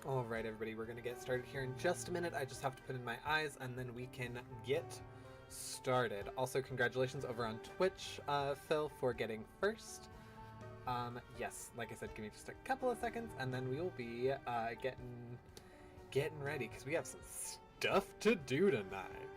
Alright, everybody, we're going to get started here in just a minute. I just have to put in my eyes, and then we can get started. Also, congratulations over on Twitch, Phil, for getting first. Yes, like I said, give me just a couple of seconds, and then we will be getting ready, because we have some stuff to do tonight.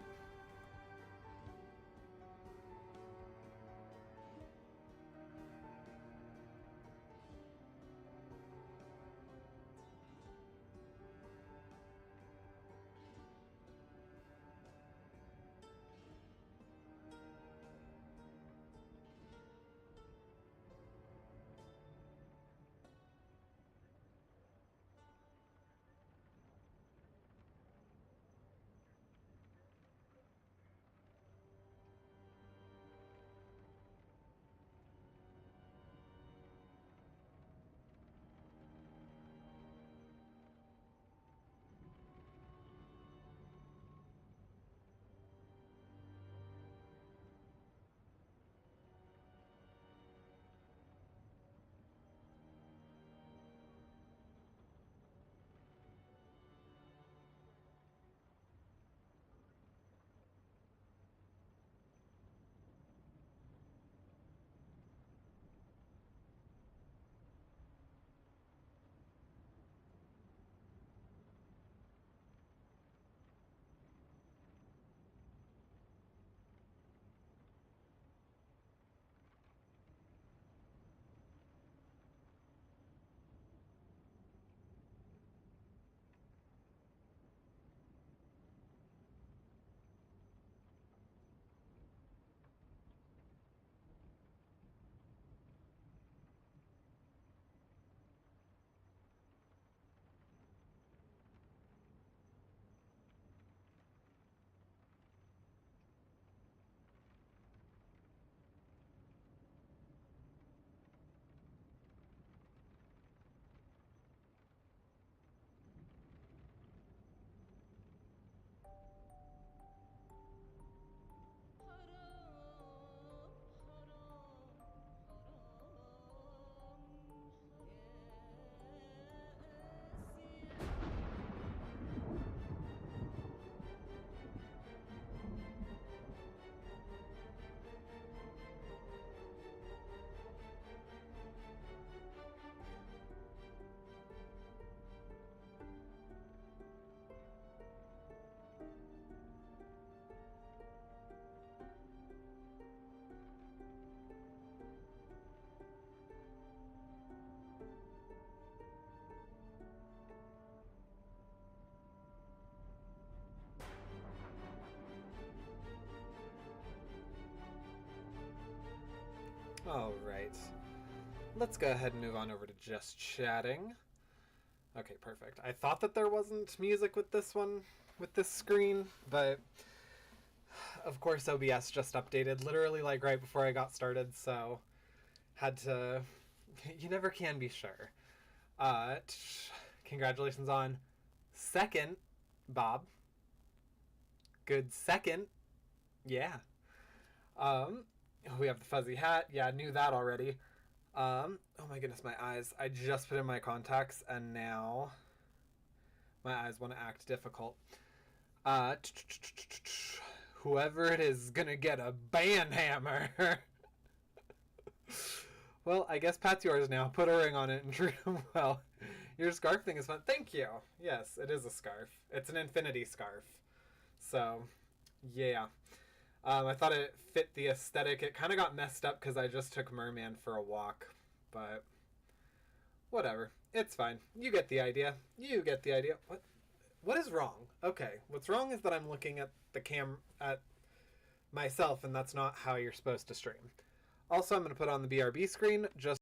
Alright. Let's go ahead and move on over to just chatting. Okay, perfect. I thought that there wasn't music with this one, with this screen, but of course OBS just updated literally like right before I got started, so had to... You never can be sure. Congratulations on second, Bob. Good second. Yeah. We have the fuzzy hat. Yeah, I knew that already. Oh my goodness, my eyes. I just put in my contacts and now my eyes want to act difficult. Whoever it is gonna get a band hammer. Well, I guess Pat's yours now. Put a ring on it and treat him well. Your scarf thing is fun. Thank you. Yes, it is a scarf. It's an infinity scarf. So, yeah. I thought it fit the aesthetic. It kind of got messed up because I just took Merman for a walk. But, whatever. It's fine. You get the idea. You get the idea. What is wrong? Okay. What's wrong is that I'm looking at the at myself, and that's not how you're supposed to stream. Also, I'm going to put on the BRB screen just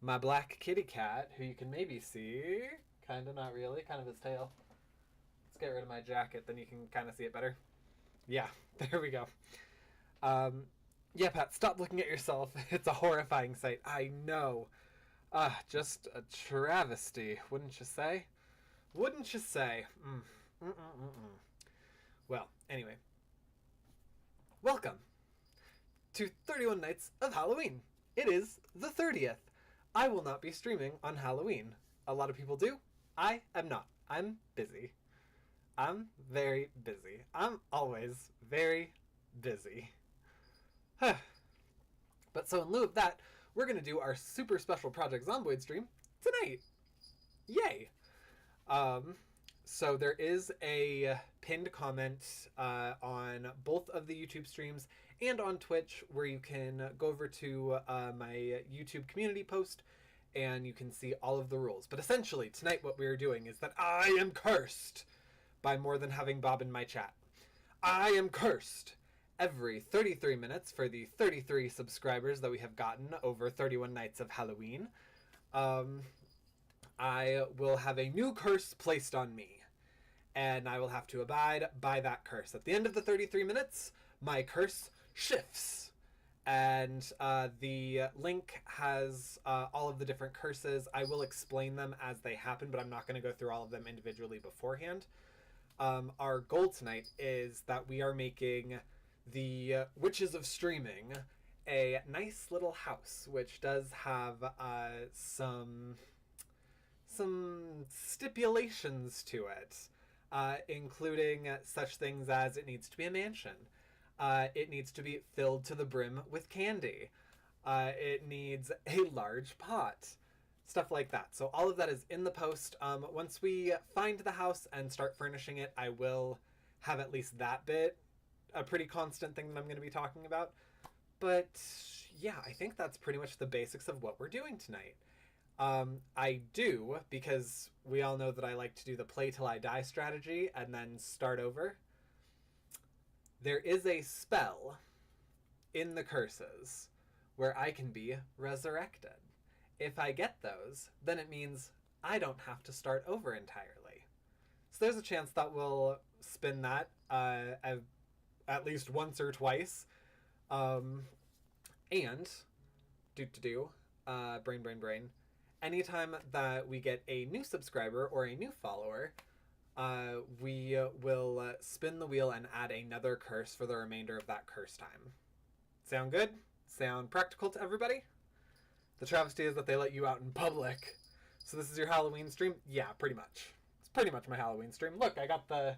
my black kitty cat, who you can maybe see. Kind of, not really. Kind of his tail. Let's get rid of my jacket, then you can kind of see it better. Yeah, there we go. Yeah, Pat, stop looking at yourself. It's a horrifying sight. I know. Just a travesty, wouldn't you say? Wouldn't you say? Well, anyway, welcome to 31 Nights of Halloween. It is the 30th. I will not be streaming on Halloween. A lot of people do. I am not. I'm busy. I'm very busy. I'm always very busy. But so in lieu of that, we're going to do our super special Project Zomboid stream tonight. Yay! So there is a pinned comment on both of the YouTube streams and on Twitch where you can go over to my YouTube community post and you can see all of the rules. But essentially, tonight what we're doing is that I am cursed by more than having Bob in my chat. I am cursed. Every 33 minutes for the 33 subscribers that we have gotten over 31 Nights of Halloween, I will have a new curse placed on me. And I will have to abide by that curse. At the end of the 33 minutes, my curse shifts. And the link has all of the different curses. I will explain them as they happen, but I'm not going to go through all of them individually beforehand. Our goal tonight is that we are making the Witches of Streaming a nice little house, which does have some stipulations to it, including such things as it needs to be a mansion, it needs to be filled to the brim with candy, it needs a large pot, stuff like that. So all of that is in the post. Once we find the house and start furnishing it, I will have at least that bit a pretty constant thing that I'm going to be talking about. But yeah, I think that's pretty much the basics of what we're doing tonight. I do, because we all know that I like to do the play till I die strategy and then start over. There is a spell in the curses where I can be resurrected. If I get those, then it means I don't have to start over entirely. So there's a chance that we'll spin that at least once or twice. And brain. Anytime that we get a new subscriber or a new follower, we will spin the wheel and add another curse for the remainder of that curse time. Sound good? Sound practical to everybody? The travesty is that they let you out in public. So this is your Halloween stream? Yeah, pretty much. It's pretty much my Halloween stream. Look, I got the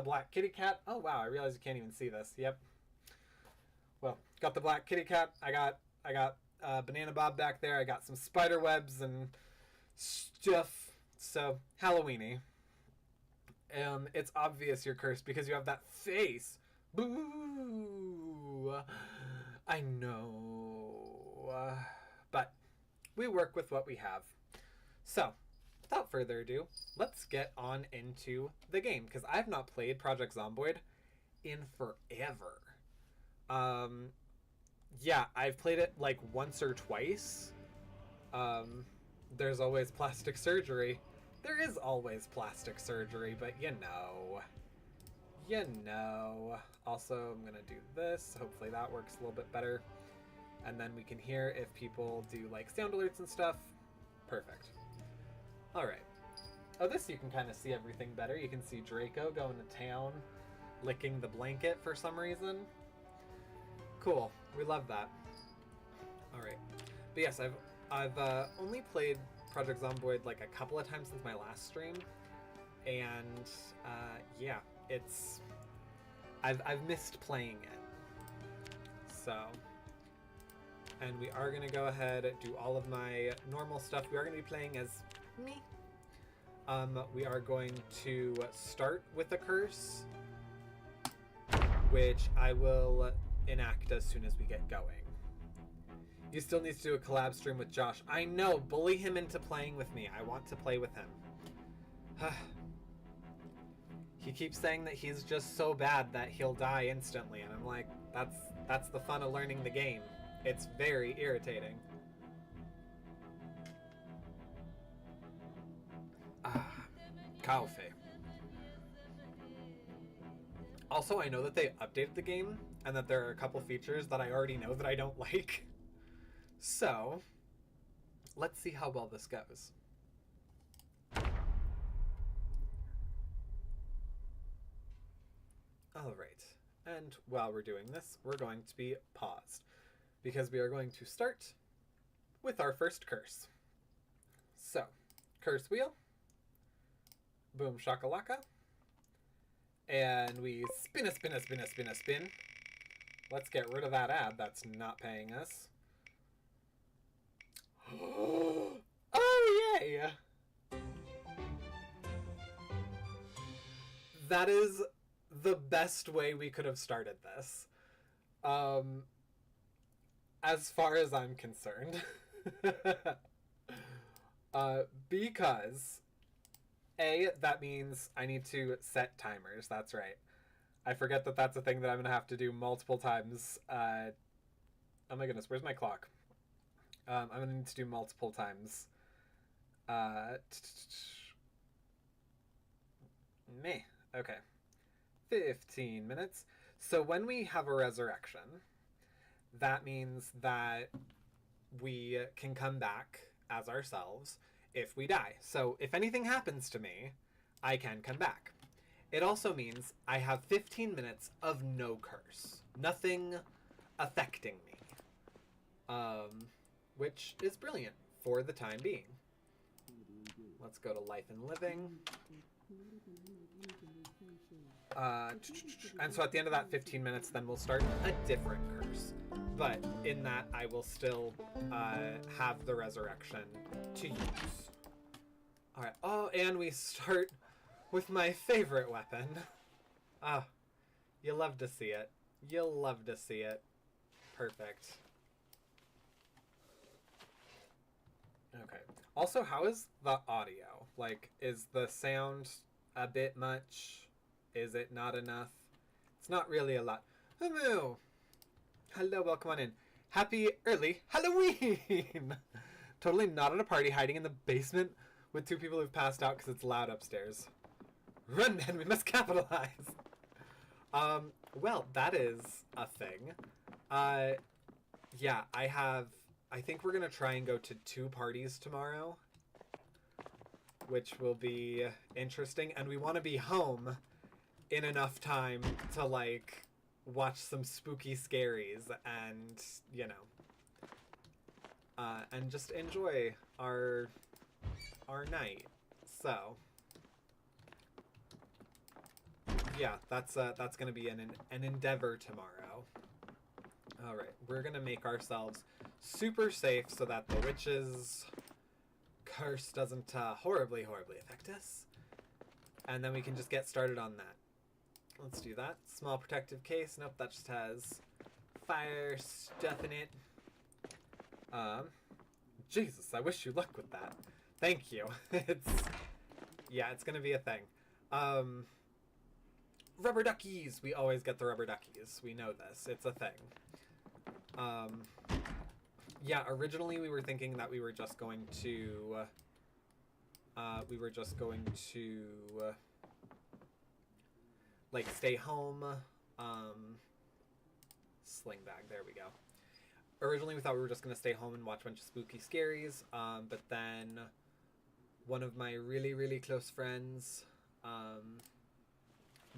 black kitty cat. Oh wow, I realize you can't even see this. Yep. Well, got the black kitty cat. I got Banana Bob back there. I got some spider webs and stuff. So Halloweeny. It's obvious you're cursed because you have that face. Boo! I know. But we work with what we have. So, without further ado, let's get on into the game, because I've not played Project Zomboid in forever. Yeah, I've played it like once or twice. There's always plastic surgery. There is always plastic surgery, but you know. Also, I'm gonna do this. Hopefully that works a little bit better. And then we can hear if people do like sound alerts and stuff. Perfect. Alright. Oh, this you can kind of see everything better. You can see Draco going to town, licking the blanket for some reason. Cool. We love that. Alright. But yes, I've only played Project Zomboid like a couple of times since my last stream. And yeah, it's... I've missed playing it. So... And we are going to go ahead and do all of my normal stuff. We are going to be playing as me. We are going to start with a curse, which I will enact as soon as we get going. You still need to do a collab stream with Josh. I know, bully him into playing with me. I want to play with him. He keeps saying that he's just so bad that he'll die instantly, and I'm like, that's the fun of learning the game. It's very irritating. Coffee. Also, I know that they updated the game, and that there are a couple features that I already know that I don't like. So, let's see how well this goes. All right. And while we're doing this, we're going to be paused because we are going to start with our first curse. So, curse wheel. Boom shakalaka. And we spin a spin a spin a spin a spin. Let's get rid of that ad that's not paying us. Oh, yay! That is the best way we could have started this. As far as I'm concerned. Because A, that means I need to set timers. That's right. I forget that that's a thing that I'm going to have to do multiple times. Oh my goodness, where's my clock? I'm going to need to do multiple times. Meh. Okay. 15 minutes. So when we have a resurrection, that means that we can come back as ourselves if we die. So if anything happens to me, I can come back. It also means I have 15 minutes of no curse. Nothing affecting me. Which is brilliant for the time being. Let's go to life and living. And so at the end of that 15 minutes, then we'll start a different curse. But in that, I will still have the resurrection to use. Alright, oh, and we start with my favorite weapon. Ah, you love to see it. You'll love to see it. Perfect. Okay. Also, how is the audio? Like, is the sound a bit much? Is it not enough? It's not really a lot. Hello. Hello, welcome on in. Happy early Halloween! Totally not at a party, hiding in the basement with two people who've passed out because it's loud upstairs. Run, man, we must capitalize! Well, that is a thing. Yeah, I think we're gonna try and go to 2 parties tomorrow, which will be interesting, and we want to be home in enough time to, like, watch some spooky scaries and, you know, and just enjoy our night. So, yeah, that's gonna be an endeavor tomorrow. All right, we're gonna make ourselves super safe so that the witch's curse doesn't horribly affect us, and then we can just get started on that. Let's do that. Small protective case. Nope, that just has fire stuff in it. Jesus, I wish you luck with that. Thank you. It's gonna be a thing. Rubber duckies! We always get the rubber duckies. We know this. It's a thing. Yeah, originally we were thinking that we were just going to like stay home, sling bag, there we go. Originally we thought we were just gonna stay home and watch a bunch of spooky scaries, but then one of my really close friends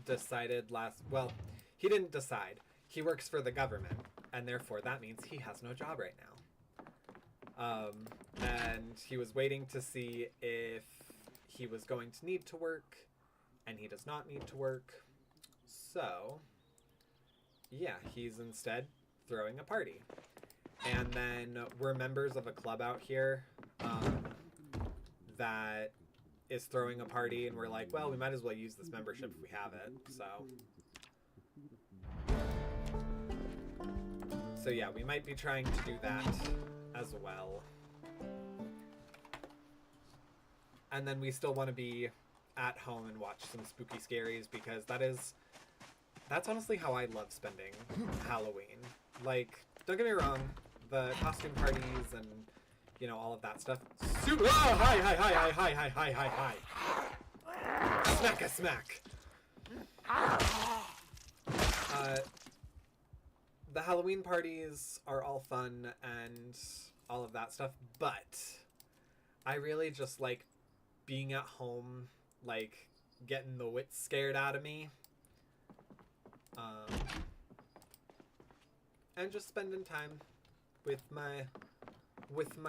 decided he didn't decide. He works for the government, and therefore that means he has no job right now. And he was waiting to see if he was going to need to work, and he does not need to work. So, yeah, he's instead throwing a party. And then we're members of a club out here that is throwing a party, and we're like, well, we might as well use this membership if we have it. So yeah, we might be trying to do that as well. And then we still want to be at home and watch some spooky scaries, because that's honestly how I love spending Halloween. Like, don't get me wrong, the costume parties and, you know, all of that stuff. Super. Oh, hi. Smack a smack. The Halloween parties are all fun and all of that stuff, but I really just like being at home, like getting the wits scared out of me. And just spending time with my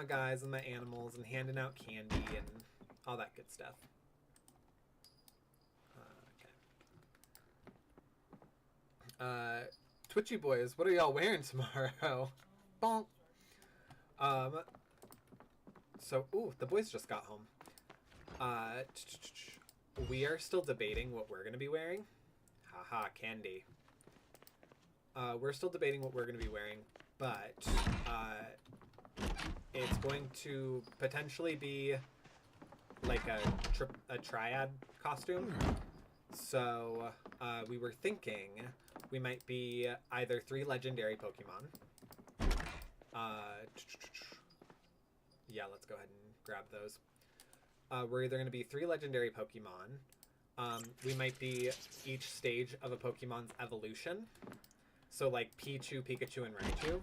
guys and my animals and handing out candy and all that good stuff. Twitchy boys, what are y'all wearing tomorrow? Bonk. So, ooh, the boys just got home. We are still debating what we're gonna be wearing. Haha, candy. We're still debating what we're gonna be wearing, but it's going to potentially be like a triad costume. So we were thinking we might be either 3 legendary Pokemon. Yeah, let's go ahead and grab those. We're either going to be 3 legendary Pokemon. We might be each stage of a Pokemon's evolution. So like Pichu, Pikachu, and Raichu.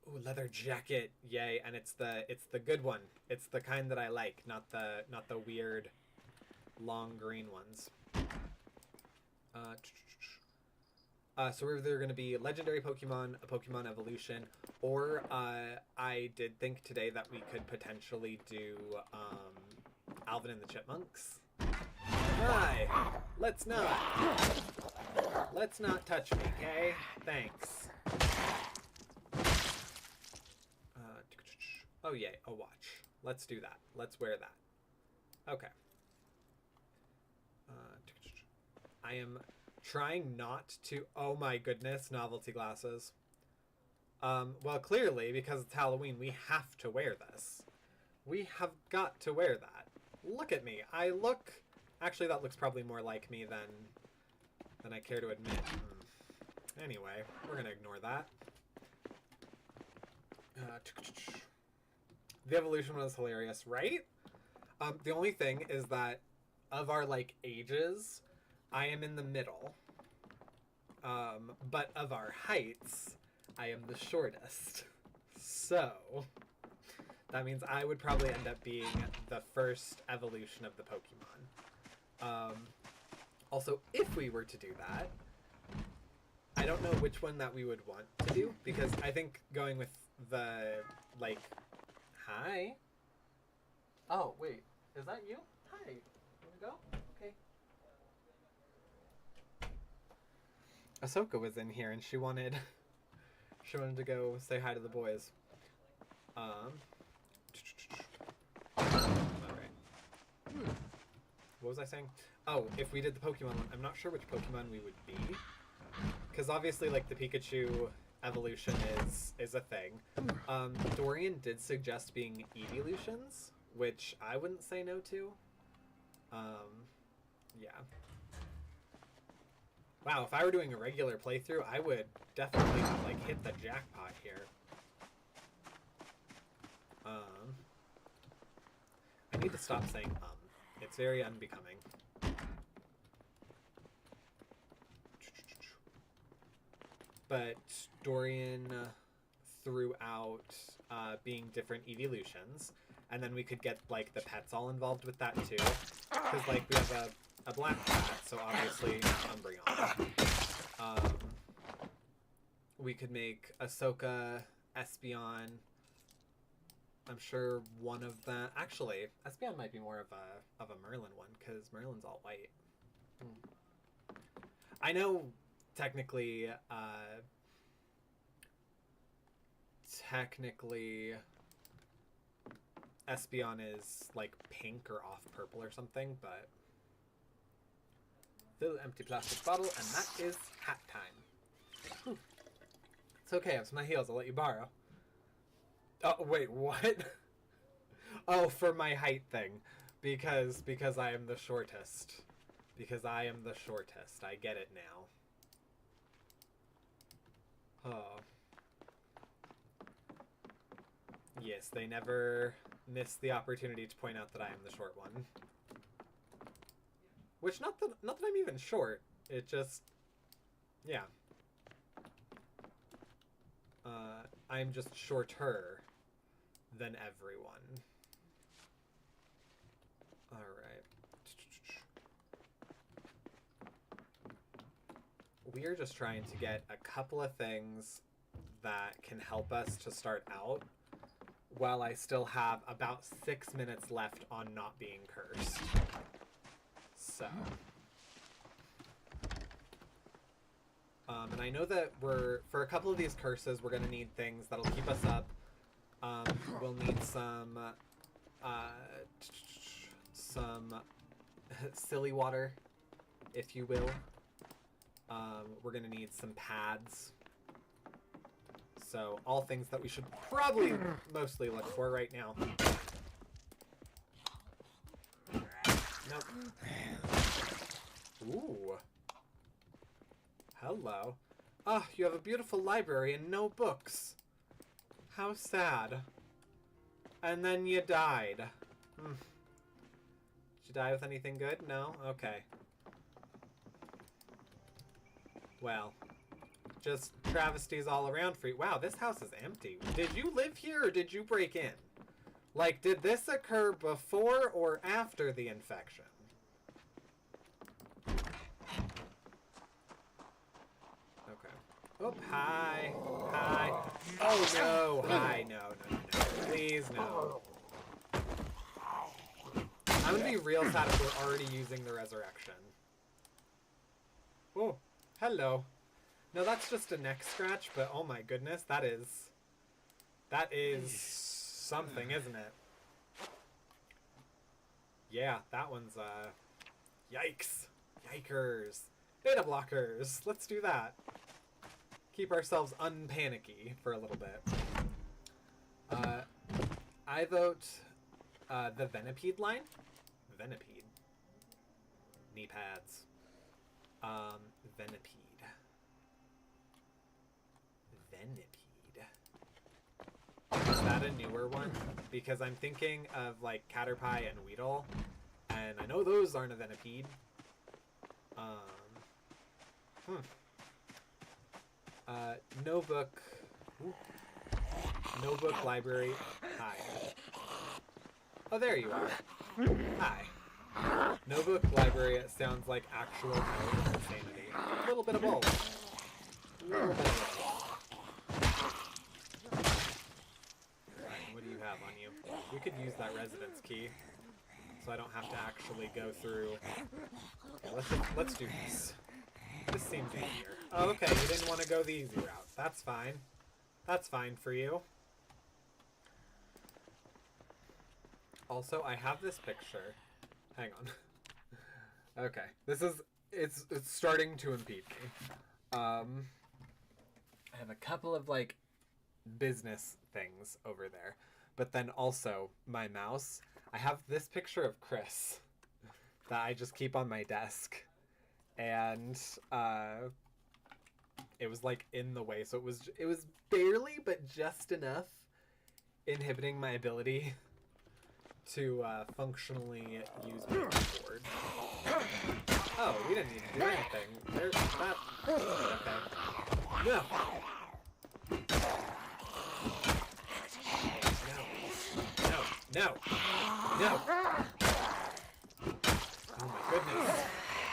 Ooh, leather jacket, yay! And it's the good one. It's the kind that I like, not the weird long green ones. So we're either going to be legendary Pokemon, a Pokemon evolution, or I did think today that we could potentially do Alvin and the Chipmunks. Hi! Let's not touch me, okay? Thanks. Oh yay, a watch. Let's do that. Let's wear that. Okay. I am trying not to... Oh my goodness, novelty glasses. Well, clearly, because it's Halloween, we have to wear this. We have got to wear that. Look at me. I look... Actually, that looks probably more like me than I care to admit. Anyway, we're gonna ignore that. The evolution was hilarious, right? The only thing is that of our, like, ages... I am in the middle, but of our heights, I am the shortest. So, that means I would probably end up being the first evolution of the Pokemon. Also, if we were to do that, I don't know which one that we would want to do, because I think going with the, like, hi? Oh, wait, is that you? Hi, you wanna go? Okay. Ahsoka was in here and she wanted to go say hi to the boys. Alright. What was I saying? Oh, if we did the Pokemon one, I'm not sure which Pokemon we would be. Because obviously, like, the Pikachu evolution is a thing. Dorian did suggest being evolutions, which I wouldn't say no to. Yeah. Wow, if I were doing a regular playthrough, I would definitely have, like, hit the jackpot here. I need to stop saying It's very unbecoming. But Dorian threw out being different evolutions, and then we could get, like, the pets all involved with that too. Because, like, we have a black cat, so obviously Umbreon. We could make Ahsoka, Espeon. I'm sure one of them... Actually, Espeon might be more of a Merlin one, because Merlin's all white. I know, technically, Espeon is, like, pink or off purple or something, but... Fill empty plastic bottle, and that is hat time. Whew. It's okay, it's my heels, I'll let you borrow. Oh, wait, what? Oh, for my height thing. Because I am the shortest. Because I am the shortest. I get it now. Oh. Yes, they never miss the opportunity to point out that I am the short one. Which, not that I'm even short. It just... Yeah. I'm just shorter than everyone. Alright. We are just trying to get a couple of things that can help us to start out while I still have about 6 minutes left on not being cursed. So. And I know that for a couple of these curses, we're going to need things that'll keep us up. We'll need some silly water, if you will. We're going to need some pads. So, all things that we should probably mostly look for right now. Nope. Ooh. Hello. Ah, you have a beautiful library and no books. How sad. And then you died. Did you die with anything good? No? Okay. Well, just travesties all around for you. Wow, this house is empty. Did you live here or did you break in? Like, did this occur before or after the infection? Okay. Oh, hi. Hi. Oh, no. Hi. No, no, no, no. Please, no. I'm gonna be real sad if we're already using the resurrection. Oh, hello. No, that's just a neck scratch, but oh my goodness, that is something, isn't it? Yeah, that one's, yikes. Yikers. Beta blockers. Let's do that. Keep ourselves unpanicky for a little bit. I vote, the Venipede line. Venipede. Knee pads. Venipede. Is that a newer one? Because I'm thinking of like Caterpie and Weedle, and I know those aren't a Venipede. No book. Ooh. No book library. Hi. Oh, there you are. Hi. No book library. It sounds like actual health and insanity. A little bit of both. A little bit of both. What do you have on you? We could use that residence key, so I don't have to actually go through. Okay, let's do this. This seems easier. Oh, okay, you didn't want to go the easy route. That's fine. That's fine for you. Also, I have this picture. Hang on. Okay, it's starting to impede me. I have a couple of like business things over there, but then also my mouse. I have this picture of Chris that I just keep on my desk, and it was like in the way, so it was barely but just enough inhibiting my ability to functionally use my keyboard. Oh, we didn't need to do anything. There's that. Okay. No. No. No. Oh my goodness.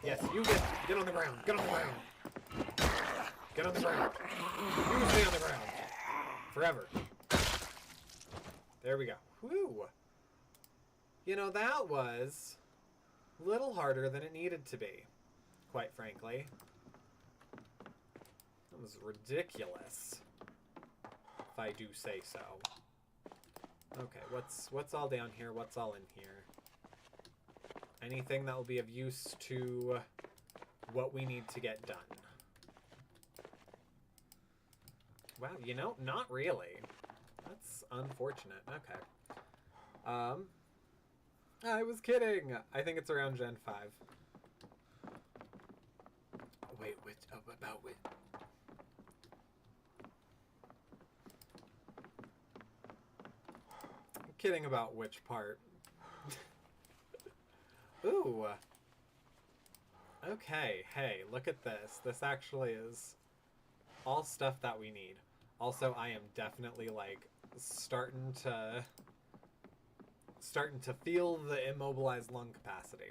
Yes, you get on the ground. Get on the ground. Get on the ground. You stay on the ground. Forever. There we go. Woo. You know, that was a little harder than it needed to be, quite frankly. That was ridiculous, if I do say so. Okay, what's all down here? What's all in here? Anything that will be of use to what we need to get done? Wow, you know, not really. That's unfortunate. Okay. I was kidding. I think it's around Gen 5. Wait, about which? I'm kidding about which part. Ooh. Okay, hey, look at this. This actually is all stuff that we need. Also, I am definitely, like, starting to feel the immobilized lung capacity,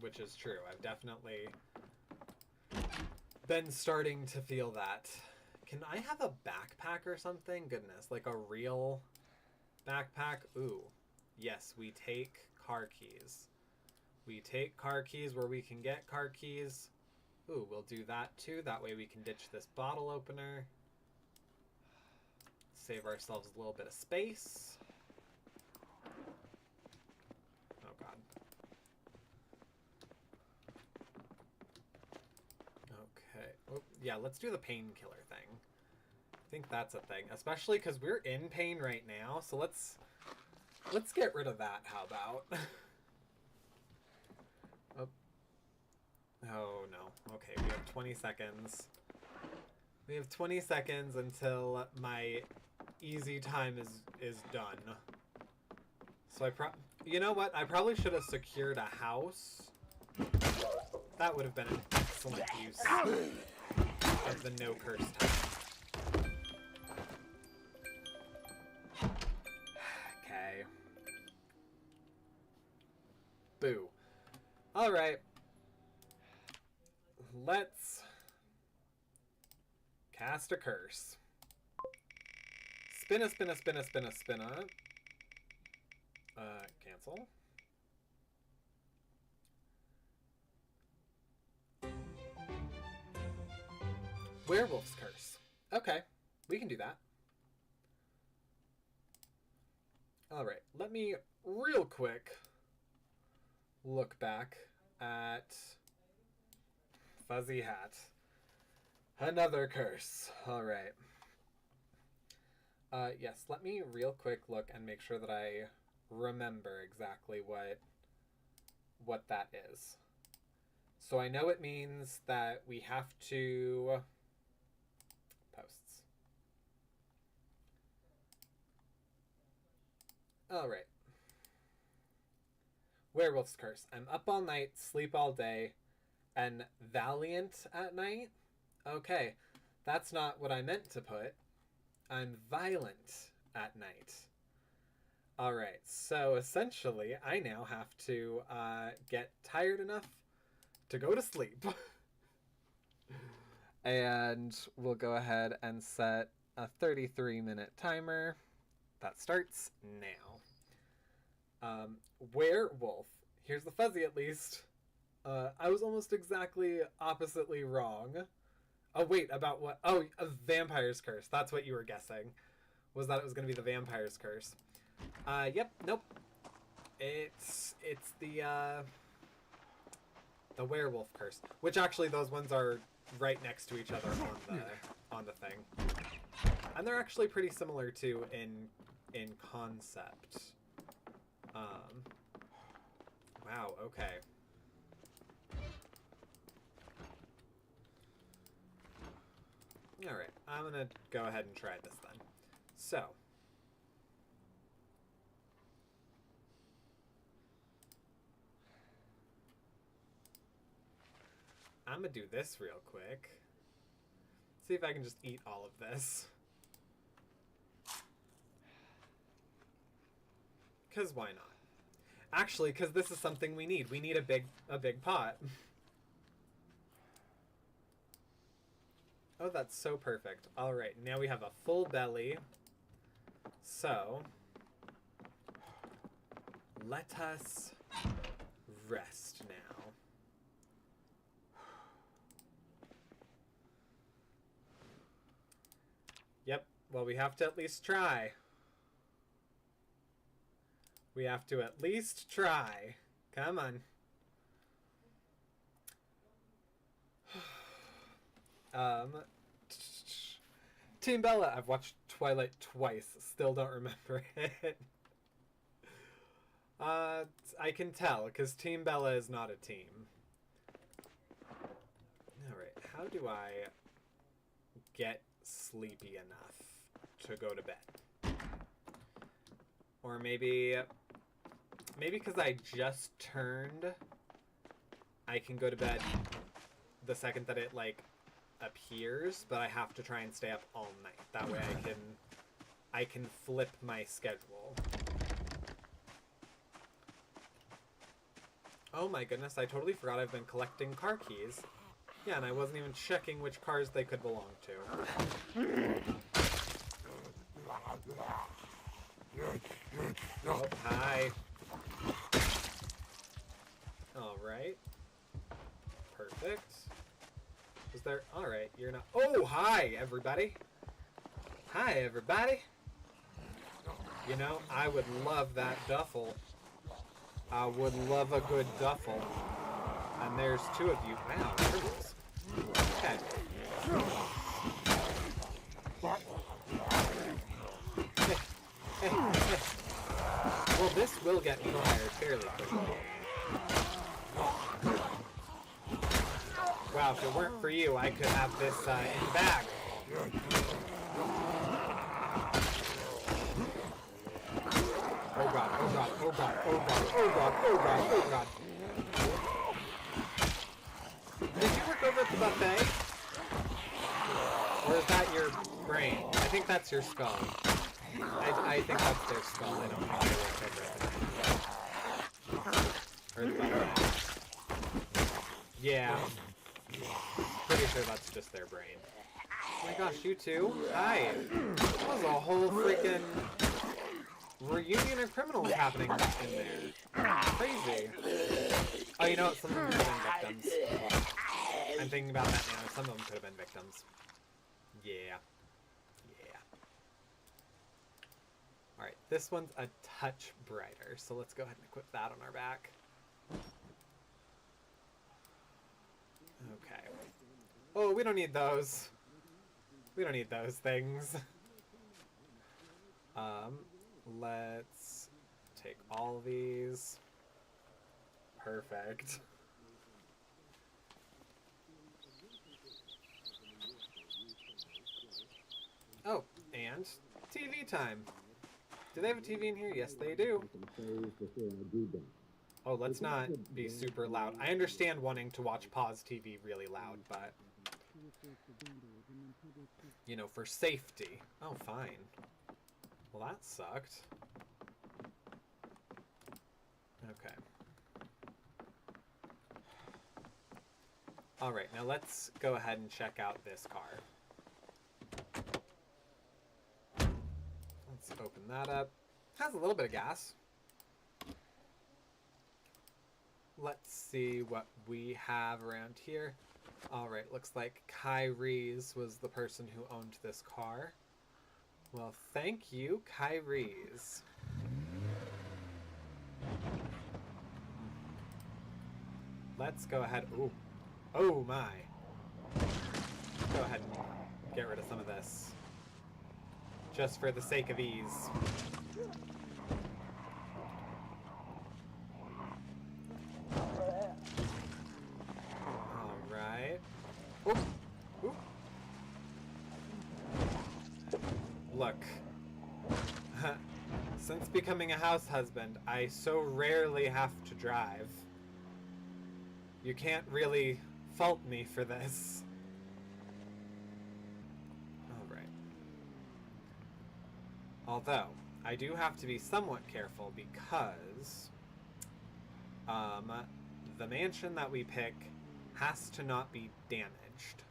which is true. I've definitely been starting to feel that. Can I have a backpack or something? Goodness, like a real backpack? Ooh. Yes, we take car keys. We take car keys where we can get car keys. Ooh, we'll do that too. That way we can ditch this bottle opener. Save ourselves a little bit of space. Oh god. Okay. Oh, yeah, let's do the painkiller thing. I think that's a thing. Especially because we're in pain right now, so let's get rid of that, how about? Oh. Oh no. Okay, we have 20 seconds. We have 20 seconds until my easy time is done. So you know what? I probably should have secured a house. That would have been an excellent use of the no curse time. Okay. Boo. Alright. Let's cast a curse. Spinna, spinna, spinna, spinna, spinna. Cancel. Werewolf's curse. Okay, we can do that. Alright, let me real quick look back at Fuzzy Hat. Another curse. Alright. Yes, let me real quick look and make sure that I remember exactly what that is. So I know it means that we have to... Posts. Alright. Werewolf's curse. I'm up all night, sleep all day, and valiant at night? Okay, that's not what I meant to put. I'm violent at night. Alright, so essentially, I now have to get tired enough to go to sleep. And we'll go ahead and set a 33-minute timer. That starts now. Werewolf. Here's the fuzzy, at least. I was almost exactly oppositely wrong. Oh, wait, about what? Oh, a vampire's curse. That's what you were guessing. Was that it was going to be the vampire's curse. Yep, nope. It's the werewolf curse. Which actually, those ones are right next to each other on the thing. And they're actually pretty similar, too, in concept. Wow, okay. Alright, I'm gonna go ahead and try this then. So. I'm gonna do this real quick. See if I can just eat all of this. Because why not? Actually, because this is something we need. We need a big pot. Oh, that's so perfect. Alright, now we have a full belly. So, let us rest now. Yep, well, we have to at least try. We have to at least try. Come on. Team Bella. I've watched Twilight twice. Still don't remember it. I can tell, because Team Bella is not a team. Alright, how do I get sleepy enough to go to bed? Or maybe because I just turned, I can go to bed the second that it, like, appears, but I have to try and stay up all night. That way I can flip my schedule. Oh my goodness, I totally forgot I've been collecting car keys. Yeah, and I wasn't even checking which cars they could belong to. Oh, hi. Alright. Perfect. Was there... Alright, you're not... Oh, hi, everybody. Hi, everybody. You know, I would love that duffel. I would love a good duffel. And there's two of you. Wow, criminals. Okay. Hey, hey. Well, this will get me fired fairly quickly. Wow, if it weren't for you, I could have this in the bag. Oh god, oh god, oh god, oh god, oh god, oh god, oh god. Did you work over at the buffet? Or is that your brain? I think that's your skull. I think that's their skull. I don't think they worked over at the or the buffet. Yeah. Pretty sure that's just their brain. Oh my gosh, you two? Hi! That was a whole freaking reunion of criminals happening in there. Crazy. Oh, you know what? Some of them could have been victims. I'm thinking about that now. Some of them could have been victims. Yeah. Yeah. Alright, this one's a touch brighter, so let's go ahead and equip that on our back. Okay. Oh, we don't need those. We don't need those things. Let's take all these. Perfect. Oh, and TV time. Do they have a TV in here? Yes, they do. Oh, let's not be super loud. I understand wanting to watch pause TV really loud, but... you know, for safety. Oh, fine. Well, that sucked. Okay. Alright, now let's go ahead and check out this car. Let's open that up. Has a little bit of gas. Let's see what we have around here. Alright, looks like Kyrie's was the person who owned this car. Well, thank you, Kyrie's. Let's go ahead. Ooh. Oh my. Go ahead and get rid of some of this. Just for the sake of ease. Alright. Oop. Oop. Look. Since becoming a house husband, I so rarely have to drive. You can't really fault me for this. Alright. Although, I do have to be somewhat careful because the mansion that we pick has to not be damaged.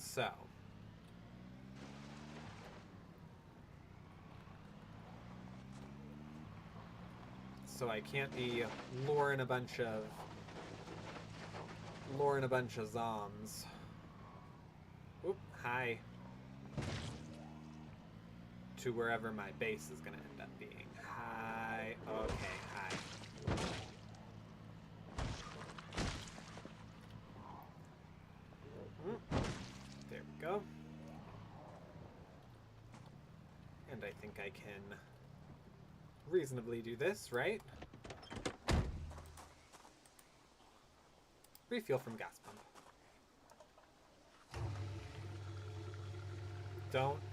So I can't be luring a bunch of zombs. Oop, hi. To wherever my base is gonna end up being. Hi. Okay, hi. There we go. And I think I can reasonably do this, right? Refuel from gas pump.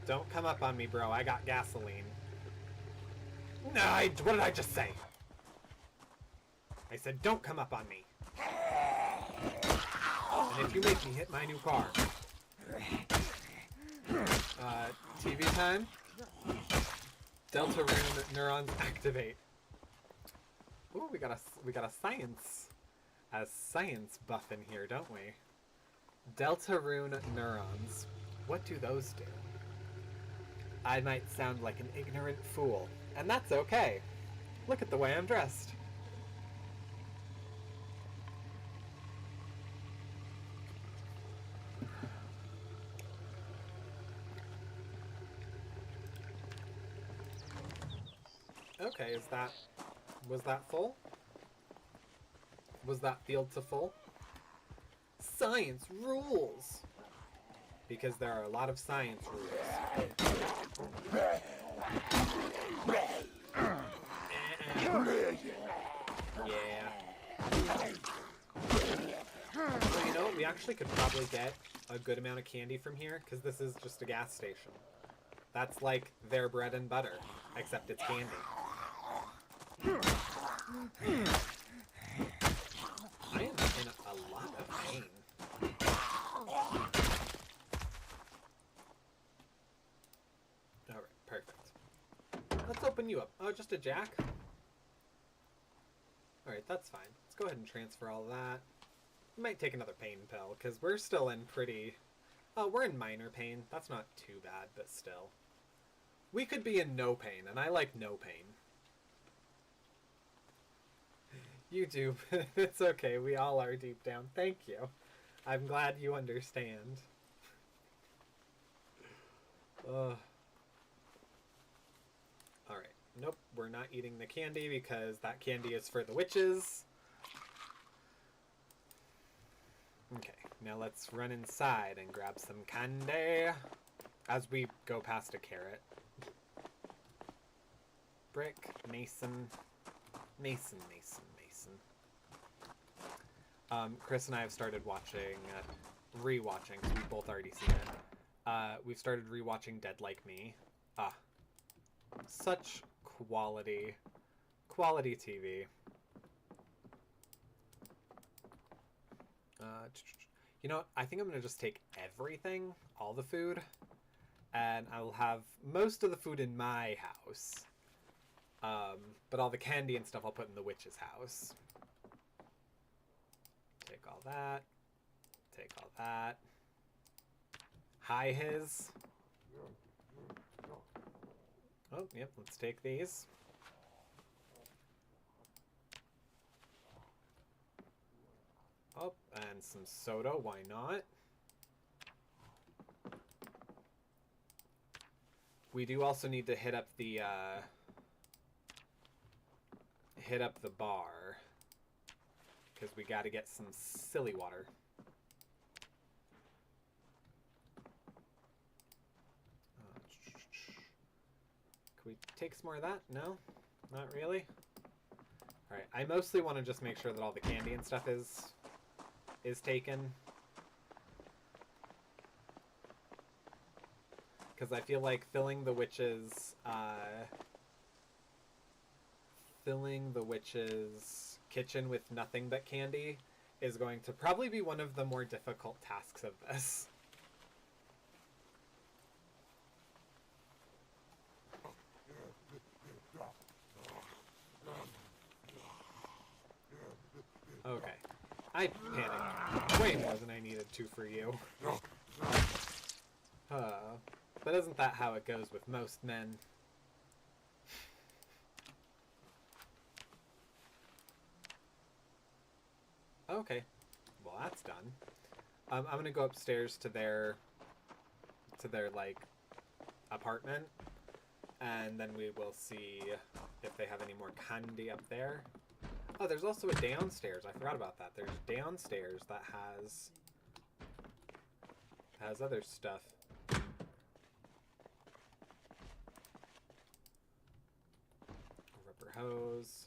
Don't come up on me, bro. I got gasoline. No, what did I just say? I said don't come up on me. And if you make me hit my new car. TV time. Delta rune neurons activate. Ooh, we got a science buff in here, don't we? Delta rune neurons. What do those do? I might sound like an ignorant fool, and that's okay. Look at the way I'm dressed. Okay, was that full? Was that field to full? Science rules! Because there are a lot of science rules. Yeah. So you know what? We actually could probably get a good amount of candy from here, because this is just a gas station. That's like their bread and butter, except it's candy. I am in a lot of pain. Alright, perfect. Let's open you up. Oh, just a jack? Alright, that's fine. Let's go ahead and transfer all of that. We might take another pain pill, because we're still in pretty... Oh, we're in minor pain. That's not too bad, but still. We could be in no pain, and I like no pain. YouTube, it's okay. We all are deep down. Thank you. I'm glad you understand. Alright. Nope, we're not eating the candy because that candy is for the witches. Okay, now let's run inside and grab some candy as we go past a carrot. Brick, mason, mason, mason, mason. Chris and I have started watching, rewatching, because we've both already seen it. We've started rewatching Dead Like Me. Such quality TV. You know, I think I'm gonna just take everything, all the food, and I will have most of the food in my house. But all the candy and stuff I'll put in the witch's house. Take all that. Take all that. Hi, his. Oh, yep, let's take these. Oh, and some soda, why not? We do also need to hit up the bar, because we got to get some silly water. Can we take some more of that? No? Not really? Alright, I mostly want to just make sure that all the candy and stuff is taken. Because I feel like filling the witch's kitchen with nothing but candy is going to probably be one of the more difficult tasks of this. Okay. I panicked way more than I needed to for you. But isn't that how it goes with most men? Okay. Well, that's done. I'm gonna go upstairs to their like apartment, and then we will see if they have any more candy up there. Oh, there's also a downstairs. I forgot about that. There's downstairs that has other stuff. Rubber hose.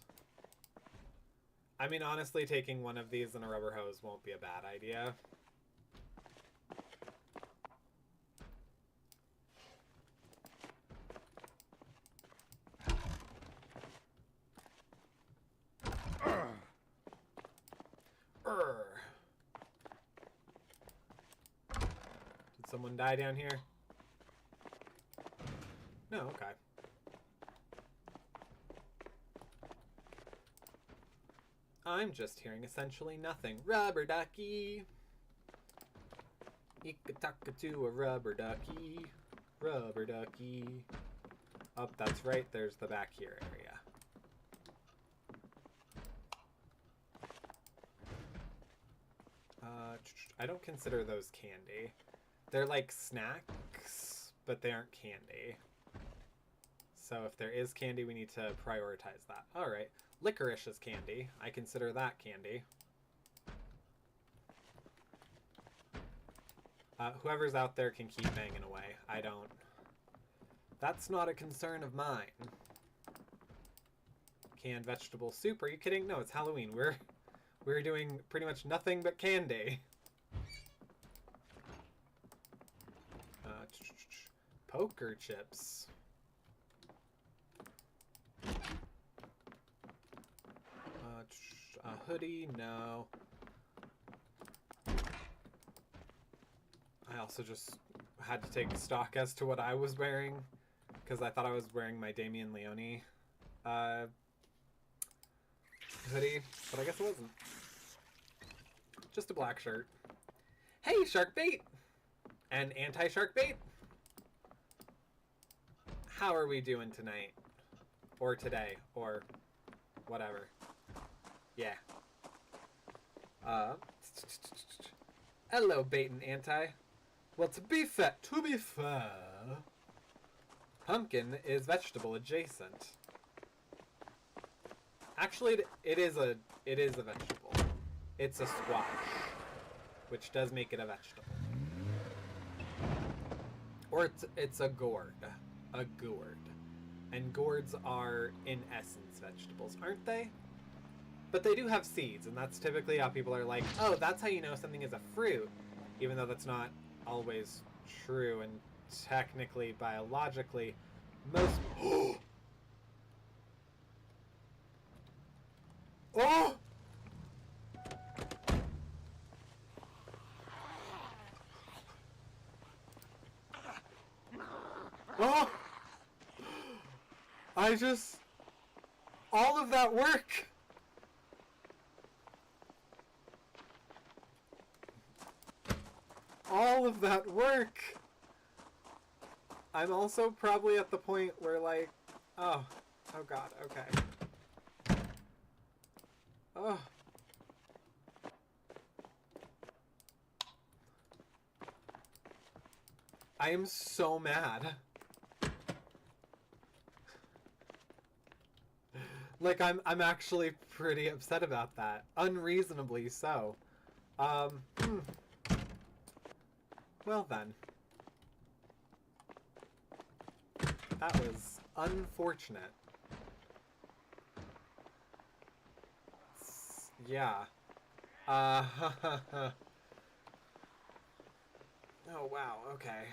I mean, honestly, taking one of these and a rubber hose won't be a bad idea. Did someone die down here? No, okay. I'm just hearing essentially nothing. Rubber ducky. Ikataka to a rubber ducky. Rubber ducky. Oh, that's right. There's the back here area. I don't consider those candy. They're like snacks, but they aren't candy. So if there is candy, we need to prioritize that. Alright. Licorice is candy. I consider that candy. Whoever's out there can keep banging away. I don't. That's not a concern of mine. Canned vegetable soup. Are you kidding? No, it's Halloween. We're doing pretty much nothing but candy. Poker chips. A hoodie, no. I also just had to take stock as to what I was wearing, because I thought I was wearing my Damian Leone hoodie, but I guess it wasn't. Just a black shirt. Hey, shark bait! And anti-shark bait? How are we doing tonight? Or today, or whatever. Yeah. Hello, bait and anti. Well, to be fair, pumpkin is vegetable adjacent. Actually, it is a vegetable. It's a squash, which does make it a vegetable. Or it's a gourd. A gourd. And gourds are, in essence, vegetables, aren't they? But they do have seeds, and that's typically how people are like, oh, that's how you know something is a fruit. Even though that's not always true, and technically, biologically, most... Oh! Oh! I just... All of that work! All of that work! I'm also probably at the point where, like... Oh god, okay. Oh. I am so mad. Like, I'm actually pretty upset about that. Unreasonably so. Well then. That was unfortunate. Yeah. Oh wow, okay.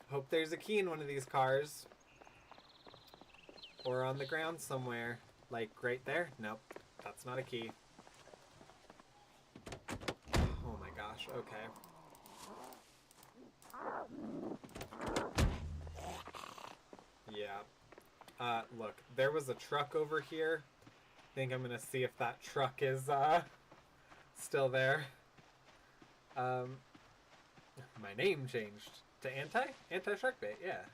Hope there's a key in one of these cars. Or on the ground somewhere. Like, right there? Nope. That's not a key. Oh my gosh, okay. Yeah. Look, there was a truck over here. I think I'm gonna see if that truck is, still there. My name changed to Anti-Shark Bait, yeah.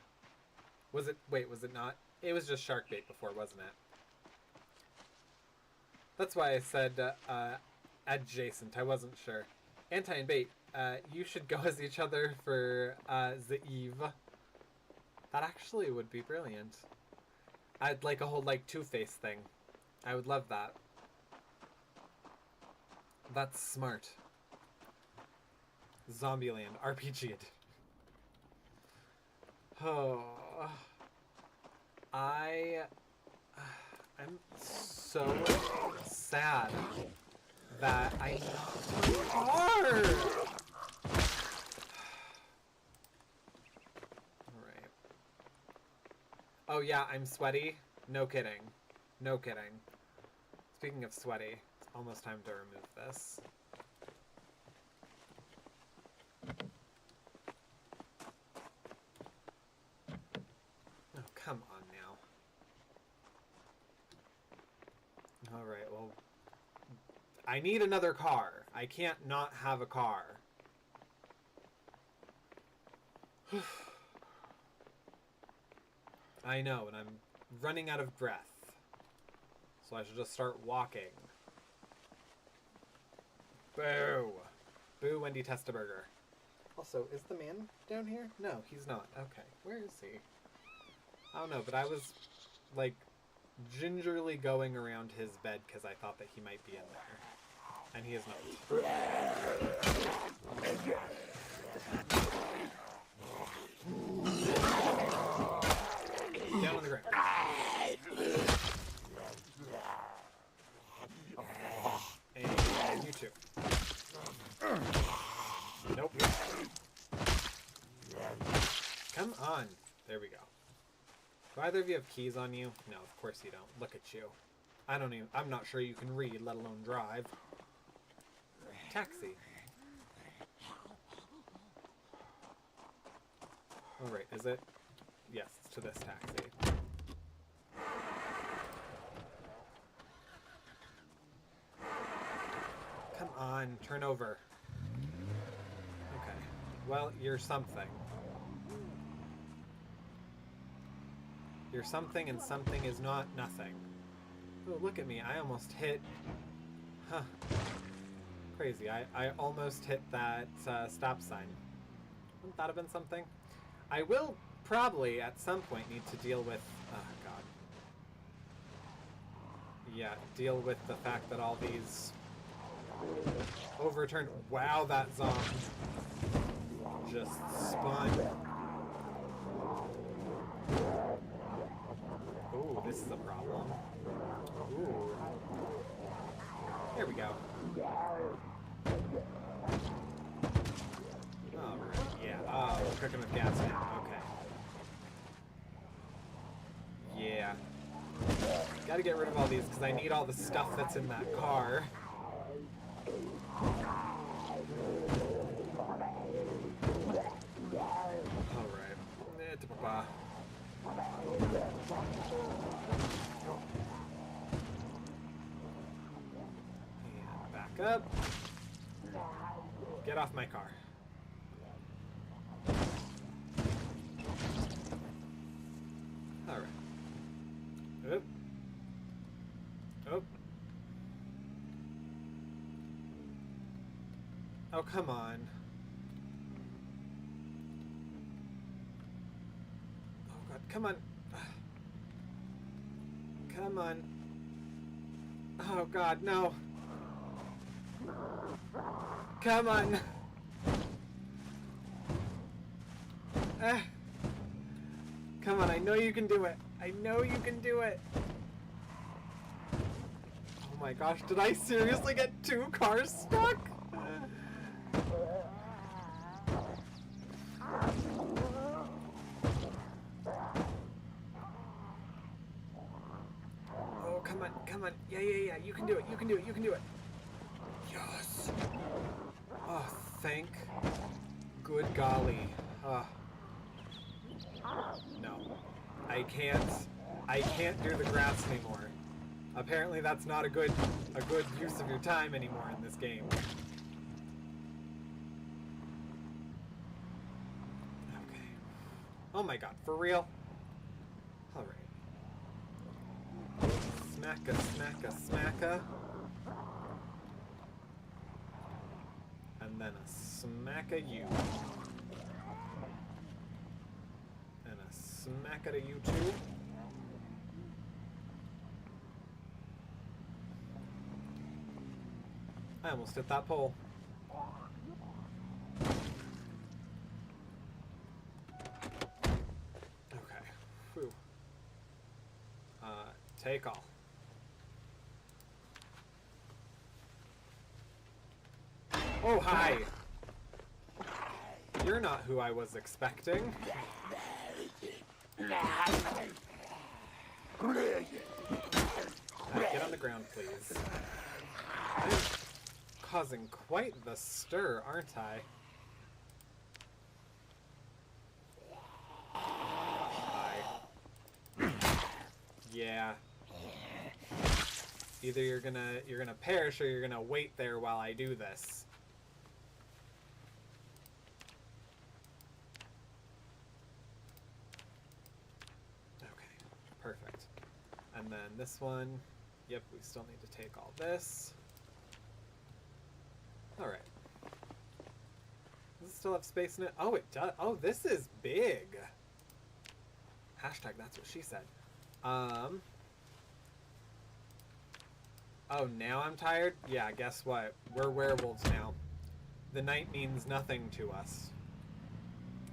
Was it, wait, was it not? It was just Shark Bait before, wasn't it? That's why I said, adjacent, I wasn't sure. Anti and Bait, you should go as each other for, the Eve. That actually would be brilliant. I'd like a whole, like, Two-Face thing. I would love that. That's smart. Zombieland RPG. Oh, I'm so sad that I know hard. Alright. Oh yeah, I'm sweaty. No kidding. No kidding. Speaking of sweaty, it's almost time to remove this. come on now. Alright, well... I need another car. I can't not have a car. I know, and I'm running out of breath. So I should just start walking. Boo! Boo, Wendy Testaburger. Also, is the man down here? No, he's not. Okay, where is he? I don't know, but I was, like, gingerly going around his bed because I thought that he might be in there. And he is not. Down on the ground. And you too. Nope. Come on. There we go. Do either of you have keys on you? No, of course you don't. Look at you. I'm not sure you can read, let alone drive. Taxi. Oh, right. Is it? Yes, it's to this taxi. Come on, turn over. Okay. Well, you're something. You're something, and something is not nothing. Oh, look at me. I almost hit... Huh. Crazy. I almost hit that stop sign. Wouldn't that have been something? I will probably, at some point, need to deal with... Oh, God. Yeah, deal with the fact that all these... overturned... Wow, that zombie just spun. Ooh, this is a problem. Ooh. There we go. Alright, yeah. Oh, we're cooking with gas now. Okay. Yeah. Gotta get rid of all these, because I need all the stuff that's in that car. Alright. And back up. Get off my car. Alright. Oop. Oop. Oh, come on. Oh, God. Come on. Come on. Oh, God, no. Come on. Come on, I know you can do it. I know you can do it. Oh my gosh, did I seriously get 2 cars stuck? Oh, come on, come on. Yeah, you can do it, you can do it, you can do it. Yes. Oh, thank good golly. No. I can't do the grass anymore. Apparently that's not a good use of your time anymore in this game. Okay. Oh my god, for real? Alright. Smacka, smacka, smacka. And then a smack at you. And a smack at you too. I almost hit that pole. Okay. Whew. Take all. Oh, hi! You're not who I was expecting. Get on the ground, please. I'm causing quite the stir, aren't I? Hi. Yeah. Either you're gonna perish or you're gonna wait there while I do this. Okay, perfect. And then this one, yep, we still need to take all this. Alright. Does it still have space in it? Oh, it does. Oh, this is big. Hashtag that's what she said. Oh, now I'm tired? Yeah, guess what? We're werewolves now. The night means nothing to us.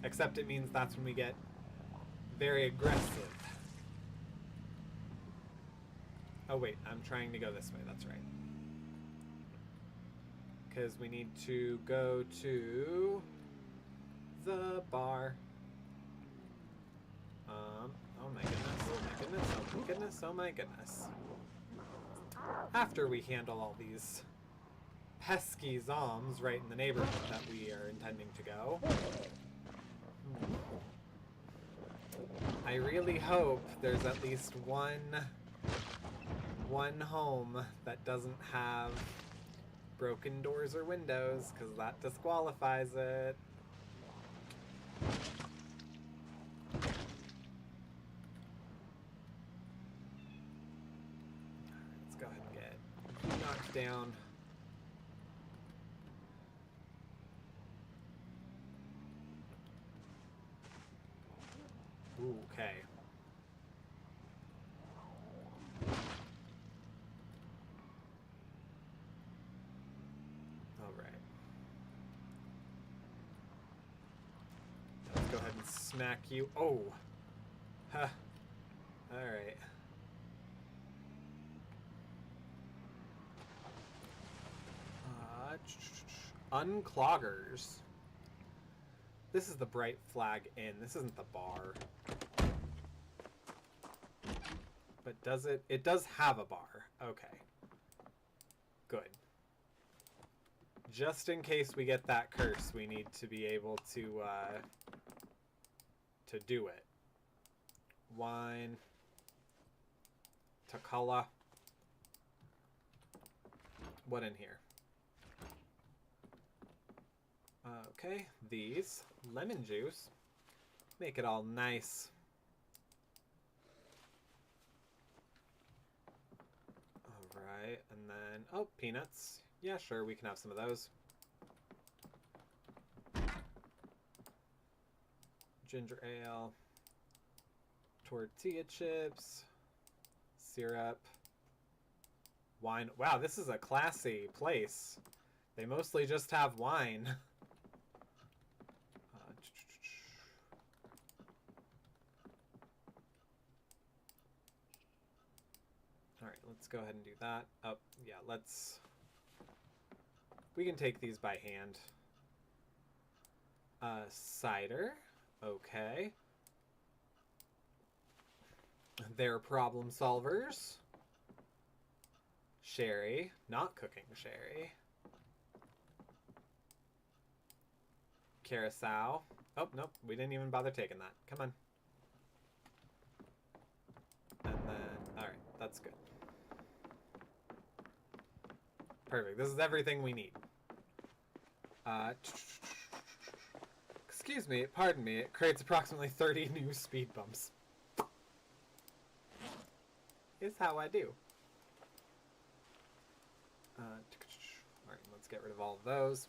Except it means that's when we get very aggressive. Oh wait, I'm trying to go this way, that's right. Because we need to go to the bar. Oh my goodness, oh my goodness, oh my goodness, oh my goodness. After we handle all these pesky zombs right in the neighborhood that we are intending to go. I really hope there's at least one home that doesn't have broken doors or windows, because that disqualifies it. Let's go ahead and get knocked down. Ooh, okay. Alright. Let's go ahead and smack you. Oh! Huh. Alright. Uncloggers. This is the Bright Flag Inn. This isn't the bar. But does it? It does have a bar. Okay. Good. Just in case we get that curse, we need to be able to do it. Wine. Takala. What in here? Okay, these. Lemon juice. Make it all nice. Alright, and then... Oh, peanuts. Yeah, sure, we can have some of those. Ginger ale. Tortilla chips. Syrup. Wine. Wow, this is a classy place. They mostly just have wine. Alright, let's go ahead and do that. Oh, yeah, let's... We can take these by hand. Cider. Okay. They're problem solvers. Sherry. Not cooking sherry. Carousel. Oh, nope. We didn't even bother taking that. Come on. And then... Alright, that's good. Perfect. This is everything we need. Excuse me, pardon me. It creates approximately 30 new speed bumps. Is how I do. Alright, let's get rid of all of those.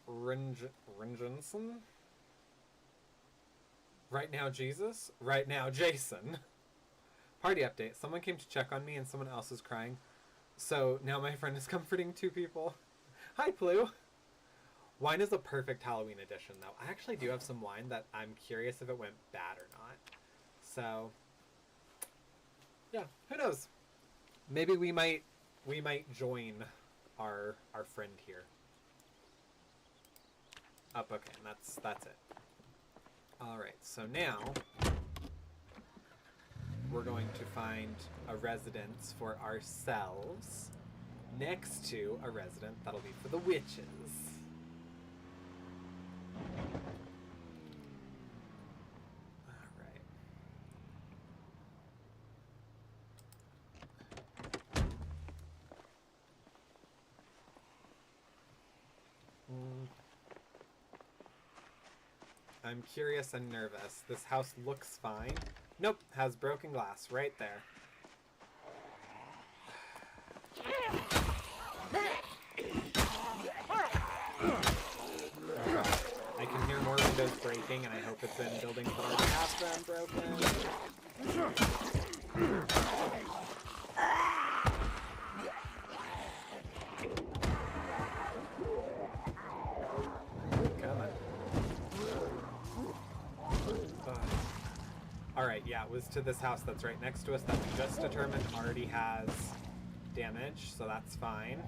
Ringenson? Right now, Jesus? Right now, Jason. Party update. Someone came to check on me and someone else is crying. So now my friend is comforting two people. Hi, Plu. Wine is the perfect Halloween edition, though. I actually do have some wine that I'm curious if it went bad or not. So, yeah, who knows? Maybe we might join our friend here. Up, okay, and that's it. All right, so now we're going to find a residence for ourselves next to a residence that'll be for the witches. All right. I'm curious and nervous. This house looks fine. Nope, has broken glass right there. I can hear more windows breaking, and I hope it's in buildings that already have them broken. Come on. Alright, yeah, it was to this house that's right next to us that we just determined already has damage, so that's fine.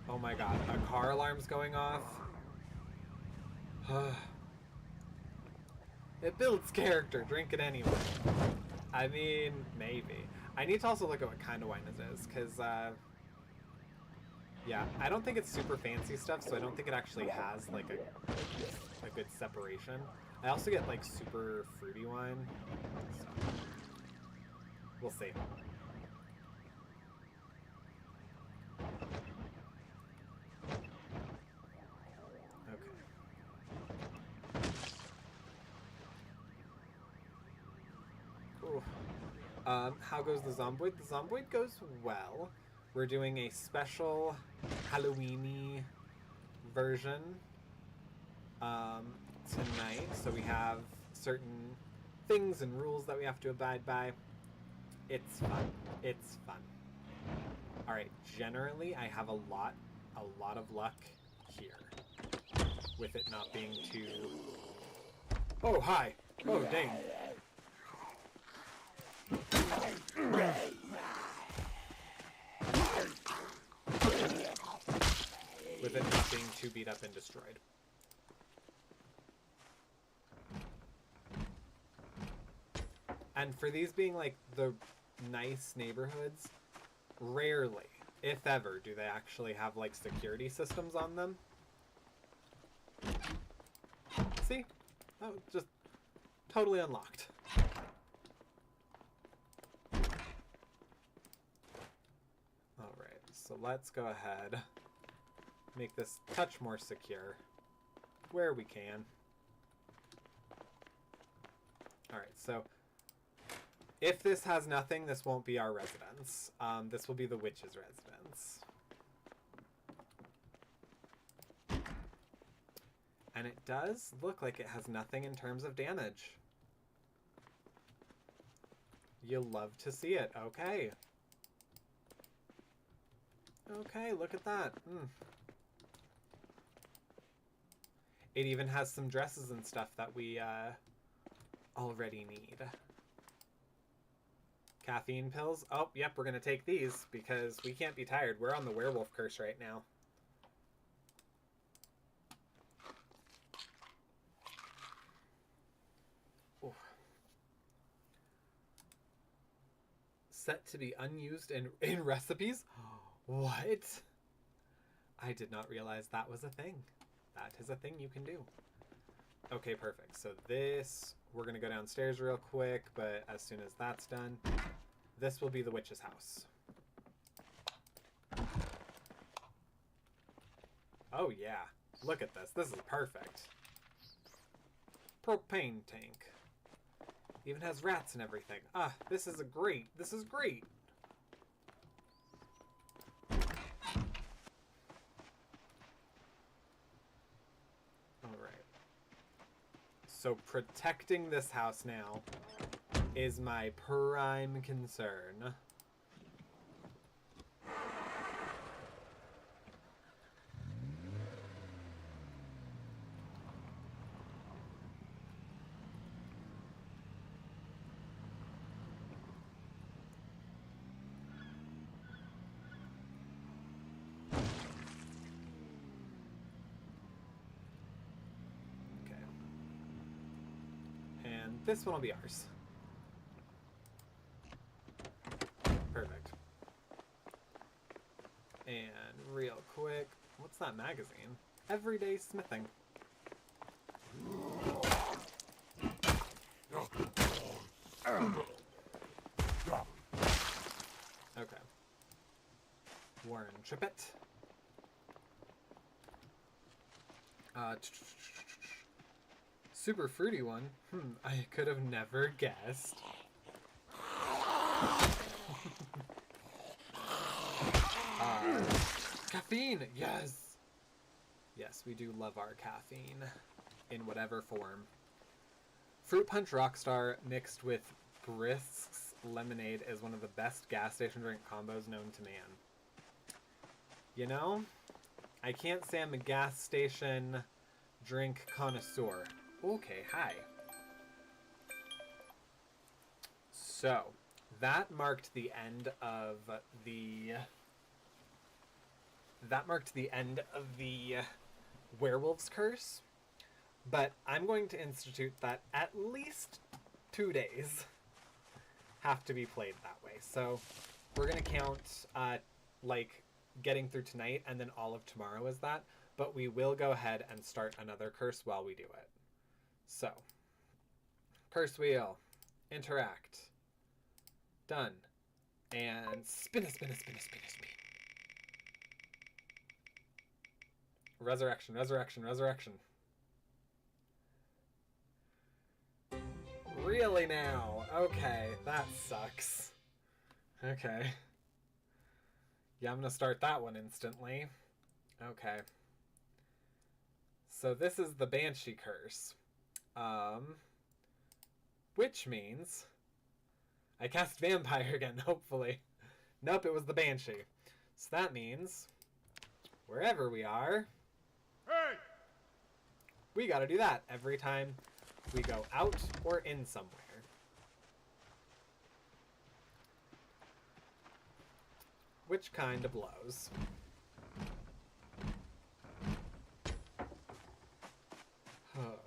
Oh my god, a car alarm's going off. It builds character, drink it anyway. I mean, maybe. I need to also look at what kind of wine it is, because, yeah, I don't think it's super fancy stuff, so I don't think it actually has, like, a good separation. I also get, like, super fruity wine, so we'll see. How goes the Zomboid? The Zomboid goes well. We're doing a special Halloween-y version tonight, so we have certain things and rules that we have to abide by. It's fun. It's fun. Alright, generally I have a lot of luck here, with it not being too... Oh, hi! Oh, dang. With it not being too beat up and destroyed. And for these being like the nice neighborhoods, rarely, if ever, do they actually have like security systems on them. See? Oh, just totally unlocked. Alright, so let's go ahead. Make this a touch more secure where we can. Alright, so if this has nothing, this won't be our residence. This will be the witch's residence. And it does look like it has nothing in terms of damage. You'll love to see it. Okay. Okay, look at that. It even has some dresses and stuff that we already need. Caffeine pills? Oh, yep, we're going to take these because we can't be tired. We're on the werewolf curse right now. Ooh. Set to be unused in recipes? What? I did not realize that was a thing. That is a thing you can do. Okay, perfect. So this, we're going to go downstairs real quick, but as soon as that's done, this will be the witch's house. Oh yeah, look at this. This is perfect. Propane tank. Even has rats and everything. Ah, this is great. This is great. So protecting this house now is my prime concern. This one will be ours. Perfect. And real quick, what's that magazine? Everyday Smithing. Okay. Warren Trippett. Uh, super fruity one. I could have never guessed. Caffeine! Yes! Yes, we do love our caffeine. In whatever form. Fruit Punch Rockstar mixed with Brisk's Lemonade is one of the best gas station drink combos known to man. You know, I can't say I'm a gas station drink connoisseur. Okay, hi. So, that marked the end of the... That marked the end of the Werewolf's Curse. But I'm going to institute that at least 2 days have to be played that way. So we're going to count like getting through tonight and then all of tomorrow as that. But we will go ahead and start another curse while we do it. So, curse wheel, interact, done, and spin. Resurrection. Really now? Okay, that sucks. Okay. Yeah, I'm gonna start that one instantly. Okay. So this is the Banshee Curse. Which means... I cast Vampire again, hopefully. Nope, it was the Banshee. So that means... Wherever we are... Hey! We gotta do that every time we go out or in somewhere. Which kind of blows? Oh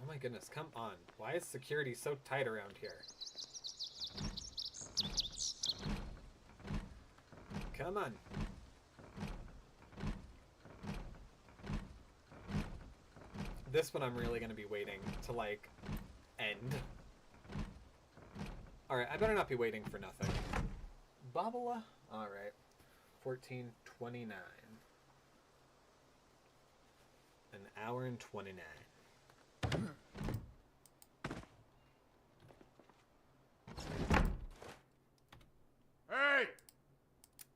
my goodness, come on. Why is security so tight around here? Come on. This one I'm really going to be waiting to, like, end. Alright, I better not be waiting for nothing. Babala? Alright. 14:29. An hour and 29. Hey!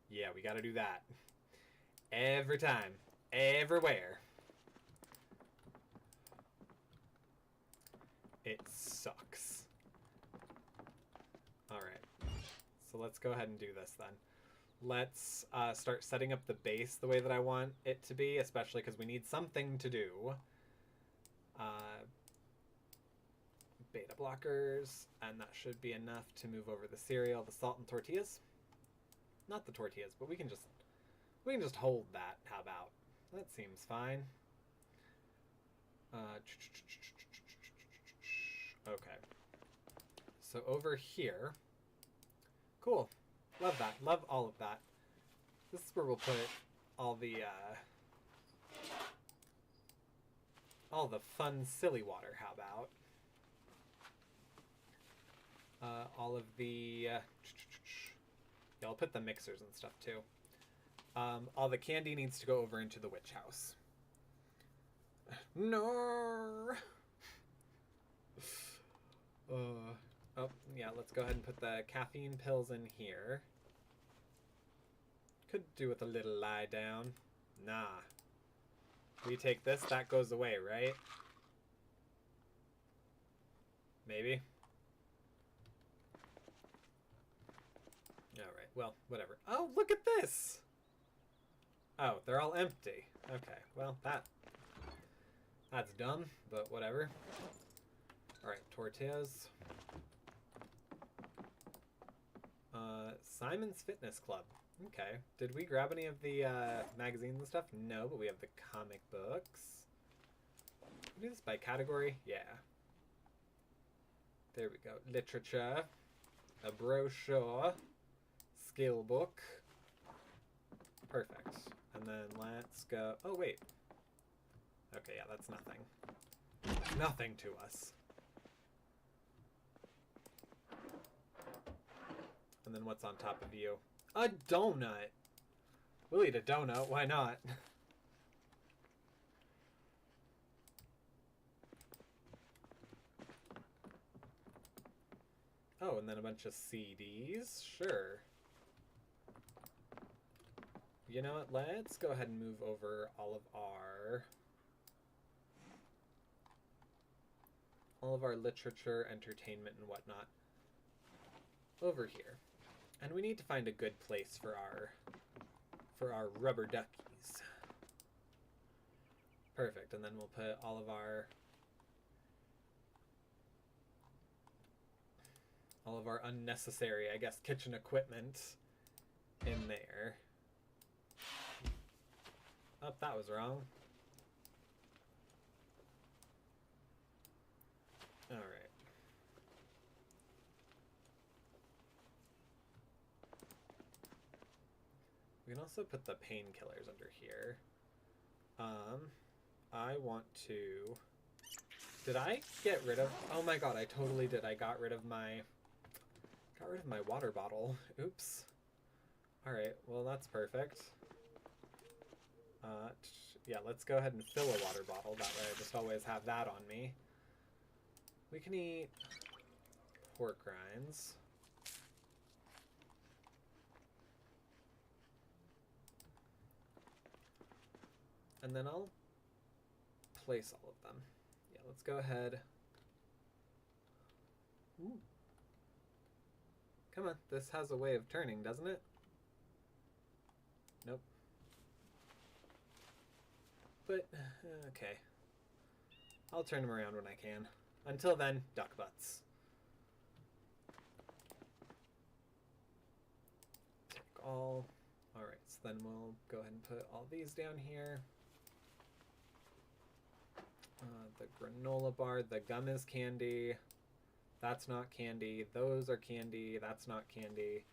Yeah, we gotta do that. Every time. Everywhere. It sucks. Alright. So let's go ahead and do this then. Let's start setting up the base the way that I want it to be, especially because we need something to do. Beta blockers, and that should be enough to move over the cereal, the salt and tortillas. Not the tortillas, but we can just hold that. How about? That seems fine. Okay. So over here. Cool. Love that. Love all of that. This is where we'll put all the fun, silly water. How about? All of the... yeah, I'll put the mixers and stuff too. All the candy needs to go over into the witch house. No. Oh, yeah, let's go ahead and put the caffeine pills in here. Could do with a little lie down. Nah. We take this, that goes away, right? Maybe. Alright, well, whatever. Oh, look at this! Oh, they're all empty. Okay, well, that's dumb, but whatever. Alright, tortillas. Simon's Fitness Club. Okay. Did we grab any of the magazines and stuff? No, but we have the comic books. We do this by category? Yeah. There we go. Literature. A brochure. Skill book. Perfect. And then let's go... Oh, wait. Okay, yeah, that's nothing. Nothing to us. And then what's on top of you? A donut. We'll eat a donut. Why not? Oh, and then a bunch of CDs? Sure. You know what? Let's go ahead and move over all of our literature, entertainment, and whatnot over here. And we need to find a good place for our rubber duckies. Perfect. And then we'll put all of our unnecessary, I guess, kitchen equipment in there. Oh, that was wrong. All right. We can also put the painkillers under here. I want to... Did I get rid of... Oh my god, I totally did. I got rid of my water bottle. Oops. Alright, well that's perfect. Yeah, let's go ahead and fill a water bottle. That way I just always have that on me. We can eat pork rinds. And then I'll place all of them. Yeah, let's go ahead. Ooh. Come on, this has a way of turning, doesn't it? Nope. But, okay. I'll turn them around when I can. Until then, duck butts. Take all. Alright, so then we'll go ahead and put all these down here. The granola bar, the gum is candy. That's not candy. Those are candy. That's not candy.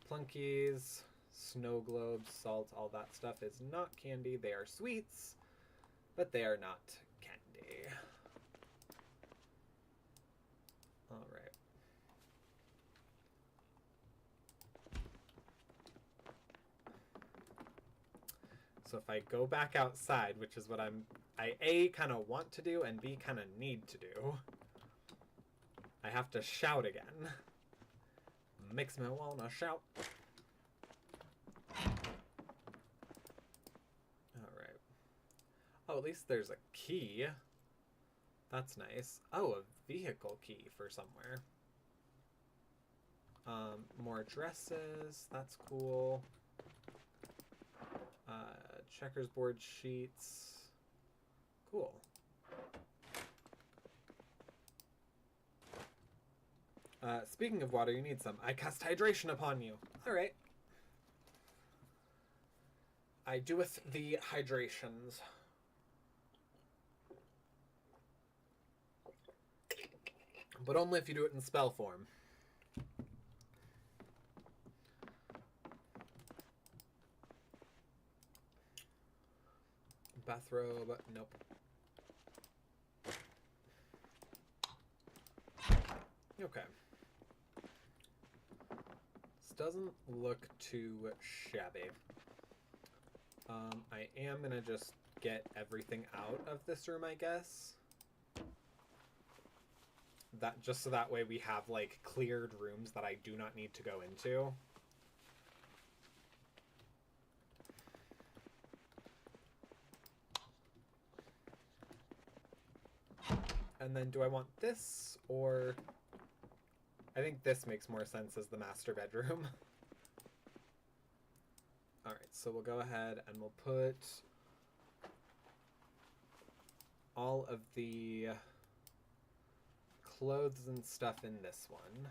Plunkies, snow globes, salt, all that stuff is not candy. They are sweets, but they are not candy. All right. So if I go back outside, which is what I A, kind of want to do, and B, kind of need to do, I have to shout again. Makes me wanna shout. Alright. Oh, at least there's a key. That's nice. Oh, a vehicle key for somewhere. More dresses. That's cool. Checkers board sheets. Cool. Speaking of water, you need some. I cast hydration upon you. Alright. I doeth the hydrations. But only if you do it in spell form. Bathrobe, nope. Okay. This doesn't look too shabby. I am gonna just get everything out of this room, I guess. That just so that way we have like cleared rooms that I do not need to go into. And then do I want this, or... I think this makes more sense as the master bedroom. Alright, so we'll go ahead and we'll put all of the clothes and stuff in this one.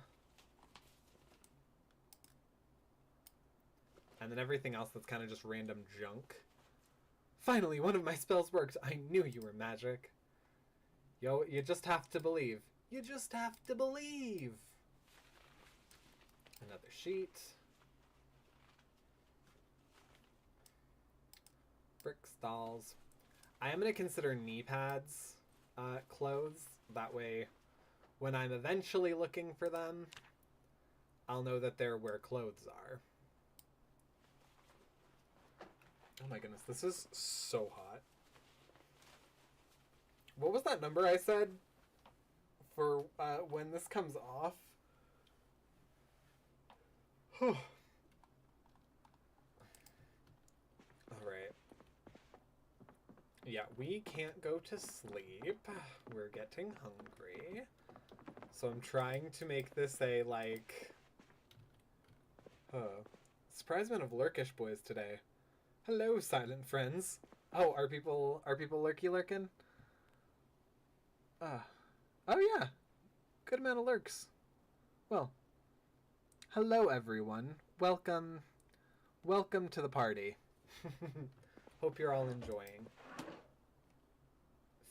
And then everything else that's kind of just random junk. Finally, one of my spells worked! I knew you were magic. Yo, you just have to believe. You just have to believe! Another sheet. Brick stalls. I am going to consider knee pads clothes. That way, when I'm eventually looking for them, I'll know that they're where clothes are. Oh my goodness, this is so hot. What was that number I said for when this comes off? Alright. Yeah, we can't go to sleep. We're getting hungry. So I'm trying to make this a, like... surprise amount of lurkish boys today. Hello, silent friends. Oh, are people lurky lurking? Oh yeah. Good amount of lurks. Well, hello everyone. Welcome to the party. Hope you're all enjoying.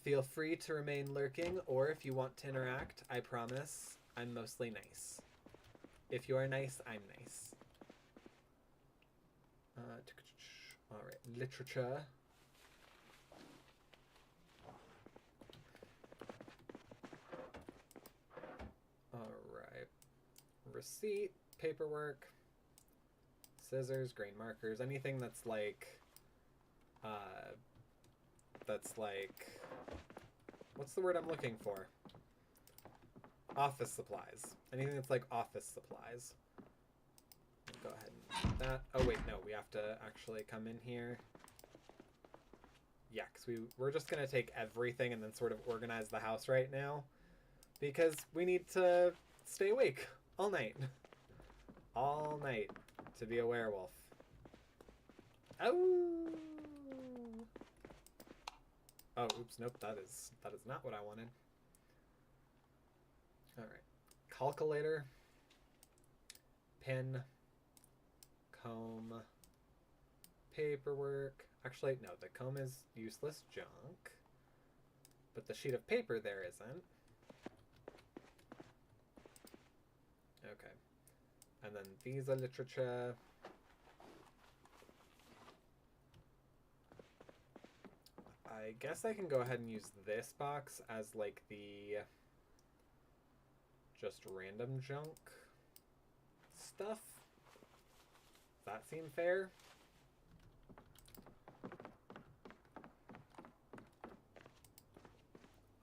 Feel free to remain lurking, or if you want to interact, I promise I'm mostly nice. If you are nice, I'm nice. Alright, literature. Alright. Receipt, paperwork, scissors, grain markers, anything that's like... what's the word I'm looking for? Office supplies. Anything that's like office supplies. Go ahead and do that. Oh wait, no, we have to actually come in here. Yeah, because we're just going to take everything and then sort of organize the house right now. Because we need to stay awake all night. All night to be a werewolf. Oh! Oh, oops, nope, that is not what I wanted. Alright. Calculator. Pen. Comb. Paperwork. Actually, no, the comb is useless junk. But the sheet of paper there isn't. Okay. And then these are literature. I guess I can go ahead and use this box as like the just random junk stuff. Does that seem fair?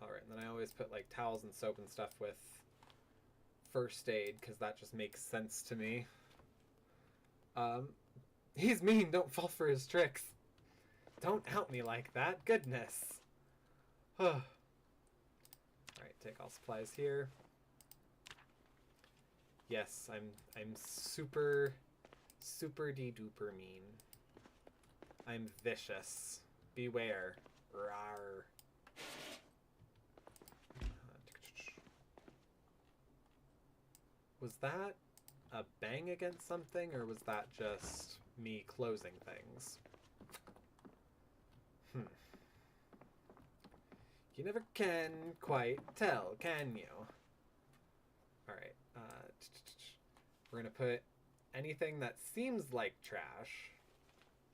Alright, and then I always put like towels and soap and stuff with first aid because that just makes sense to me. He's mean, don't fall for his tricks. Don't out me like that. Goodness. Alright, take all supplies here. Yes, I'm super de-duper mean. I'm vicious. Beware. Rawr. Was that a bang against something, or was that just me closing things? You never can quite tell, can you? Alright, we're gonna put anything that seems like trash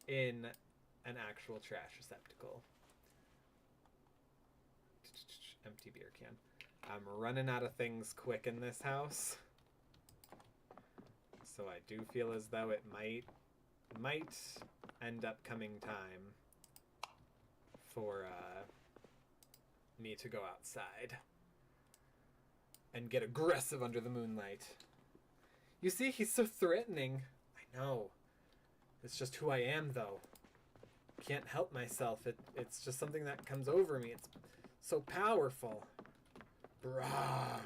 in an actual trash receptacle. Empty beer can. I'm running out of things quick in this house. So I do feel as though it might end up coming time for me to go outside and get aggressive under the moonlight. You see, he's so threatening. I know. It's just who I am, though. Can't help myself. It's just something that comes over me. It's so powerful. Brah.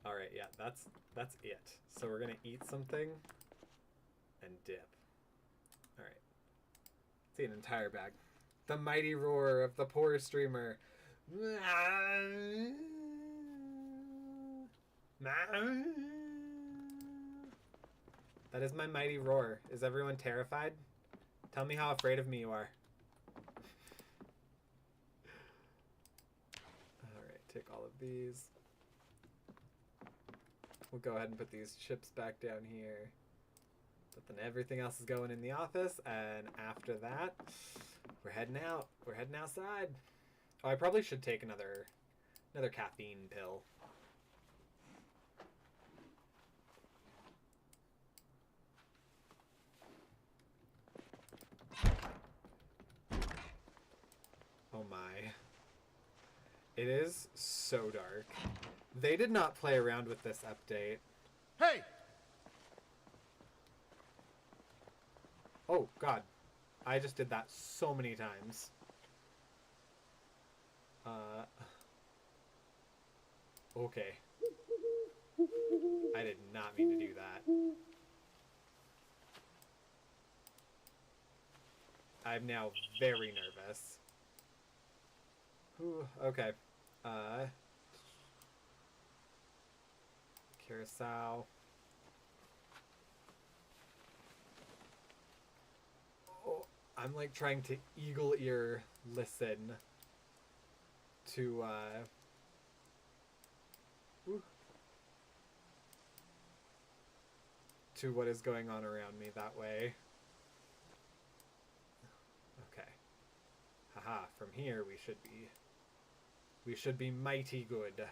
Alright, yeah, that's it. So we're gonna eat something and dip. Alright. Let's eat an entire bag. The mighty roar of the poor streamer. That is my mighty roar. Is everyone terrified? Tell me how afraid of me you are. Alright, take all of these. We'll go ahead and put these chips back down here. But then everything else is going in the office, and after that, we're heading out. We're heading outside. Oh, I probably should take another caffeine pill. Oh my. It is so dark. They did not play around with this update. Hey! Oh, God. I just did that so many times. Okay. I did not mean to do that. I'm now very nervous. Whew, okay. Curacao. Oh, I'm like trying to eagle ear listen to to what is going on around me that way. Okay. Haha, from here we should be mighty good.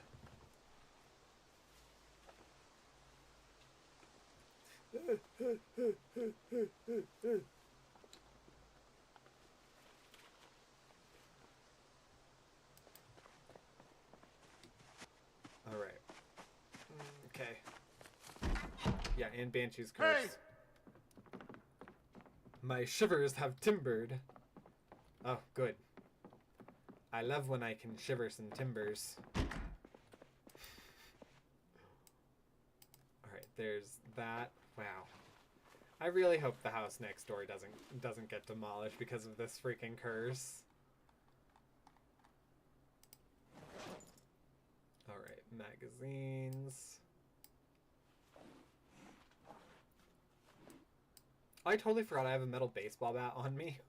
All right. Okay. Yeah, and Banshee's Curse. Hey! My shivers have timbered. Oh, good. I love when I can shiver some timbers. Alright, there's that. Wow. I really hope the house next door doesn't get demolished because of this freaking curse. Alright, magazines. I totally forgot I have a metal baseball bat on me.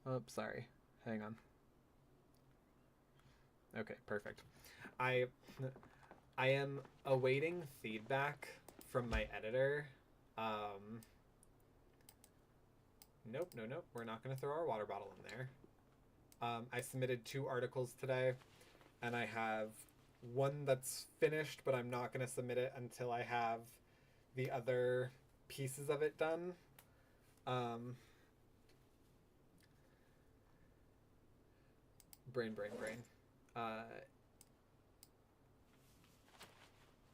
Oh, sorry. Hang on. Okay, perfect. I am awaiting feedback from my editor. Nope, nope. We're not going to throw our water bottle in there. I submitted 2 articles today, and I have one that's finished, but I'm not going to submit it until I have the other pieces of it done. Brain.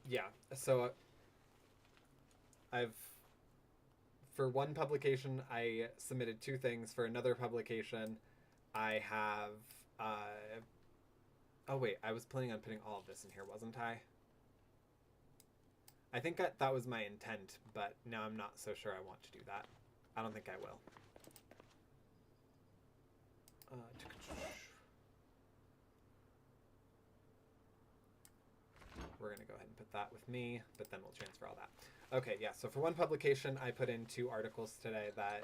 Yeah, so for one publication, I submitted 2 things. For another publication, I have, oh wait, I was planning on putting all of this in here, wasn't I? I think that was my intent, but now I'm not so sure I want to do that. I don't think I will. We're going to go ahead and put that with me, but then we'll transfer all that. Okay, yeah, so for one publication, I put in 2 articles today that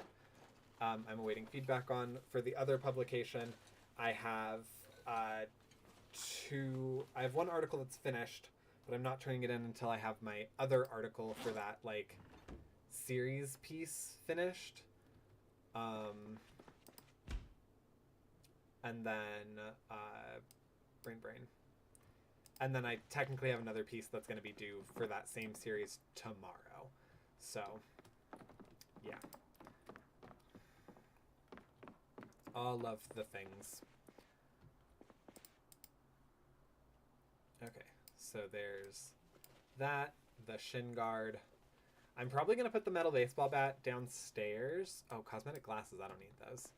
I'm awaiting feedback on. For the other publication, I have I have 1 article that's finished, but I'm not turning it in until I have my other article for that, like, series piece finished. And then, brain. And then I technically have another piece that's going to be due for that same series tomorrow. So, yeah. All of the things. Okay, so there's that, the shin guard. I'm probably going to put the metal baseball bat downstairs. Oh, cosmetic glasses, I don't need those.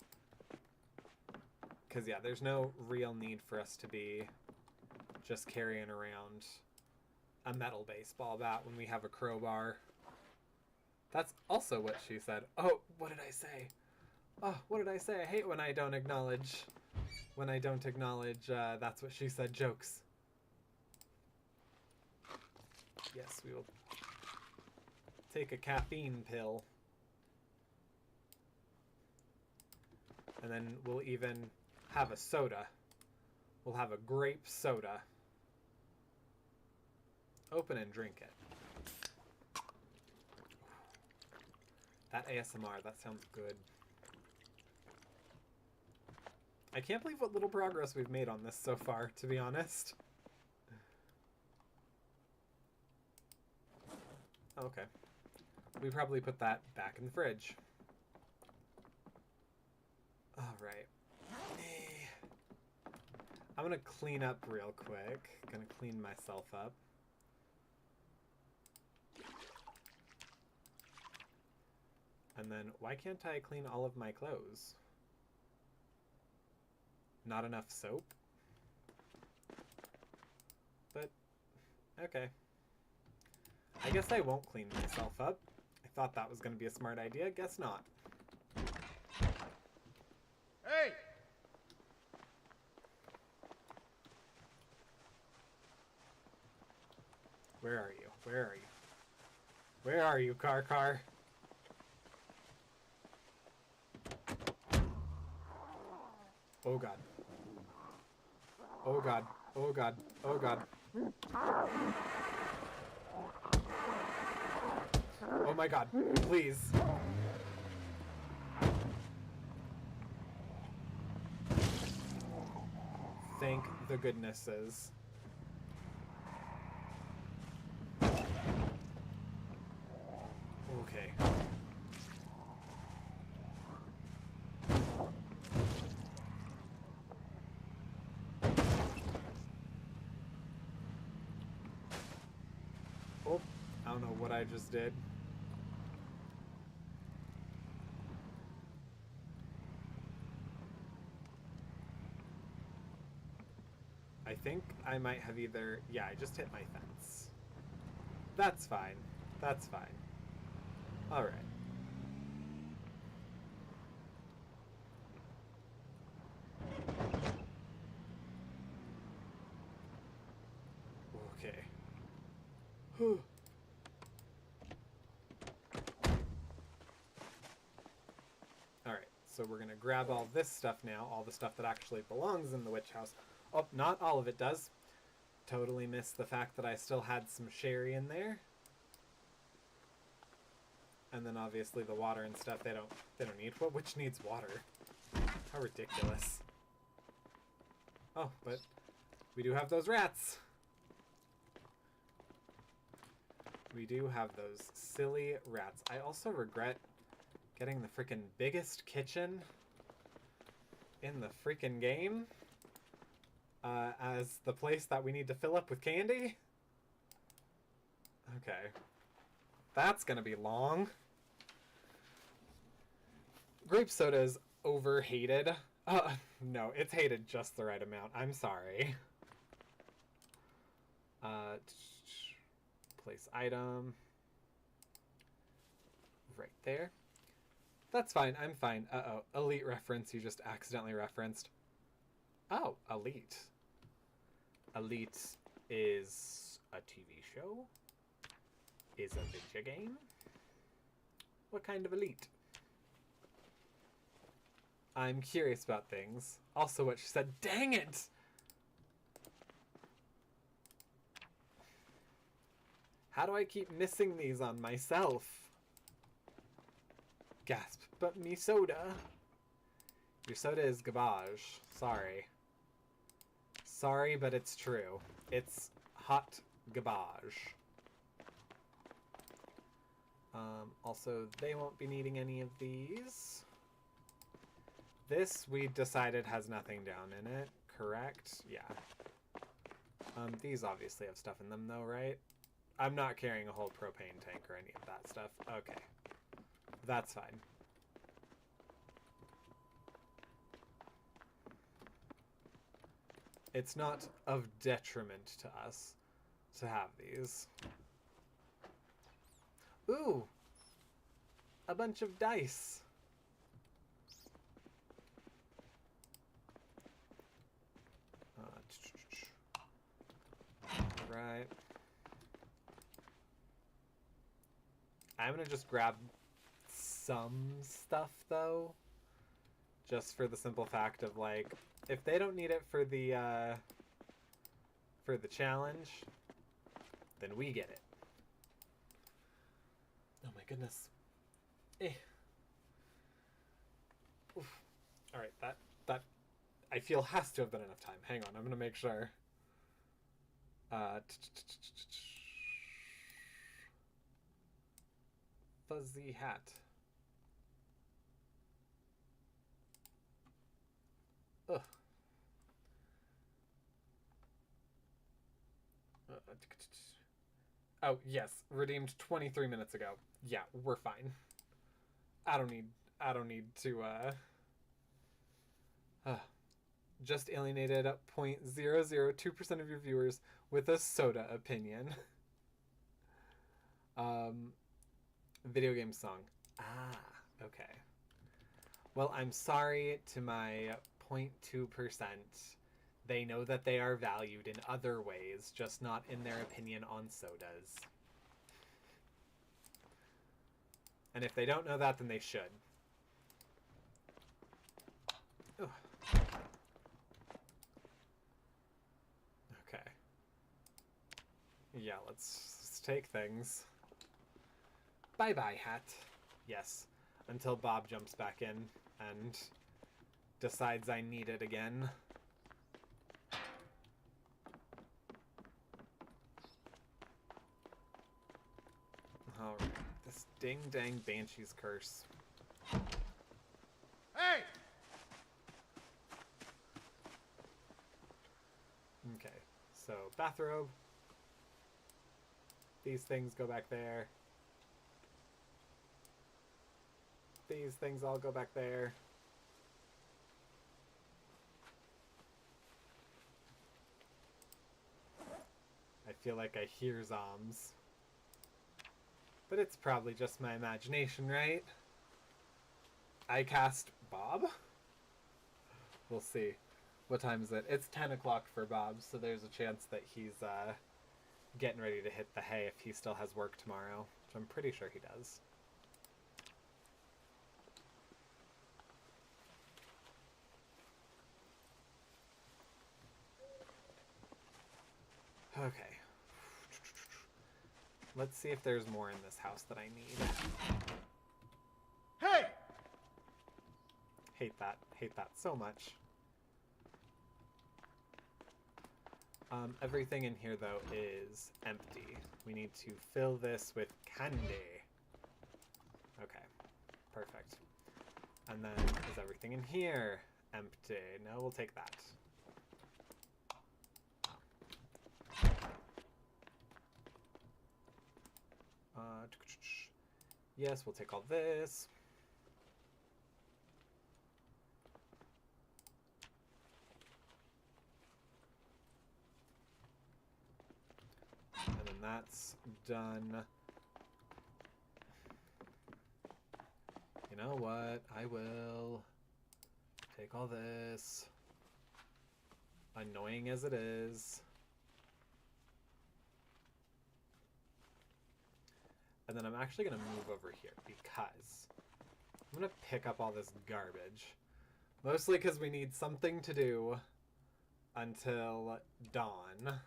Because, yeah, there's no real need for us to be just carrying around a metal baseball bat when we have a crowbar. That's also what she said. Oh, what did I say? Oh, what did I say? I hate when I don't acknowledge that's what she said jokes. Yes, we will take a caffeine pill. And then we'll even have a soda. We'll have a grape soda. Open and drink it. That ASMR, that sounds good. I can't believe what little progress we've made on this so far, to be honest. Okay. we probably put that back in the fridge. Alright. I'm gonna clean up real quick. Gonna clean myself up. And then, why can't I clean all of my clothes? Not enough soap? But, okay. I guess I won't clean myself up. I thought that was going to be a smart idea. Guess not. Hey! Where are you? Where are you? Where are you, car? Oh god. Oh god. Oh god. Oh god. Oh my god. Please. Thank the goodnesses. Okay. Oh, I don't know what I just did. I think I might have either... Yeah, I just hit my fence. That's fine. That's fine. Alright. Okay. Whew. Alright, so we're gonna grab all this stuff now, all the stuff that actually belongs in the witch house. Oh, not all of it does. Totally missed the fact that I still had some sherry in there. And then obviously the water and stuff they don't need. What witch needs water? How ridiculous. Oh, but we do have those rats. We do have those silly rats. I also regret getting the freaking biggest kitchen in the freaking game as the place that we need to fill up with candy. Okay. That's gonna be long. Grape soda is overhated. No, it's hated just the right amount. I'm sorry. Place item. Right there. That's fine. I'm fine. Uh-oh. Elite reference you just accidentally referenced. Oh, Elite. Elite is a TV show? Is a video game? What kind of Elite? I'm curious about things. Also what she said. Dang it! How do I keep missing these on myself? Gasp. But me soda. Your soda is garbage. Sorry. Sorry, but it's true. It's hot garbage. Also, they won't be needing any of these. This, we decided, has nothing down in it, correct? Yeah. These obviously have stuff in them, though, right? I'm not carrying a whole propane tank or any of that stuff. Okay. That's fine. It's not of detriment to us to have these. Ooh! A bunch of dice! Right. I'm gonna just grab some stuff, though. Just for the simple fact of, like, if they don't need it for the challenge, then we get it. Oh my goodness. Eh. Oof. Alright, that I feel has to have been enough time. Hang on, I'm gonna make sure. fuzzy hat. Ugh. Oh, yes. Redeemed 23 minutes ago. Yeah, we're fine. I don't need to, just alienated 0.002% of your viewers with a soda opinion. Video game song. Ah, okay. Well, I'm sorry to my 0.2%. They know that they are valued in other ways, just not in their opinion on sodas. And if they don't know that, then they should. Ugh. Okay. Yeah, let's take things. Bye-bye, hat. Yes. Until Bob jumps back in and decides I need it again. Alright. This ding-dang Banshee's curse. Hey! Okay. So, bathrobe. These things go back there. These things all go back there. I feel like I hear zombs. But it's probably just my imagination, right? I cast Bob? We'll see. What time is it? It's 10 o'clock for Bob, so there's a chance that he's getting ready to hit the hay if he still has work tomorrow, which I'm pretty sure he does. Okay. Let's see if there's more in this house that I need. Hey! Hate that. Hate that so much. Everything in here, though, is empty. We need to fill this with candy. Okay. Perfect. And then, is everything in here empty? No, we'll take that. Yes, we'll take all this. And then that's done. You know what? I will take all this. Annoying as it is. And then I'm actually going to move over here because I'm going to pick up all this garbage. Mostly because we need something to do until dawn.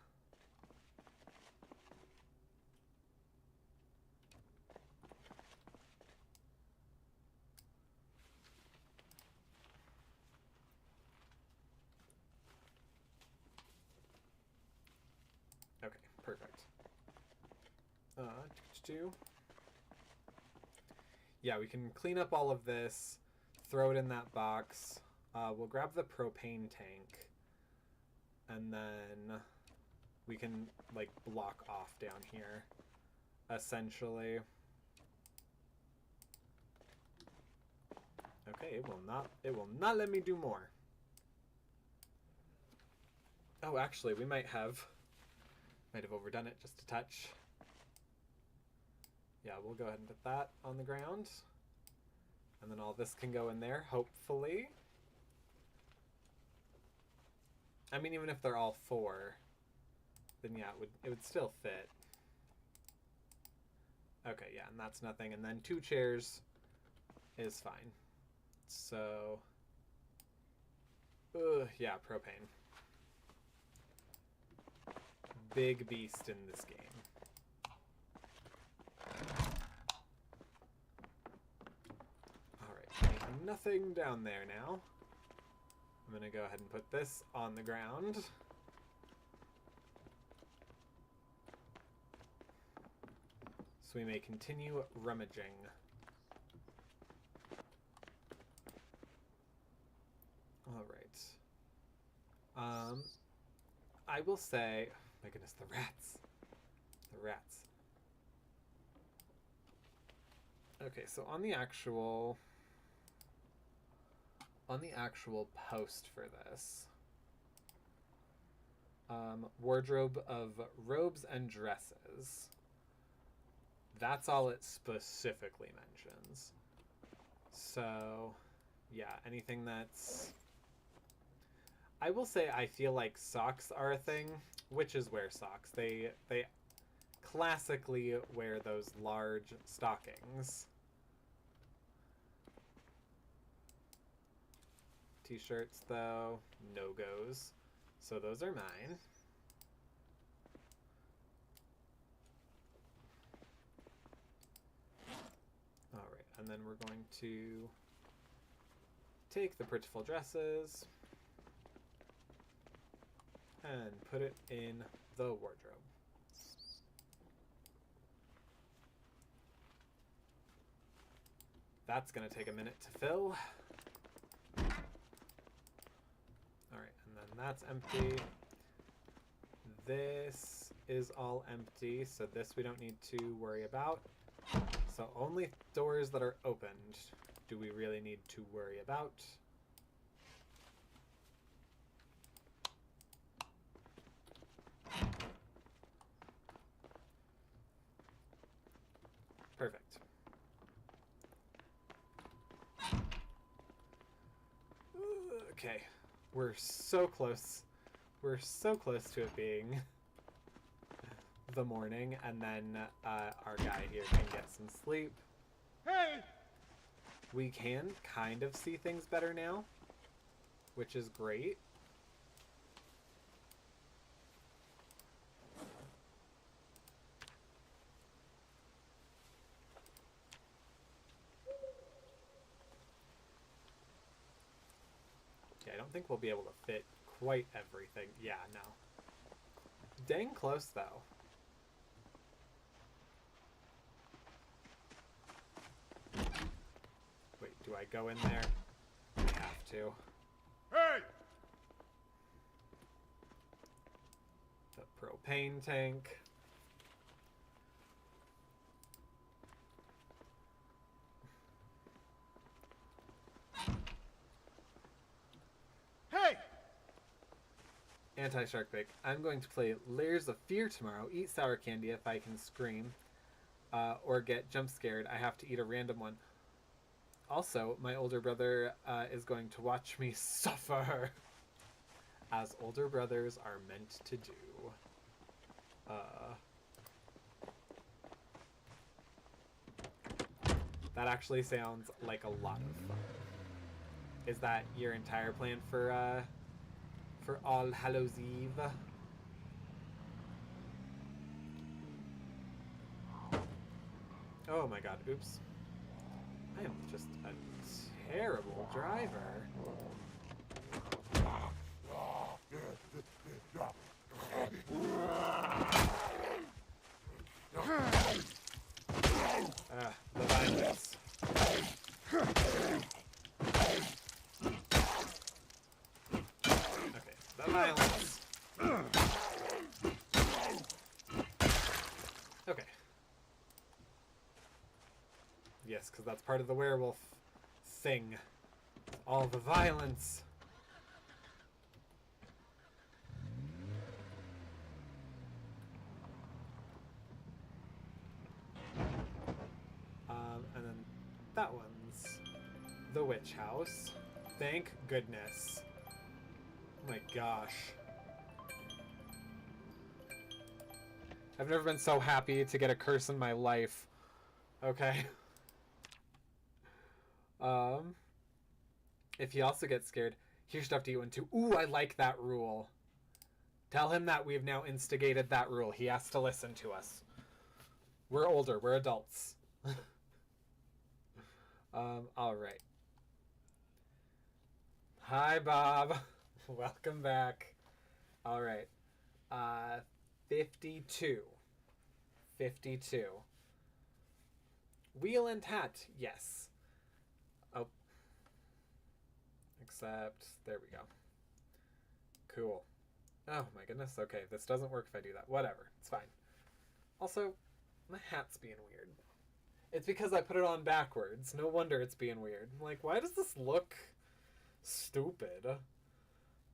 Okay, perfect. Yeah, we can clean up all of this, throw it in that box. We'll grab the propane tank, and then we can, like, block off down here, essentially. Okay, it will not let me do more. Oh, actually, we might have overdone it just a touch. Yeah, we'll go ahead and put that on the ground. And then all this can go in there, hopefully. I mean, even if they're all 4, then yeah, it would still fit. Okay, yeah, and that's nothing. And then 2 chairs is fine. So, yeah, propane. Big beast in this game. Nothing down there now. I'm gonna go ahead and put this on the ground. we may continue rummaging. All right. I will say, oh my goodness, the rats. The rats. Okay, so on the actual post for this, wardrobe of robes and dresses. That's all it specifically mentions. So, yeah, anything that's... I will say I feel like socks are a thing. Witches wear socks. They classically wear those large stockings. T-shirts, though, no-goes. So those are mine. Alright, and then we're going to take the prettiful dresses and put it in the wardrobe. That's going to take a minute to fill. Alright, and then that's empty. This is all empty, so this we don't need to worry about. So only doors that are opened do we really need to worry about. Perfect. Okay, we're so close. We're so close to it being the morning, and then our guy here can get some sleep. Hey! We can kind of see things better now, which is great. Okay, I don't think we'll be able to fit quite everything. Yeah, no. Dang close, though. Wait, do I go in there? I have to. Hey! The propane tank. Hey! Anti-shark bait. I'm going to play Layers of Fear tomorrow. Eat sour candy if I can scream. Or get jump scared. I have to eat a random one. Also, my older brother is going to watch me suffer. As older brothers are meant to do. That actually sounds like a lot of fun. Is that your entire plan for All Hallows Eve? Oh my god, oops. I am just a terrible driver. The violence. Okay, the violence. Okay. Yes, because that's part of the werewolf thing. All the violence. And then that one's the witch house. Thank goodness. Oh my gosh. I've never been so happy to get a curse in my life. Okay. If he also gets scared, here's stuff to eat one too. Ooh, I like that rule. Tell him that we've now instigated that rule. He has to listen to us. We're older. We're adults. All right. Hi, Bob. Welcome back. All right. 52. 52. Wheel and hat, yes. Oh. Except, there we go. Cool. Oh my goodness, okay, this doesn't work if I do that. Whatever, it's fine. Also, my hat's being weird. It's because I put it on backwards. No wonder it's being weird. I'm like, why does this look stupid?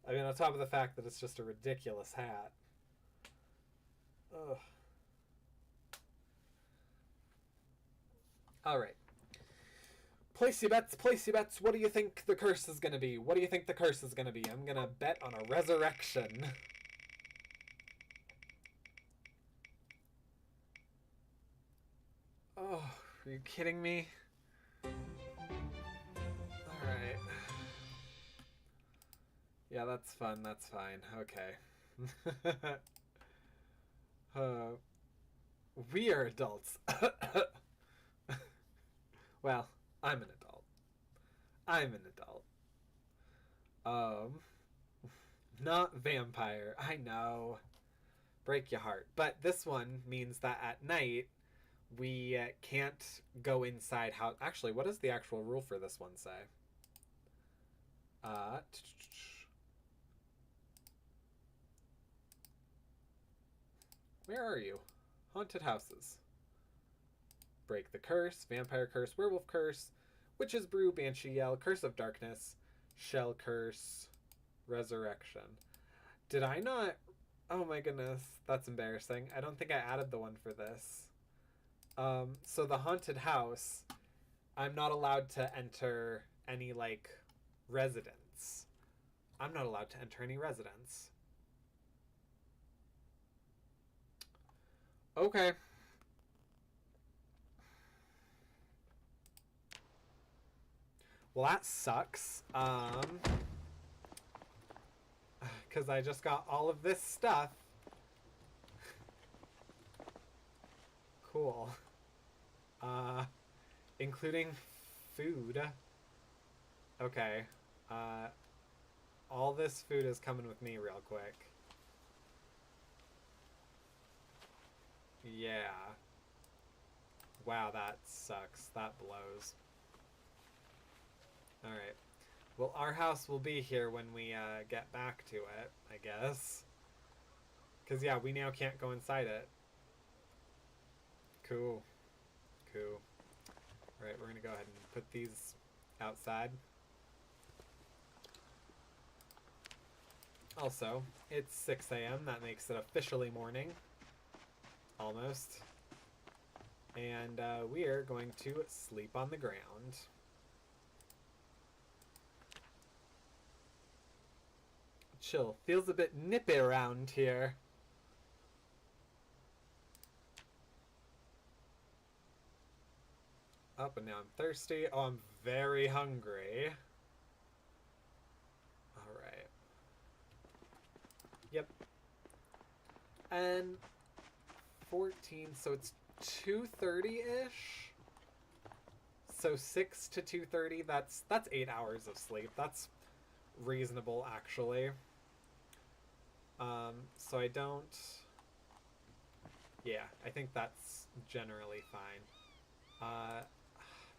I mean, on top of the fact that it's just a ridiculous hat. Ugh. Alright. Place your bets, place your bets. What do you think the curse is going to be? What do you think the curse is going to be? I'm going to bet on a resurrection. Oh, are you kidding me? Alright. Yeah, that's fun, that's fine. Okay. We are adults. Well, I'm an adult. I'm an adult. Not vampire. I know. Break your heart. But this one means that at night, we can't go inside house. Actually, what does the actual rule for this one say? Where are you? Haunted houses. Break the curse, vampire curse, werewolf curse, witch's brew, banshee yell, curse of darkness, shell curse, resurrection. Did I not? Oh my goodness, that's embarrassing. I don't think I added the one for this. So the haunted house, I'm not allowed to enter any, like, residence. I'm not allowed to enter any residence. Okay. Well, that sucks. Because I just got all of this stuff. Cool. Including food. Okay. All this food is coming with me real quick. Yeah. Wow, that sucks. That blows. Alright. Well, our house will be here when we get back to it, I guess. Because, yeah, we now can't go inside it. Cool. Cool. Alright, we're going to go ahead and put these outside. Also, it's 6 a.m. That makes it officially morning. Almost. And we are going to sleep on the ground. Chill. Feels a bit nippy around here. Oh, but now I'm thirsty. Oh, I'm very hungry. Alright. Yep. And 14, so it's 2:30-ish? So 6 to 2:30, that's 8 hours of sleep. That's reasonable, actually. So I don't... Yeah, I think that's generally fine.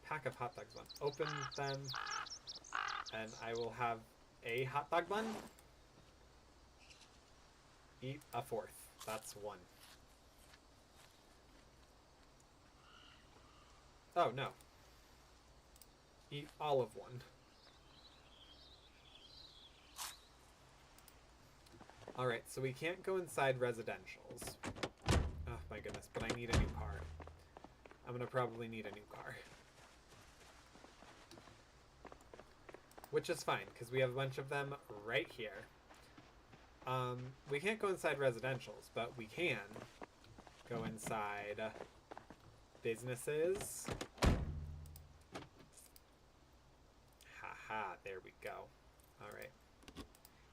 Pack of hot dogs one. Open them, and I will have a hot dog bun. Eat a fourth. That's one. Oh, no. Eat all of one. Alright, so we can't go inside residentials. Oh my goodness, but I need a new car. I'm gonna probably need a new car. Which is fine, because we have a bunch of them right here. We can't go inside residentials, but we can go inside businesses. Haha, there we go. Alright.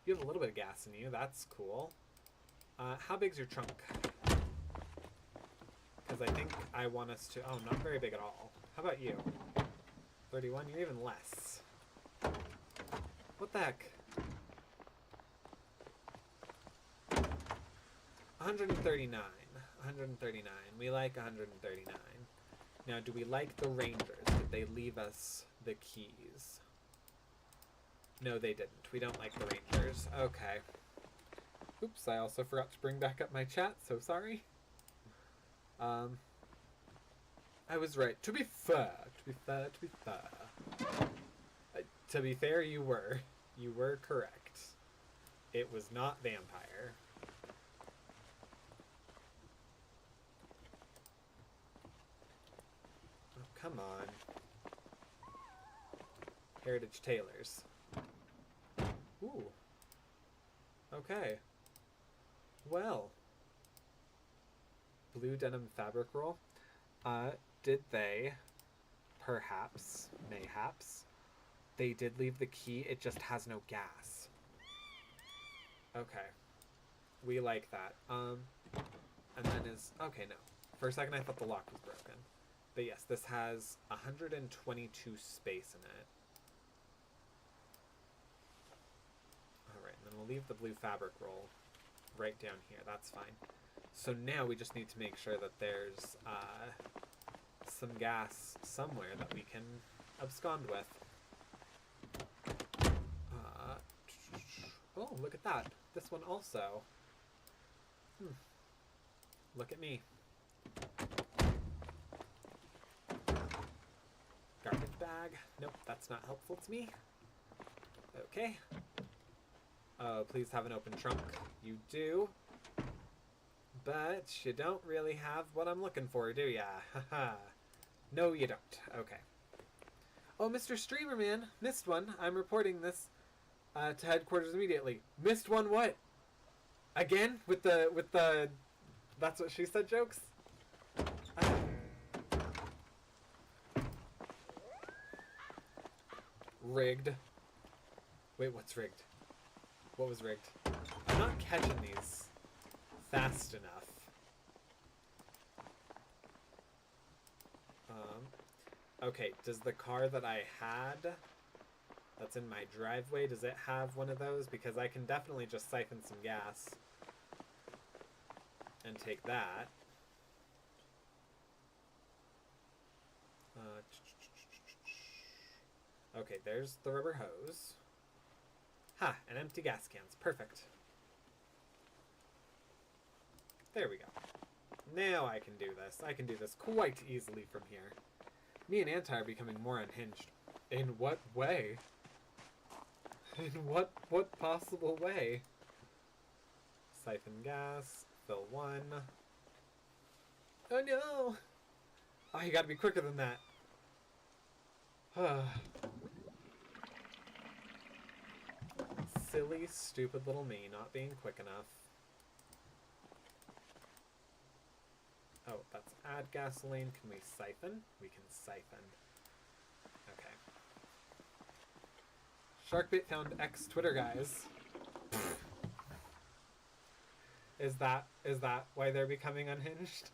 You have a little bit of gas in you, that's cool. How big's your trunk? Because I think I want us to... Oh, not very big at all. How about you? 31? You're even less. What the heck? 139. 139. We like 139. Now, do we like the Rangers? Did they leave us the keys? No, they didn't. We don't like the Rangers. Okay. Oops, I also forgot to bring back up my chat, so sorry. I was right. To be fair, to be fair, you were. You were correct. It was not vampire. Oh, come on. Heritage Tailors. Ooh. Okay. Well. Blue denim fabric roll. Did they, perhaps, mayhaps, they did leave the key, it just has no gas. Okay. We like that. And then okay, no. For a second I thought the lock was broken. But yes, this has 122 space in it. Alright, and then we'll leave the blue fabric roll right down here. That's fine. So now we just need to make sure that there's some gas somewhere that we can abscond with. Oh, look at that. This one also. Look at me. Garbage bag. Nope, that's not helpful to me. Okay. Oh, please have an open trunk. You do. But you don't really have what I'm looking for, do ya? Haha. No, you don't. Okay. Oh, Mr. Streamerman, missed one. I'm reporting this to headquarters immediately. Missed one what? Again? With the that's what she said jokes? Rigged. Wait, what's rigged? What was rigged? I'm not catching these fast enough. Okay, does the car that I had that's in my driveway, does it have one of those? Because I can definitely just siphon some gas and take that. Okay, there's the rubber hose. Ha, and empty gas cans. Perfect. There we go. Now I can do this. I can do this quite easily from here. Me and Anti are becoming more unhinged. In what way? In what possible way? Siphon gas. Fill one. Oh no! Oh, you gotta be quicker than that. Silly, stupid little me not being quick enough. Oh, that's add gasoline. Can we siphon? We can siphon. Okay. Sharkbait found X Twitter guys. Is that why they're becoming unhinged?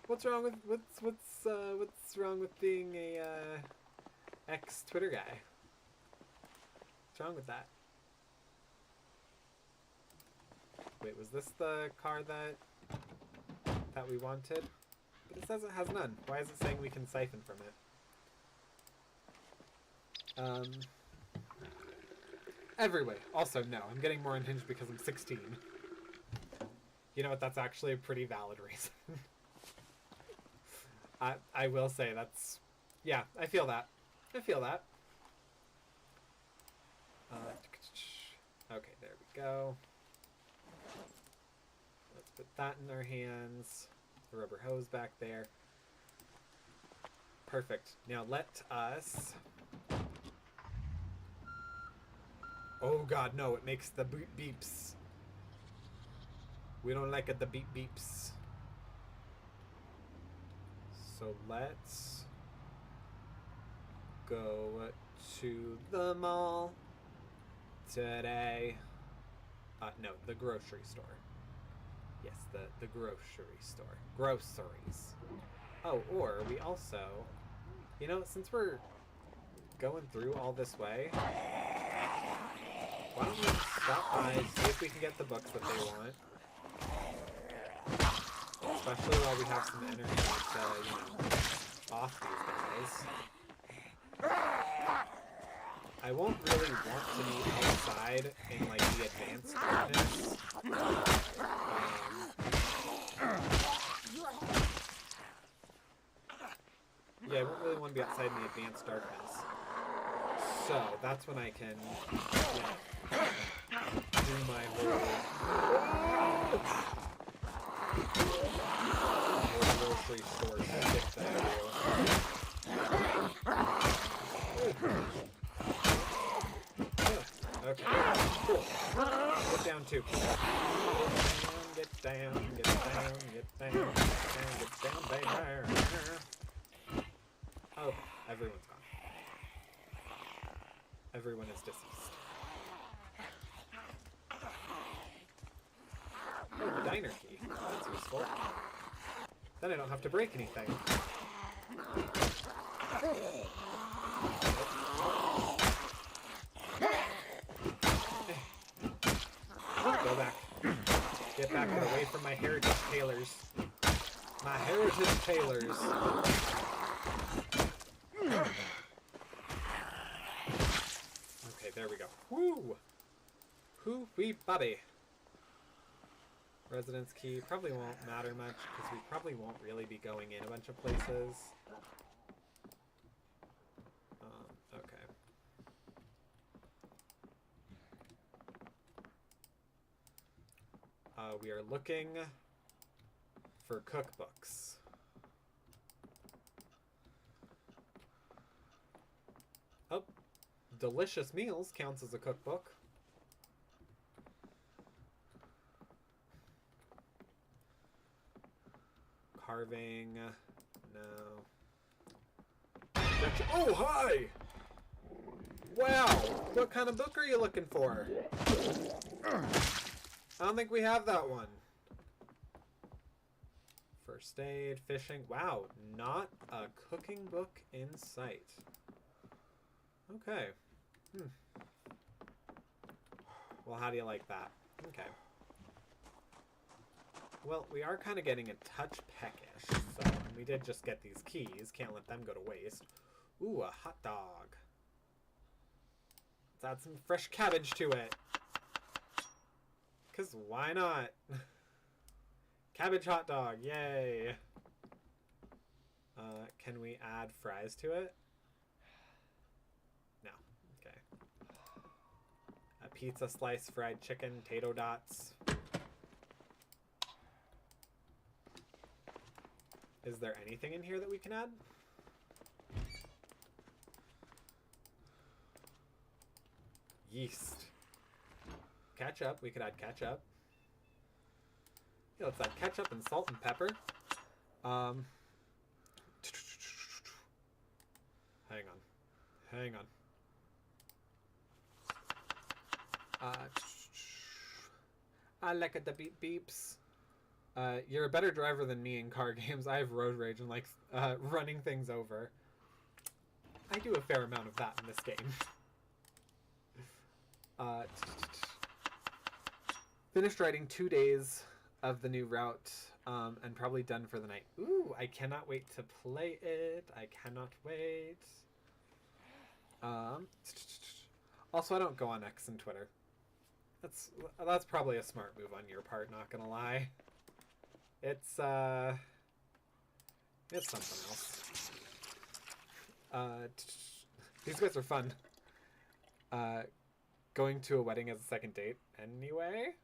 What's wrong with what's wrong with being a ex Twitter guy? What's wrong with that? Wait, was this the car that we wanted? But it says it has none. Why is it saying we can siphon from it? Every way. Also, no. I'm getting more unhinged because I'm 16. You know what? That's actually a pretty valid reason. I will say that's... Yeah, I feel that. I feel that. Okay, there we go. Let's put that in our hands. The rubber hose back there. Perfect. Now let us... Oh god, no, it makes the beeps. We don't like it, the beeps. So let's go to the mall today. No, the grocery store. Yes, the grocery store. Groceries. Oh, or we also, you know, since we're going through all this way, why don't we stop by, see if we can get the books that they want. especially while we have some energy to, you know, off these guys. I won't really want to be outside in, like, the advanced darkness. Yeah, I won't really want to be outside in the advanced darkness. So, that's when I can, do my whole grocery store shit that I do. Okay, cool. Get down too. Get down, get down, get down, get down, get down, baby. Oh, everyone's gone. Everyone is deceased. Oh, the diner key. That's useful. Then I don't have to break anything. Go back. Get back and away from my heritage tailors. My heritage tailors. Okay, there we go. Woo! Hoo-wee buddy. Residence key probably won't matter much because we probably won't really be going in a bunch of places. Okay. We are looking for cookbooks. Oh, delicious meals counts as a cookbook. Carving, no. Gotcha. Oh, hi! Wow, what kind of book are you looking for? I don't think we have that one. First aid, fishing. Wow, not a cooking book in sight. Okay. Well, how do you like that? Okay. Well, we are kind of getting a touch peckish, so we did just get these keys. Can't let them go to waste. Ooh, a hot dog. Let's add some fresh cabbage to it. Because why not? Cabbage hot dog, yay. Can we add fries to it? No, okay. A pizza slice, fried chicken, tato dots. Is there anything in here that we can add? Yeast. Ketchup. We could add ketchup. Yeah, let's add ketchup and salt and pepper. Hang on. I like it, the beep beeps. You're a better driver than me in car games. I have road rage and like running things over. I do a fair amount of that in this game. Finished writing 2 days of the new route, and probably done for the night. Ooh, I cannot wait to play it. I cannot wait. Also, I don't go on X and Twitter. That's probably a smart move on your part, not gonna lie. It's something else. These guys are fun. Going to a wedding as a second date anyway?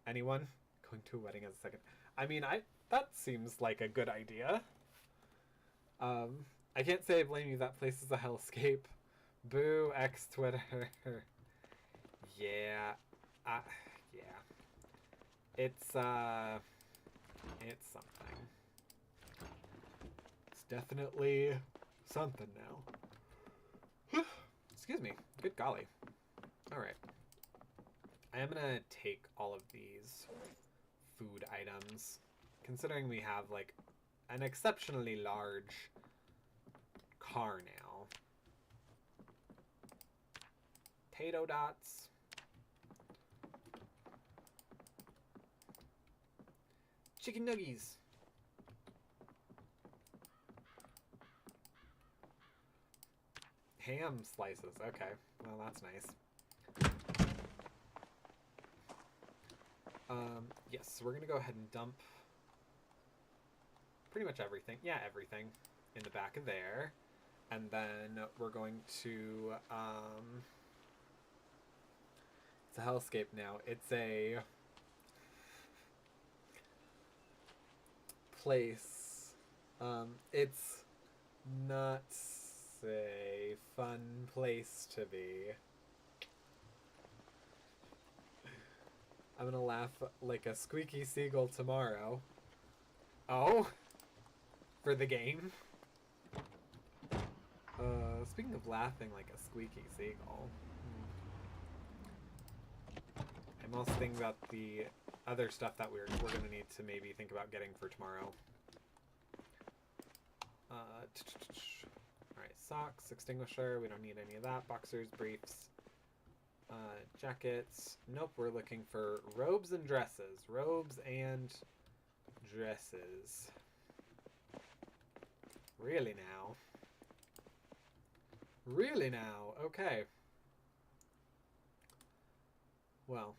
Anyone? Going to a wedding as a second... I mean, that seems like a good idea. I can't say I blame you. That place is a hellscape. Boo, X Twitter. Yeah. Yeah. It's something. It's definitely something now. Excuse me. Good golly. Alright. I am gonna take all of these food items, considering we have, like, an exceptionally large car now. Potato dots. Chicken nuggies. ham slices. Okay, well that's nice. Yes, so we're gonna go ahead and dump pretty much everything. Yeah, everything in the back of there. And then we're going to, it's a hellscape now. It's a place. It's not a fun place to be. I'm gonna laugh like a squeaky seagull tomorrow. Oh? For the game? Speaking of laughing like a squeaky seagull. I'm also thinking about the other stuff that we're gonna need to maybe think about getting for tomorrow. Alright, socks, extinguisher, we don't need any of that. Boxers, briefs, jackets. Nope, we're looking for robes and dresses. Robes and dresses. Really now? Really now? Okay. Well.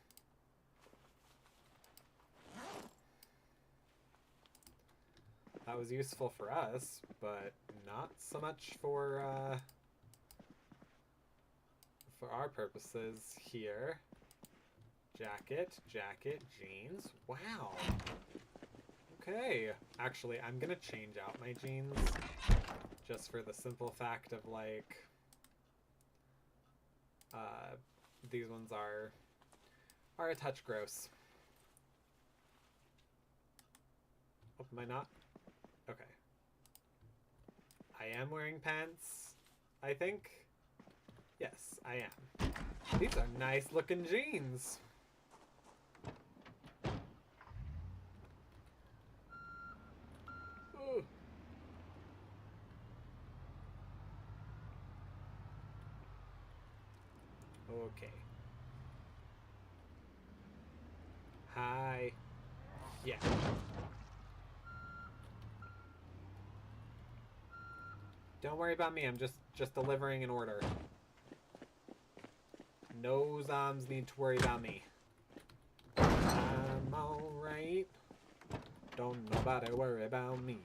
That was useful for us, but not so much for our purposes here. Jacket, jeans. Wow. Okay. Actually, I'm gonna change out my jeans just for the simple fact of like these ones are a touch gross. Oh, am I not? Okay. I am wearing pants, I think. Yes, I am. These are nice looking jeans. Ooh. Okay. Hi. Yeah. Don't worry about me. I'm just delivering an order. No zombs need to worry about me. I'm alright. Don't nobody worry about me.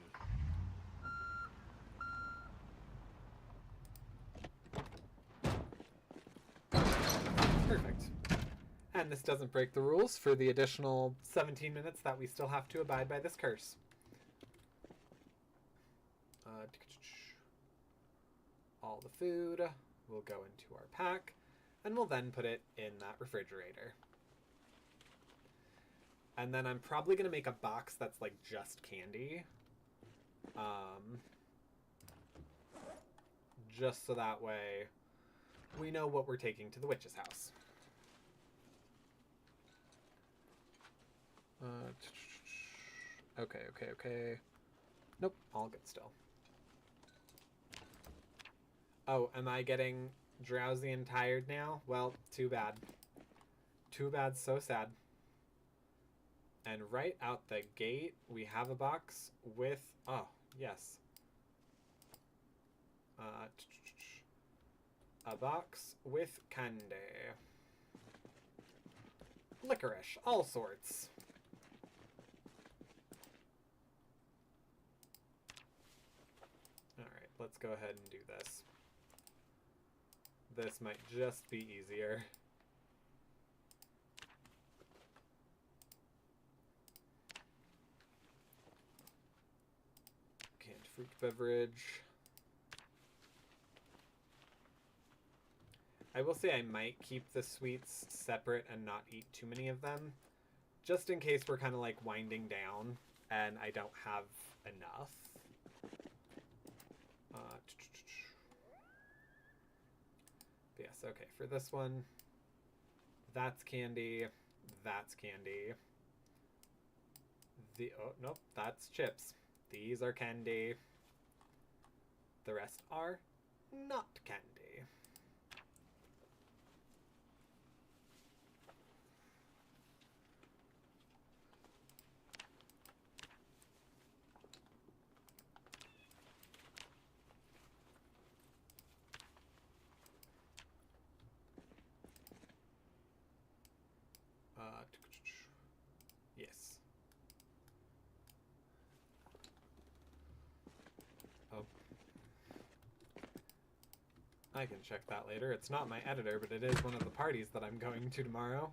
Perfect. And this doesn't break the rules for the additional 17 minutes that we still have to abide by this curse. All the food will go into our pack, and we'll then put it in that refrigerator. And then I'm probably going to make a box that's like just candy. Just so that way we know what we're taking to the witch's house. Okay. Nope, all good still. Oh, am I getting drowsy and tired now? Well, too bad. Too bad, so sad. And right out the gate, we have a box with... Oh, yes. A box with candy. Licorice, all sorts. Alright, let's go ahead and do this. This might just be easier. Canned fruit beverage. I will say I might keep the sweets separate and not eat too many of them, just in case we're kind of like winding down and I don't have enough. Yes, okay, for this one, that's candy, that's candy. Oh, nope, that's chips. These are candy. The rest are not candy. I can check that later. It's not my editor, but it is one of the parties that I'm going to tomorrow.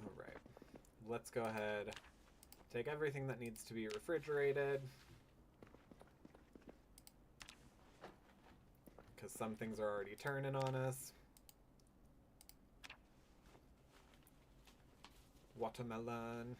Alright. Let's go ahead. Take everything that needs to be refrigerated. Because some things are already turning on us. Watermelon.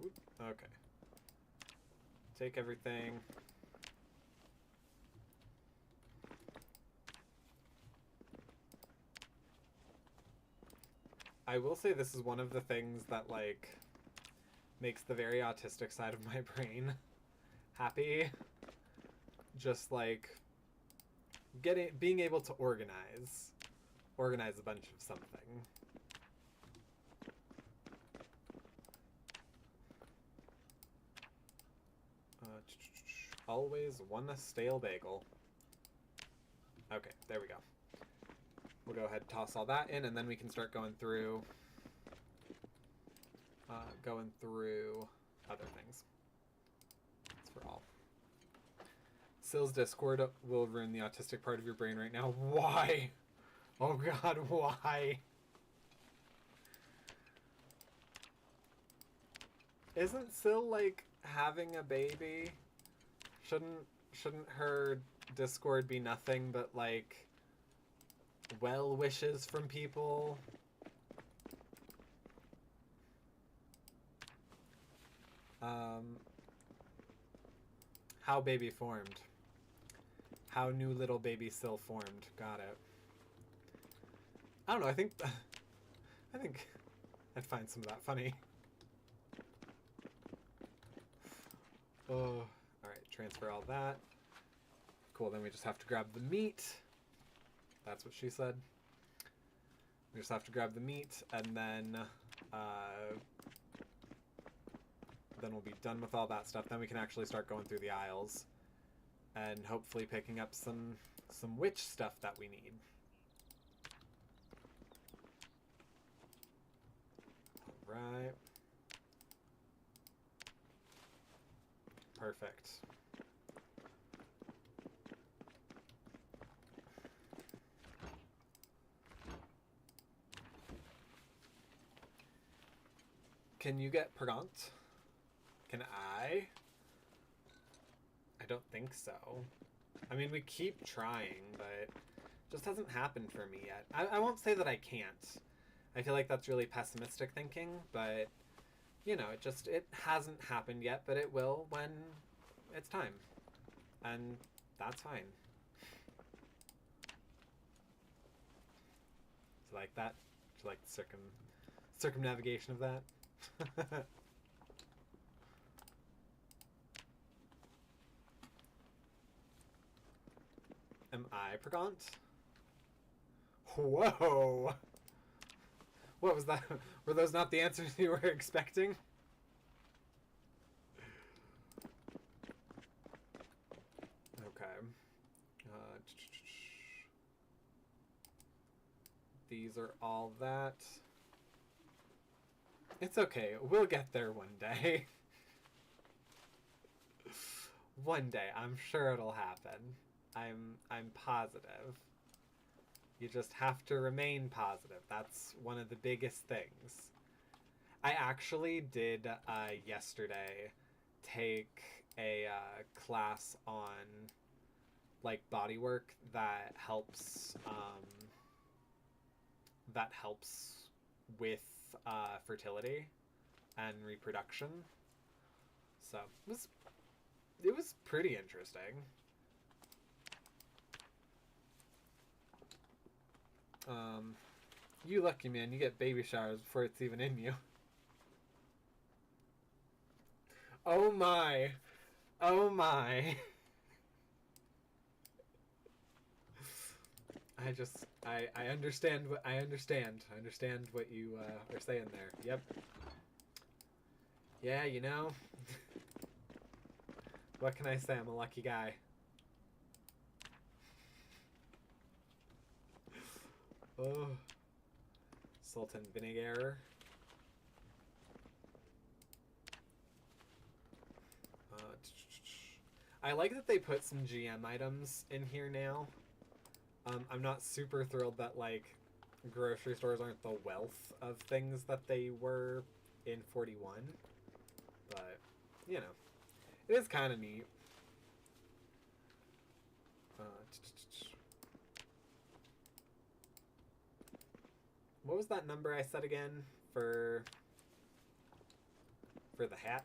Oop, okay. Take everything. I will say this is one of the things that, like, makes the very autistic side of my brain happy. Just, like, being able to organize a bunch of something. Always one stale bagel. Okay, there we go. We'll go ahead and toss all that in, and then we can start going through other things. That's for all. Sill's Discord will ruin the autistic part of your brain right now. Why? Oh god, why? Isn't Sill, like, having a baby? Shouldn't her Discord be nothing but, like, well wishes from people? How baby formed. How new little baby Sill formed. Got it. I don't know, I think I'd find some of that funny. Oh, alright, transfer all that. Cool, then we just have to grab the meat. That's what she said. We just have to grab the meat, and then we'll be done with all that stuff. Then we can actually start going through the aisles and hopefully picking up some witch stuff that we need. Alright. Perfect. Can you get Pregant? Can I? I don't think so. I mean, we keep trying, but it just hasn't happened for me yet. I won't say that I can't. I feel like that's really pessimistic thinking, but, you know, it hasn't happened yet, but it will when it's time. And that's fine. Do you like that? Do you like the circumnavigation of that? Am I Pregant? Whoa! What was that? Were those not the answers you were expecting? Okay. These are all that. It's okay. We'll get there one day. One day. I'm sure it'll happen. I'm positive. You just have to remain positive. That's one of the biggest things. I actually did yesterday take a class on like body work that helps with fertility and reproduction. So it was pretty interesting. You lucky man, you get baby showers before it's even in you. Oh my. Oh my. I understand what I understand what you are saying there. Yep. Yeah, you know. What can I say? I'm a lucky guy. Oh. Salt and vinegar. I like that they put some GM items in here now. I'm not super thrilled that, like, grocery stores aren't the wealth of things that they were in 41. But, you know, it is kind of neat. What was that number I said again for the hat?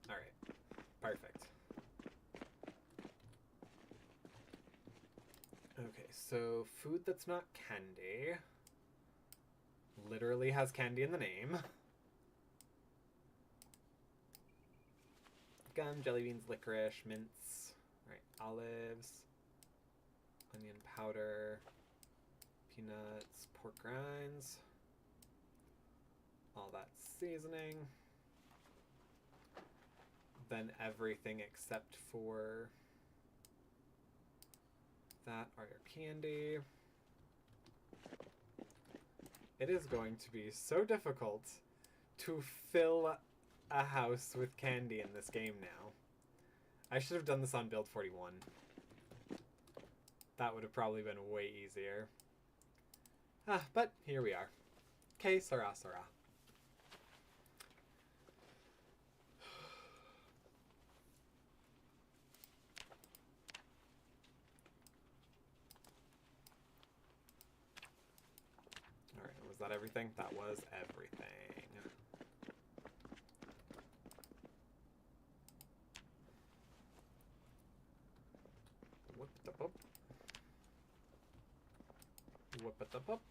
All right, perfect. Okay, so food that's not candy literally has candy in the name. Gum, jelly beans, licorice, mints. All right, olives, onion powder, peanuts, pork rinds, all that seasoning. Then everything except for that are your candy. It is going to be so difficult to fill a house with candy in this game now. I should have done this on build 41. That would have probably been way easier. But here we are. Que sera, sera. Alright, was that everything? That was everything. Whip it up. Whip it up.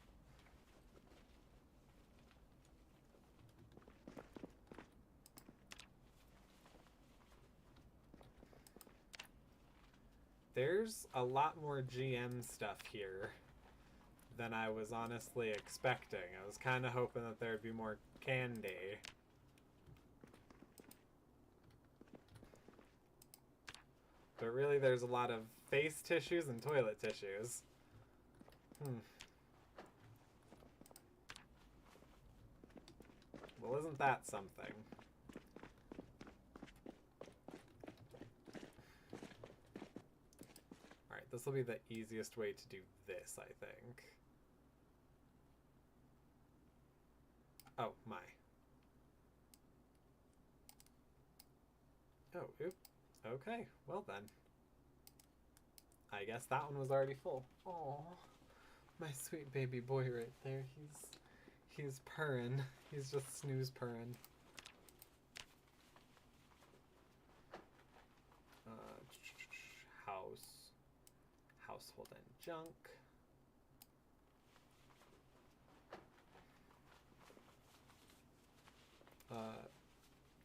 There's a lot more GM stuff here than I was honestly expecting. I was kind of hoping that there'd be more candy. But really, there's a lot of face tissues and toilet tissues. Well, isn't that something? Alright, this will be the easiest way to do this, I think. Oh, my. Oh, oop. Okay, well then. I guess that one was already full. Oh, my sweet baby boy right there. He's purring. He's just snooze purring. Household and junk.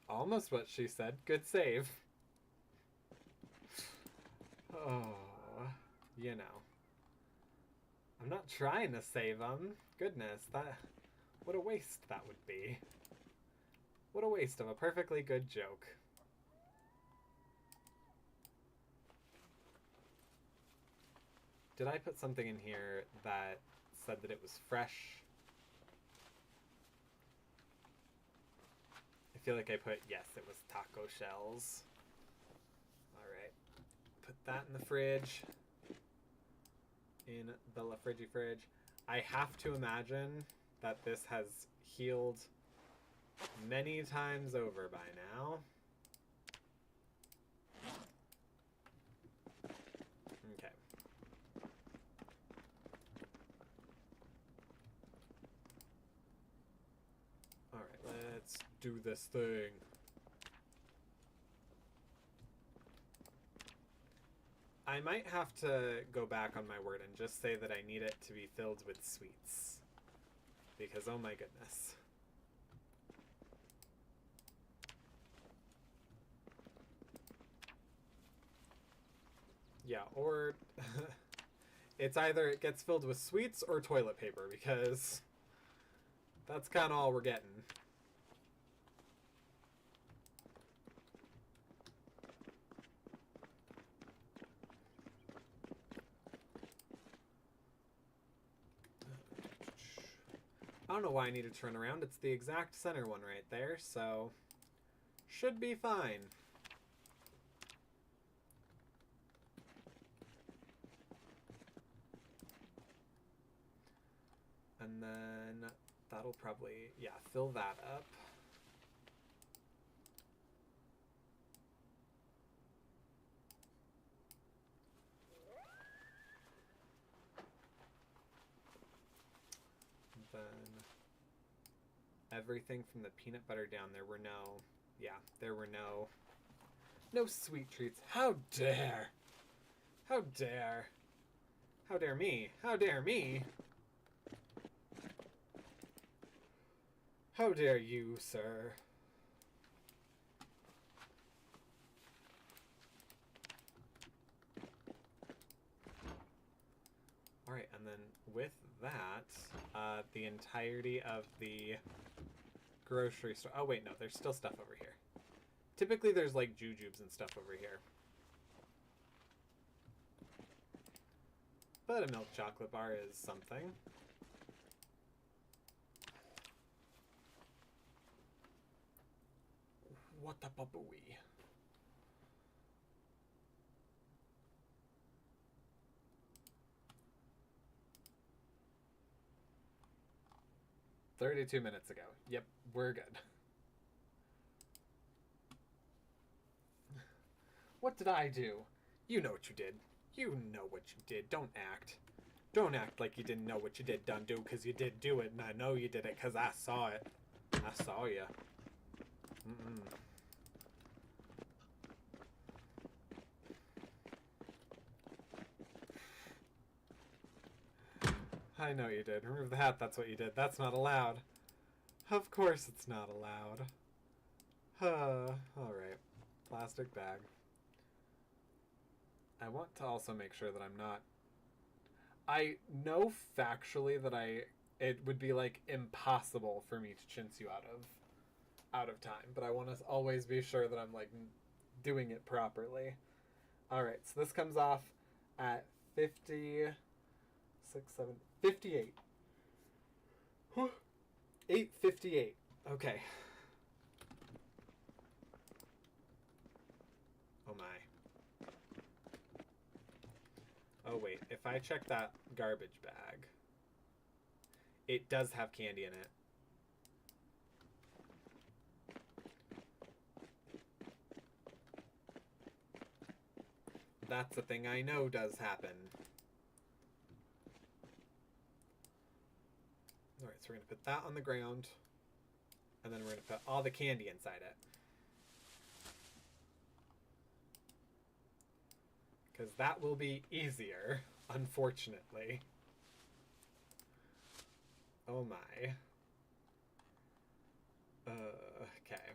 Almost what she said. Good save. Oh, you know. I'm not trying to save them. Goodness, what a waste that would be. What a waste of a perfectly good joke. Did I put something in here that said that it was fresh? I feel like I put, yes, it was taco shells. Alright. Put that in the fridge. In the La Friggy fridge. I have to imagine that this has healed many times over by now. Okay. Alright, let's do this thing. I might have to go back on my word and just say that I need it to be filled with sweets. Because, oh my goodness. Yeah, or it's either it gets filled with sweets or toilet paper, because that's kind of all we're getting. I don't know why I need to turn around. It's the exact center one right there, so should be fine. And then that'll probably, yeah, fill that up. Then everything from the peanut butter down, there were no, yeah, there were no sweet treats. How dare! How dare! How dare me! How dare me! How dare you, sir? Alright, and then with that, the entirety of the grocery store... Oh, wait, no, there's still stuff over here. Typically, there's, like, jujubes and stuff over here. But a milk chocolate bar is something. What the babooey? "32 minutes ago. Yep, we're good. What did I do? You know what you did. You know what you did. Don't act. Don't act like you didn't know what you did done do, because you did do it, and I know you did it because I saw it. I saw you. I know you did. Remove the hat, that's what you did. That's not allowed. Of course it's not allowed. Alright. Plastic bag. I want to also make sure that I'm not... I know factually that it would be, like, impossible for me to chintz you out of time, but I want to always be sure that I'm, like, doing it properly. Alright, so this comes off at 58. 8:58. Okay. Oh my. Oh wait, if I check that garbage bag, it does have candy in it. That's a thing I know does happen. Alright, so we're going to put that on the ground, and then we're going to put all the candy inside it. Because that will be easier, unfortunately. Oh my. Okay.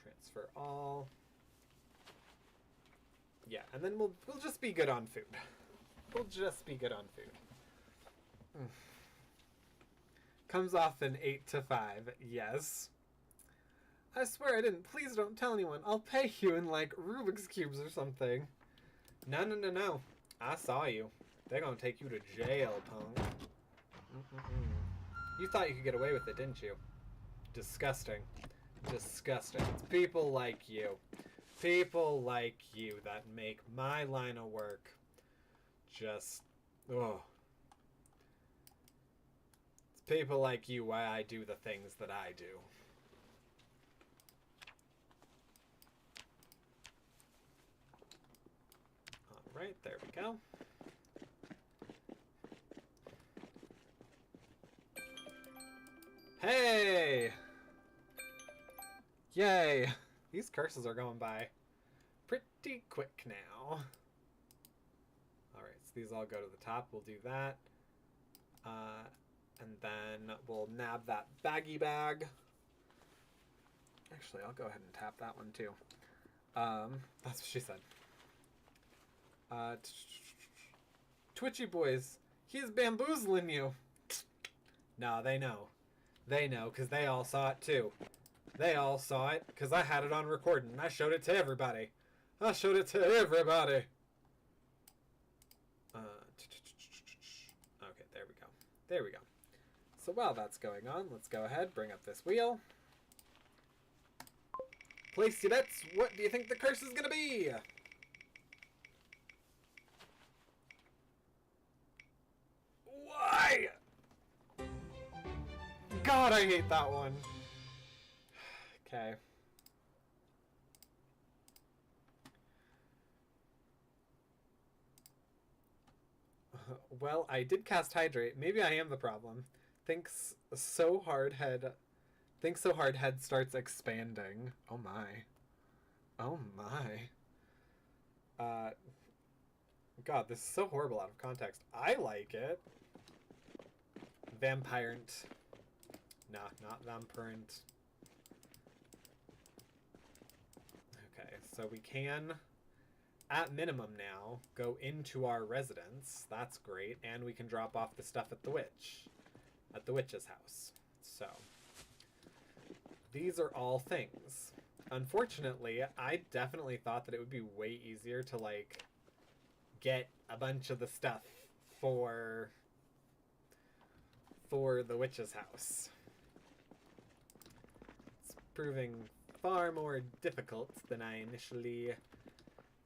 Transfer all. Yeah, and then we'll just be good on food. We'll just be good on food. Comes off an 8 to 5. Yes. I swear I didn't. Please don't tell anyone. I'll pay you in, like, Rubik's Cubes or something. No. I saw you. They're gonna take you to jail, punk. You thought you could get away with it, didn't you? Disgusting. Disgusting. It's people like you. People like you that make my line of work just... Ugh. It's people like you why I do the things that I do. Alright, there we go. Hey! Yay! These curses are going by pretty quick now. Alright, so these all go to the top. We'll do that. And then we'll nab that baggy bag Actually, I'll go ahead and tap that one too. That's what she said. Twitchy boys, he's bamboozling you. Nah, they know. They know, because they all saw it too. They all saw it, because I had it on recording, and I showed it to everybody. I showed it to everybody. Okay, there we go. There we go. So while that's going on, let's go ahead, bring up this wheel. Place your bets. What do you think the curse is going to be? Why? God, I hate that one. Okay. Well, I did cast Hydrate. Maybe I am the problem. Thinks so hard head starts expanding. Oh my. Oh my. God, this is so horrible out of context. I like it. Vampirant. Nah, not vampirant. Okay, so we can, at minimum now, go into our residence. That's great. And we can drop off the stuff at the witch's house. So, these are all things. Unfortunately, I definitely thought that it would be way easier to, like, get a bunch of the stuff for the witch's house. It's proving far more difficult than I initially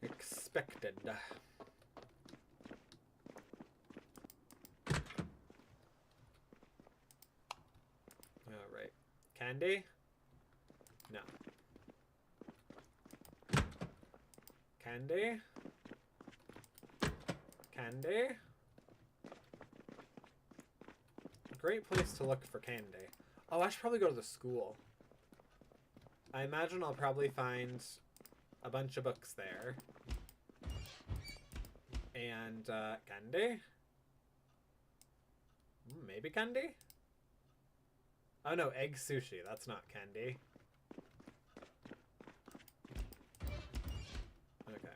expected. Alright. Candy? No. Candy? Candy? Great place to look for candy. Oh, I should probably go to the school. I imagine I'll probably find a bunch of books there. And, candy? Maybe candy? Oh no, egg sushi. That's not candy. Okay.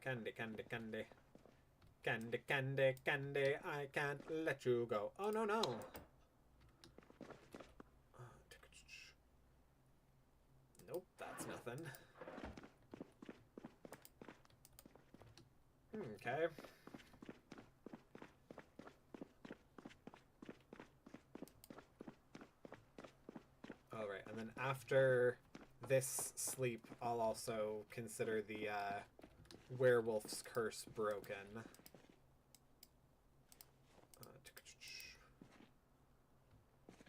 Candy, candy, candy. Candy, candy, candy, I can't let you go. Oh, no, no. Nope, that's nothing. Okay. Alright, and then after this sleep, I'll also consider the, werewolf's curse broken.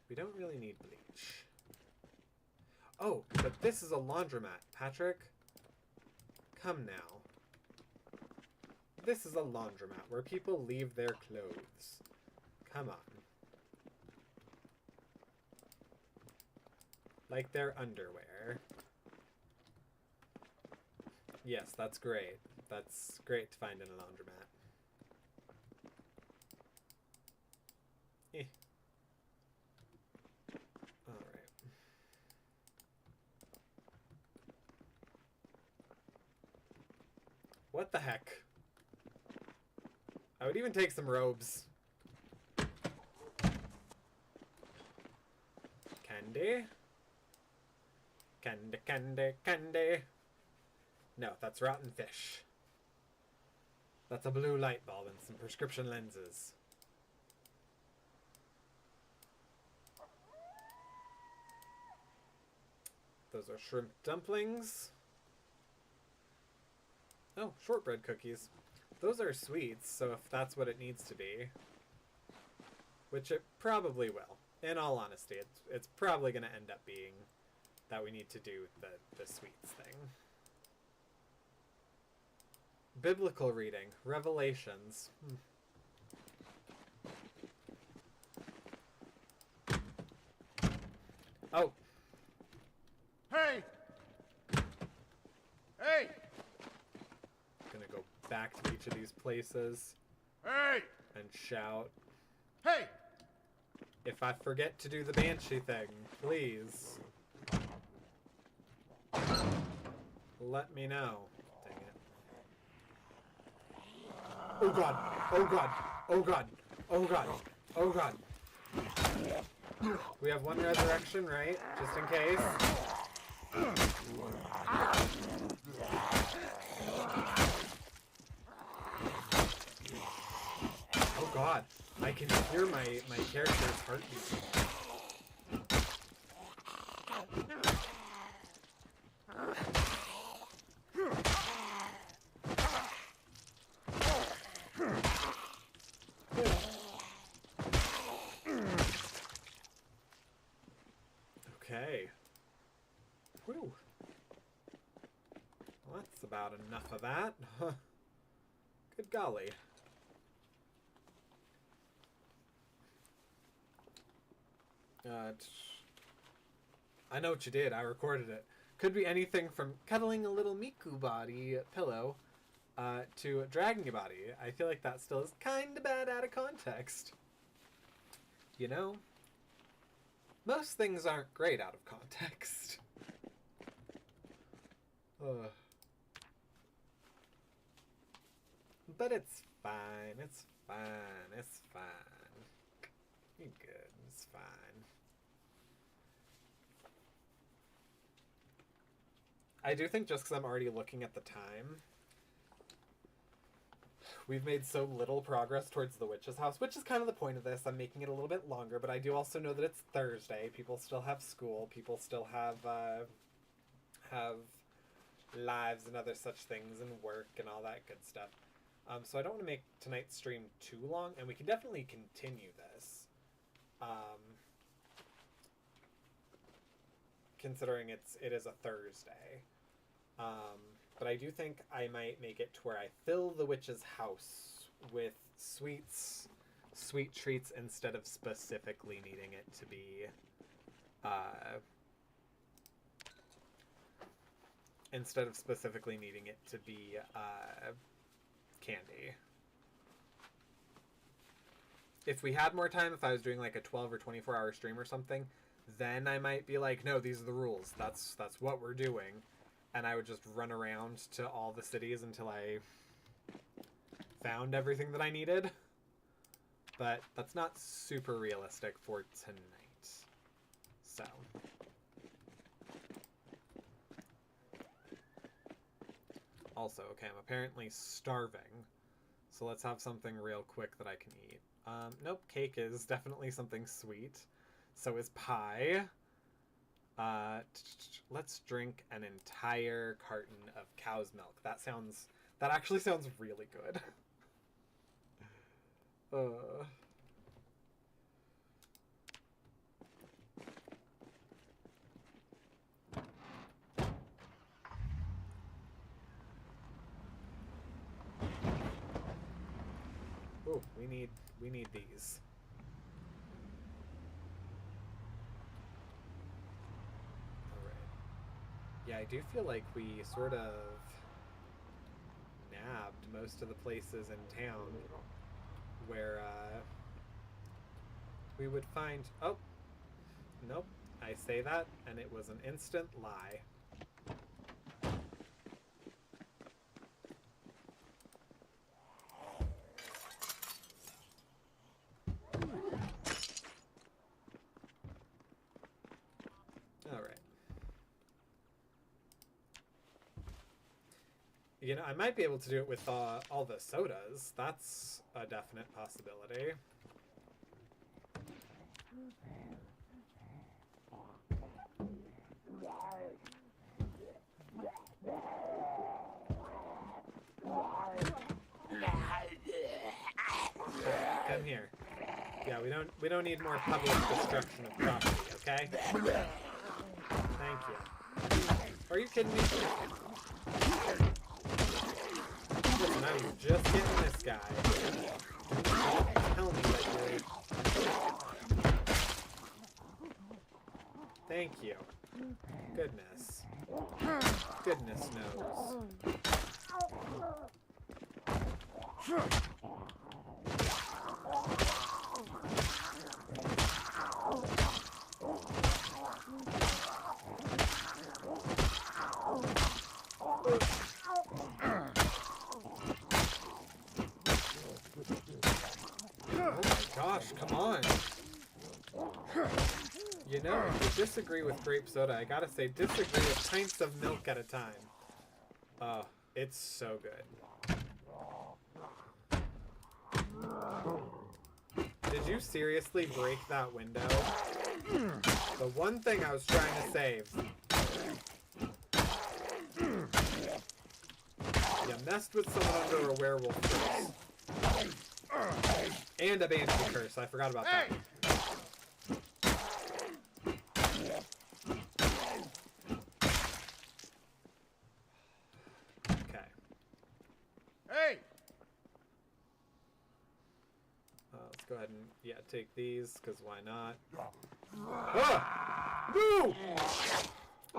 We don't really need bleach. Oh, but this is a laundromat, Patrick. Come now. This is a laundromat where people leave their clothes. Come on. Like their underwear. Yes, that's great. That's great to find in a laundromat. Eh. Alright. What the heck? I would even take some robes. Candy? Candy, candy, candy. No, that's rotten fish. That's a blue light bulb and some prescription lenses. Those are shrimp dumplings. Oh, shortbread cookies. Those are sweets, so if that's what it needs to be. Which it probably will. In all honesty, it's probably going to end up being that we need to do the sweets thing. Biblical reading. Revelations. Oh. Hey! Hey! Gonna go back to each of these places Hey! and shout. Hey! If I forget to do the banshee thing, please let me know. Dang it. Oh god! Oh god! Oh god! Oh god! Oh god! We have one resurrection, right? Just in case. Oh god, I can hear my character's heartbeat. Okay. Whew. Well, that's about enough of that. Good golly. I know what you did. I recorded it. Could be anything from cuddling a little Miku body pillow to dragging your body. I feel like that still is kind of bad out of context. You know? Most things aren't great out of context. But it's fine. It's fine. It's fine. You're good. It's fine. I do think just because I'm already looking at the time, we've made so little progress towards the witch's house, which is kind of the point of this. I'm making it a little bit longer, but I do also know that it's Thursday. People still have school. People still have lives and other such things and work and all that good stuff. So I don't want to make tonight's stream too long, and we can definitely continue this. Considering it is a Thursday. But I do think I might make it to where I fill the witch's house with sweet treats instead of specifically needing it to be candy. If we had more time, if I was doing like a 12 or 24 hour stream or something, then I might be like, no, these are the rules. That's what we're doing. And I would just run around to all the cities until I found everything that I needed. But that's not super realistic for tonight. So. Also, okay, I'm apparently starving. So let's have something real quick that I can eat. Nope, cake is definitely something sweet. So is pie. Let's drink an entire carton of cow's milk. That actually sounds really good. Oh, we need these. Yeah, I do feel like we sort of nabbed most of the places in town where we would find... Oh! Nope. I say that, and it was an instant lie. You know, I might be able to do it with all the sodas. That's a definite possibility. Come here. Yeah, we don't need more public destruction of property, okay? Thank you. Are you kidding me? Listen, I was just getting this guy. Tell me that you're... Thank you. Goodness. Goodness knows. gosh, come on. You know, if you disagree with grape soda, I gotta say, disagree with pints of milk at a time. Oh, it's so good. Did you seriously break that window? The one thing I was trying to save. You messed with someone under a werewolf curse. And a banshee curse, I forgot about that. Okay. Hey! Let's go ahead and, yeah, take these, because why not? Ah! Woo!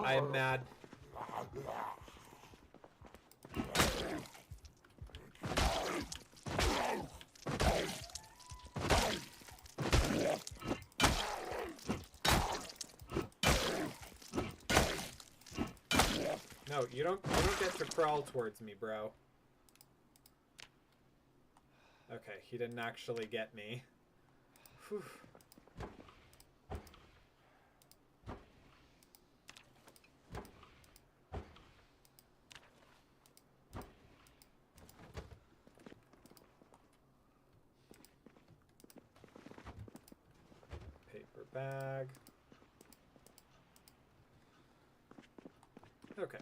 I'm mad. No, you don't get to crawl towards me, bro. Okay, he didn't actually get me. Whew. Paper bag. Okay.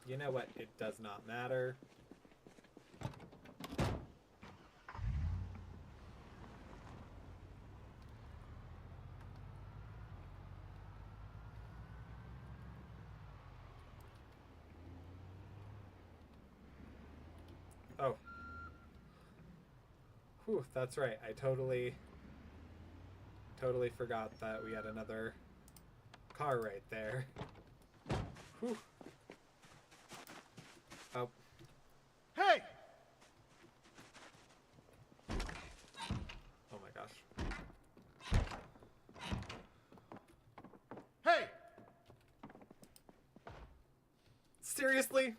You know what? It does not matter. Oh. Whew, that's right. I totally forgot that we had another car right there. Whew. Oh. Hey! Oh my gosh. Hey! Seriously?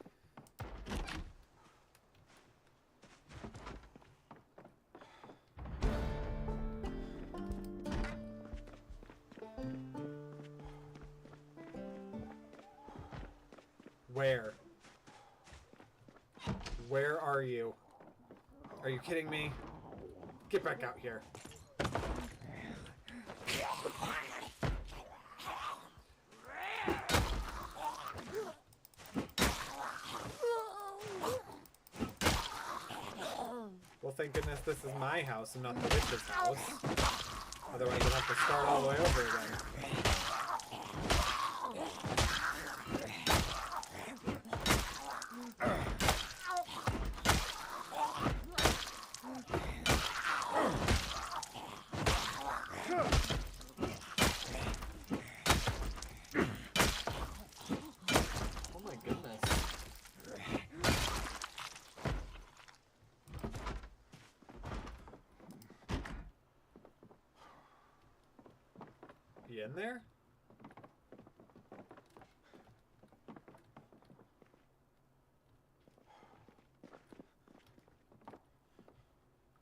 Where? Where are you? Are you kidding me? Get back out here. Well, thank goodness this is my house and not the witch's house. Otherwise, I'd have to start all the way over again. Oh my goodness. You in there?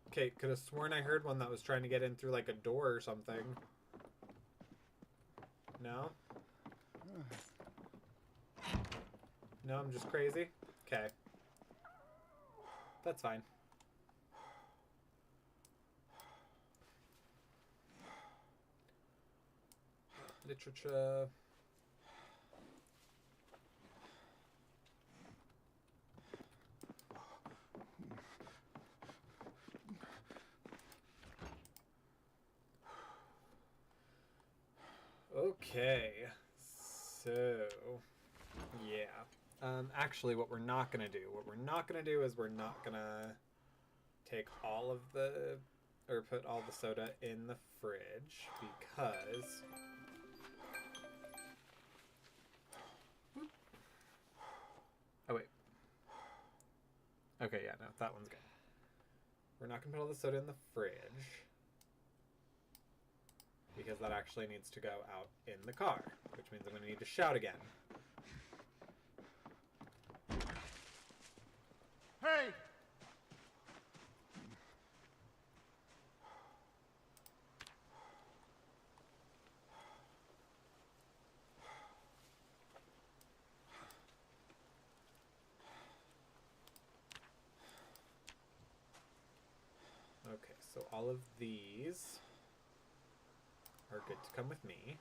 Okay, could have sworn I heard one that was trying to get in through like a door or something. No? No, I'm just crazy? Okay. That's fine. Literature. Okay. So, yeah. Actually, what we're not gonna do is we're not gonna take all of the, or put all the soda in the fridge because oh wait. Okay, yeah, no, that one's good. We're not gonna put all the soda in the fridge because that actually needs to go out in the car, which means I'm going to need to shout again. Hey! Okay, so all of these are good to come with me.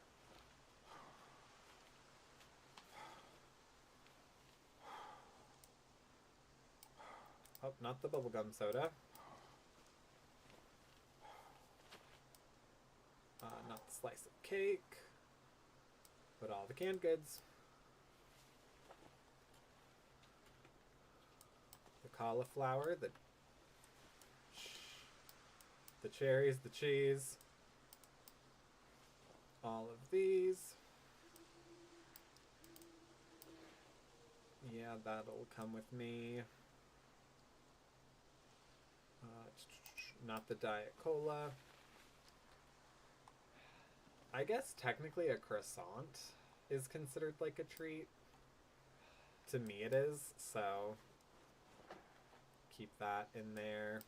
Oh, not the bubblegum soda. Not the slice of cake. But all the canned goods. The cauliflower, the cherries, the cheese. All of these. Yeah, that'll come with me. Not the Diet Cola. I guess technically a croissant is considered like a treat. To me it is, so keep that in there.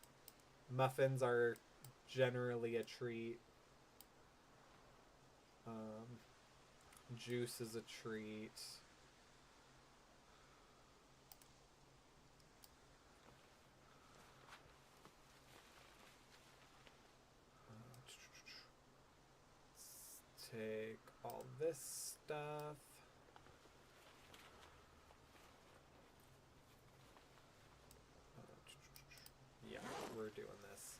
Muffins are generally a treat. Juice is a treat. Take all this stuff. Yeah, we're doing this.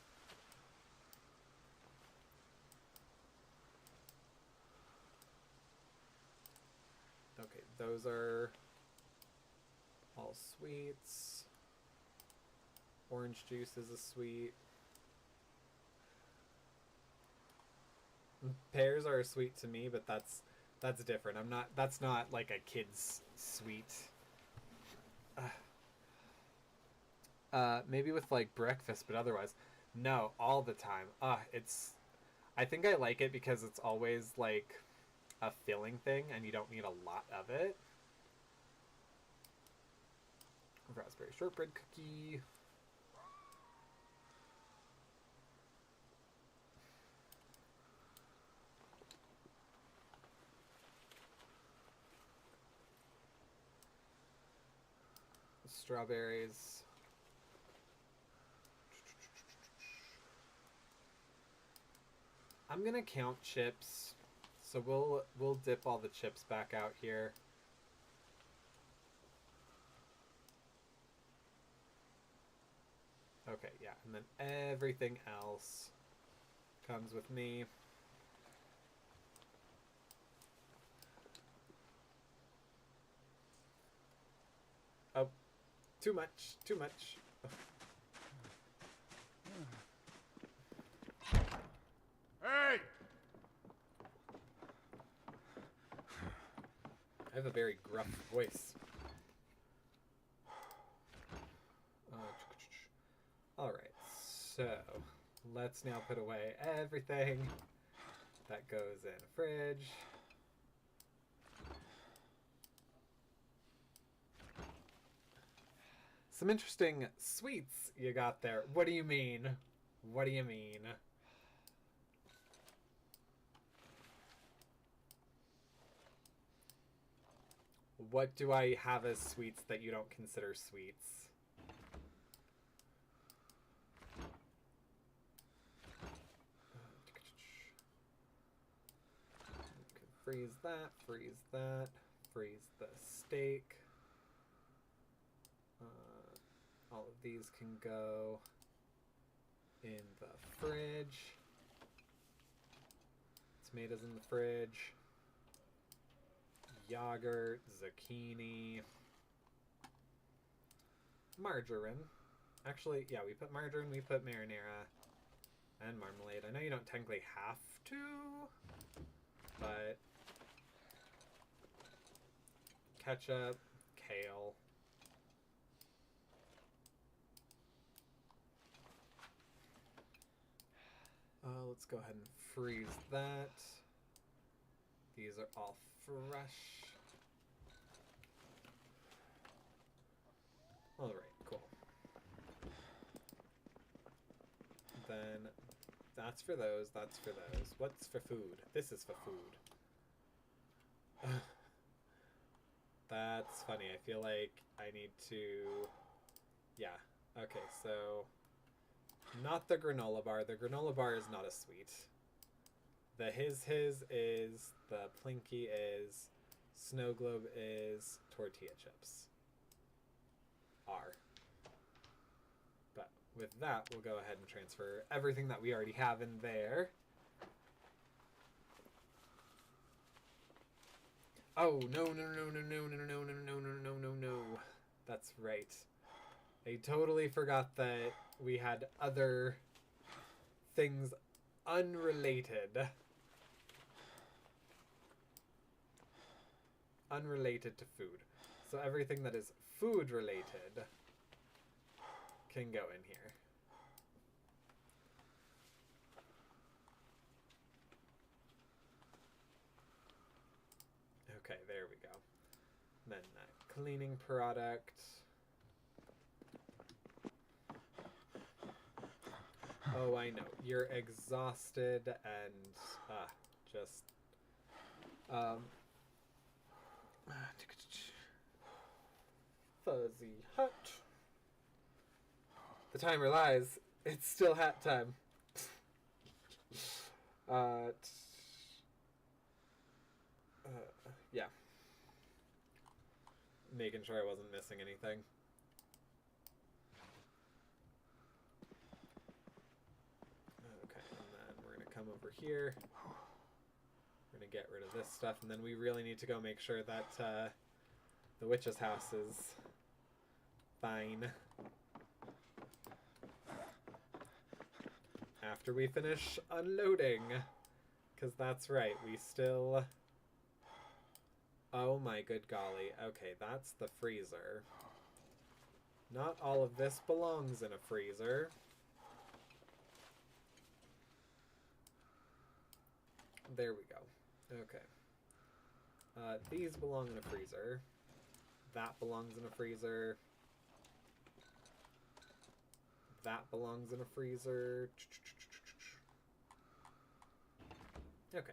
Okay, those are all sweets. Orange juice is a sweet. Pears are a sweet to me, but that's different. That's not like a kid's sweet. Maybe with like breakfast, but otherwise, no, all the time. I think I like it because it's always like a filling thing and you don't need a lot of it. Raspberry shortbread cookie. Strawberries. I'm gonna count chips, so we'll dip all the chips back out here. Okay, yeah, and then everything else comes with me. Oh, too much, too much. Hey! I have a very gruff voice. Alright, so let's now put away everything that goes in a fridge. Some interesting sweets you got there. What do you mean? What do you mean? What do I have as sweets that you don't consider sweets? Freeze that, freeze that, freeze the steak. All of these can go in the fridge. Tomatoes in the fridge. Yogurt, zucchini. Margarine. Actually, yeah, we put margarine, we put marinara, and marmalade. I know you don't technically have to, but ketchup, kale. Let's go ahead and freeze that. These are all fresh. All right, cool. Then that's for those, that's for those. What's for food? This is for food. That's funny. I feel like I need to... Yeah. Okay, so... Not the granola bar. The granola bar is not a sweet. The his is, the Plinky is, Snow Globe is, tortilla chips are. But with that, we'll go ahead and transfer everything that we already have in there. Oh, no, no, no, no, no, no, no, no, no, no, no, no, no. That's right. I totally forgot that we had other things unrelated. Unrelated to food. So everything that is food related can go in here. Okay, there we go. Then that cleaning product. Oh, I know. You're exhausted and just fuzzy hut. The timer lies. It's still hat time. Yeah. Making sure I wasn't missing anything. Okay, and then we're gonna come over here. We're gonna get rid of this stuff, and then we really need to go make sure that the witch's house is fine. After we finish unloading. Because that's right, we still... Oh my good golly. Okay, that's the freezer. Not all of this belongs in a freezer. There we go. Okay. These belong in a freezer. That belongs in a freezer. That belongs in a freezer. Okay.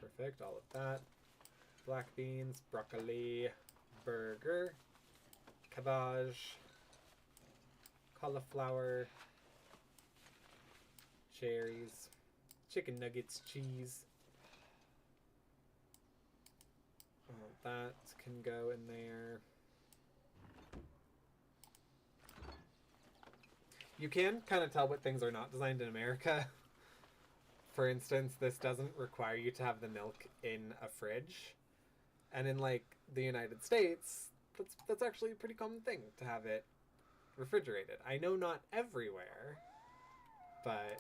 Perfect, all of that. Black beans, broccoli, burger, cabbage, cauliflower, cherries, chicken nuggets, cheese. All that can go in there. You can kind of tell what things are not designed in America. For instance, this doesn't require you to have the milk in a fridge. And in, like, the United States, that's actually a pretty common thing to have it refrigerated. I know not everywhere, but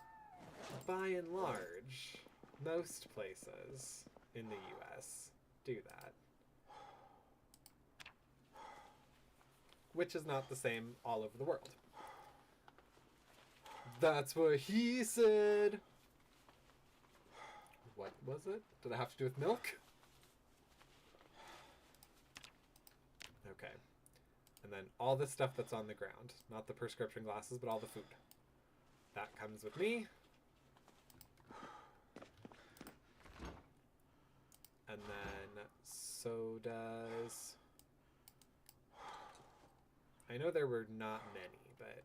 by and large, most places in the US do that. Which is not the same all over the world. That's what he said! What was it? Did it have to do with milk? Okay. And then all the stuff that's on the ground. Not the prescription glasses, but all the food. That comes with me. And then so does... I know there were not many, but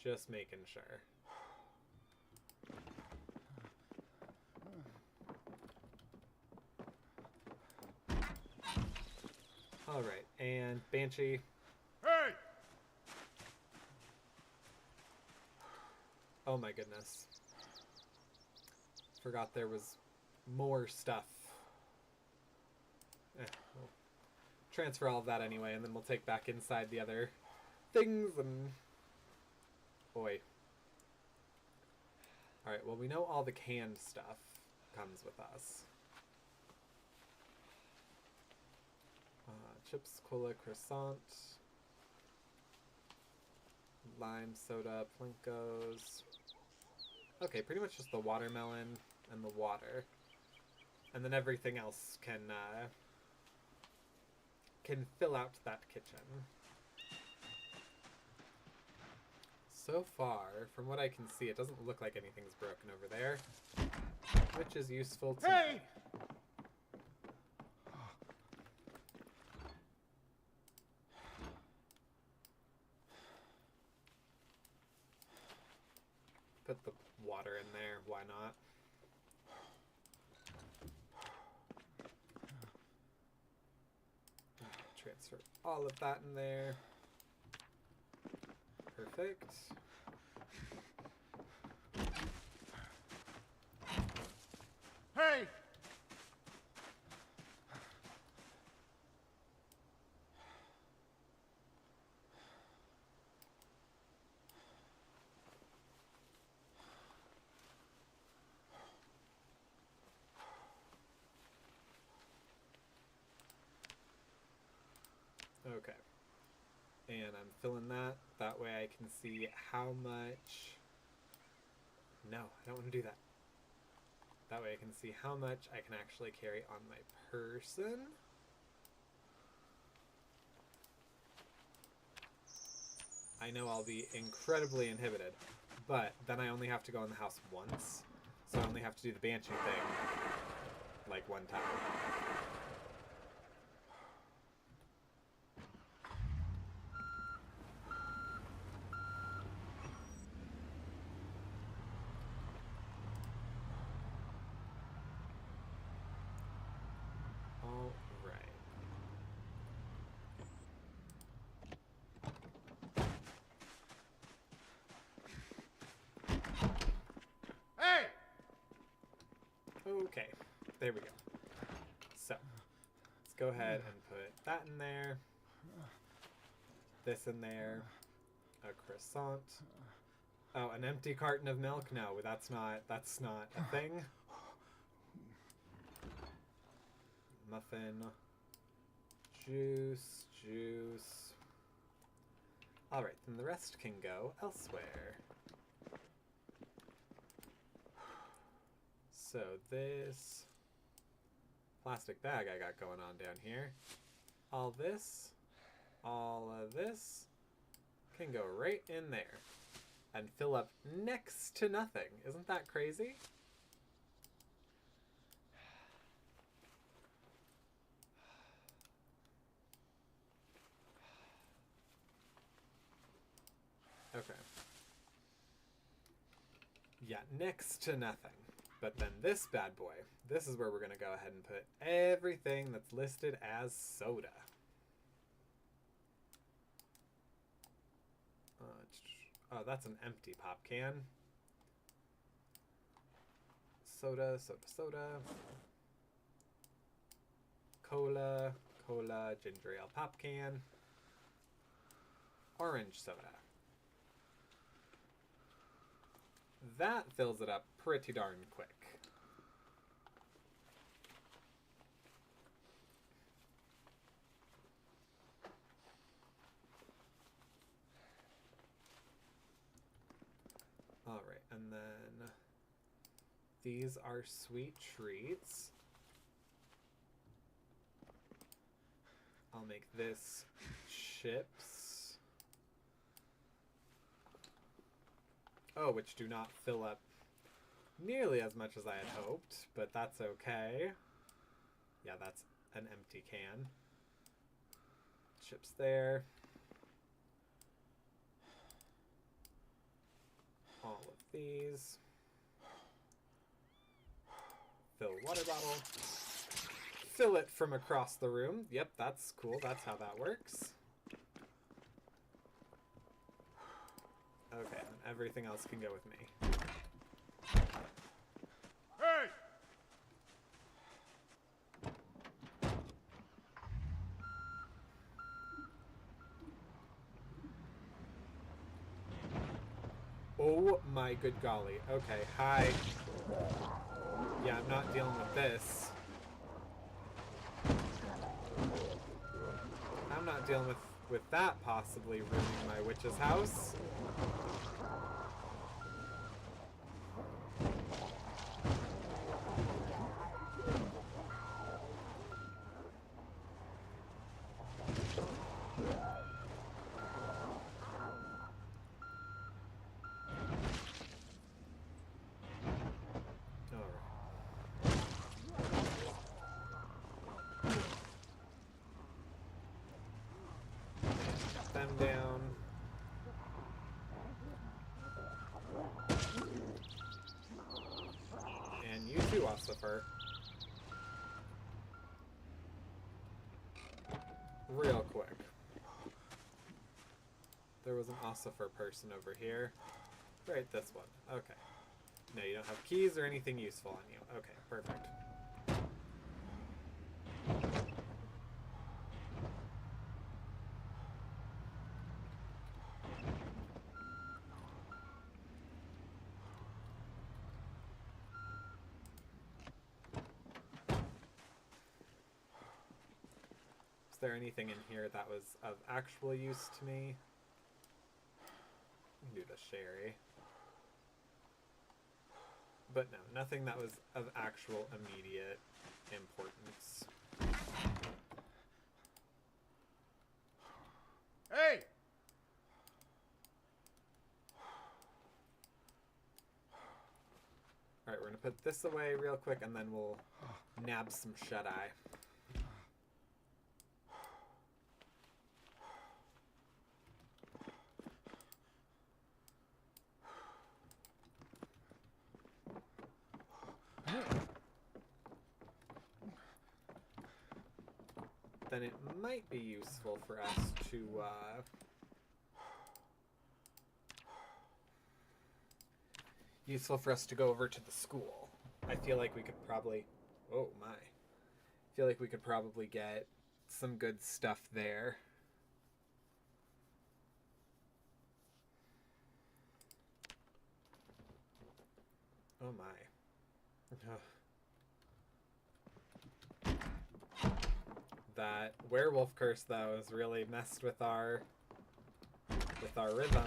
just making sure. All right, and Banshee. Hey! Oh my goodness. Forgot there was more stuff. We'll transfer all of that anyway, and then we'll take back inside the other things and... Boy. Alright, well we know all the canned stuff comes with us. chips, cola, croissant, lime soda, Plinkos. Okay, pretty much just the watermelon and the water. And then everything else can fill out that kitchen. So far, from what I can see, it doesn't look like anything's broken over there, which is useful to Hey! me. Put the water in there, why not? Transfer all of that in there. Perfect. Hey! Okay. And I'm filling that. That way I can see how much... No, I don't want to do that. That way I can see how much I can actually carry on my person. I know I'll be incredibly inhibited, but then I only have to go in the house once. So I only have to do the banshee thing, like, one time. All right. Hey! Okay, there we go. So, let's go ahead and put that in there. This in there. A croissant. Oh, an empty carton of milk? No, that's not a thing. Muffin. Juice. Alright, then the rest can go elsewhere. So this plastic bag I got going on down here. All of this can go right in there and fill up next to nothing. Isn't that crazy? Okay. Yeah, next to nothing. But then this bad boy, this is where we're going to go ahead and put everything that's listed as soda. Oh, that's an empty pop can. Soda. Cola, ginger ale pop can. Orange soda. That fills it up pretty darn quick. Alright, and then these are sweet treats. I'll make this chips. Oh, which do not fill up nearly as much as I had hoped, but that's okay. Yeah, that's an empty can. Chips there. All of these. Fill water bottle. Fill it from across the room. Yep, that's cool. That's how that works. Okay, and everything else can go with me. Hey! Oh my good golly. Okay, hi. Yeah, I'm not dealing with this. not dealing with that possibly ruining my witch's house. Them down. And you too, Ossifer. Real quick. There was an Ossifer person over here. Right, this one. Okay. No, you don't have keys or anything useful on you. Okay, perfect. Is there anything in here that was of actual use to me? I can do the sherry. But no, nothing that was of actual immediate importance. Hey! Alright, we're gonna put this away real quick and then we'll nab some shut-eye. Then it might be useful for us to go over to the school. I feel like we could probably, oh my, I feel like we could probably get some good stuff there. Oh my. That werewolf curse, though, has really messed with our rhythm.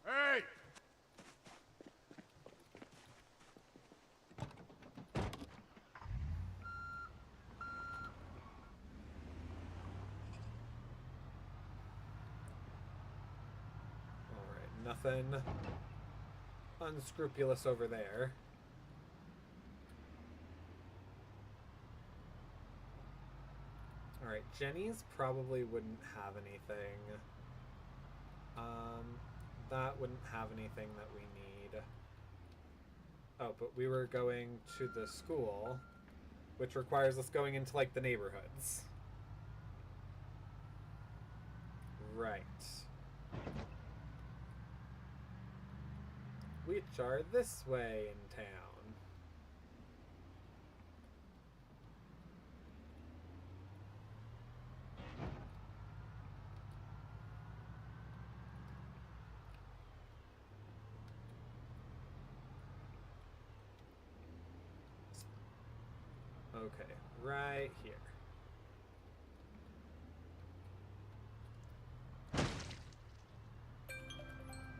Hey! Alright, nothing unscrupulous over there. Alright, Jenny's probably wouldn't have anything. That wouldn't have anything that we need. Oh, but we were going to the school, which requires us going into, like, the neighborhoods. Right. Which are this way in town. Okay, right here.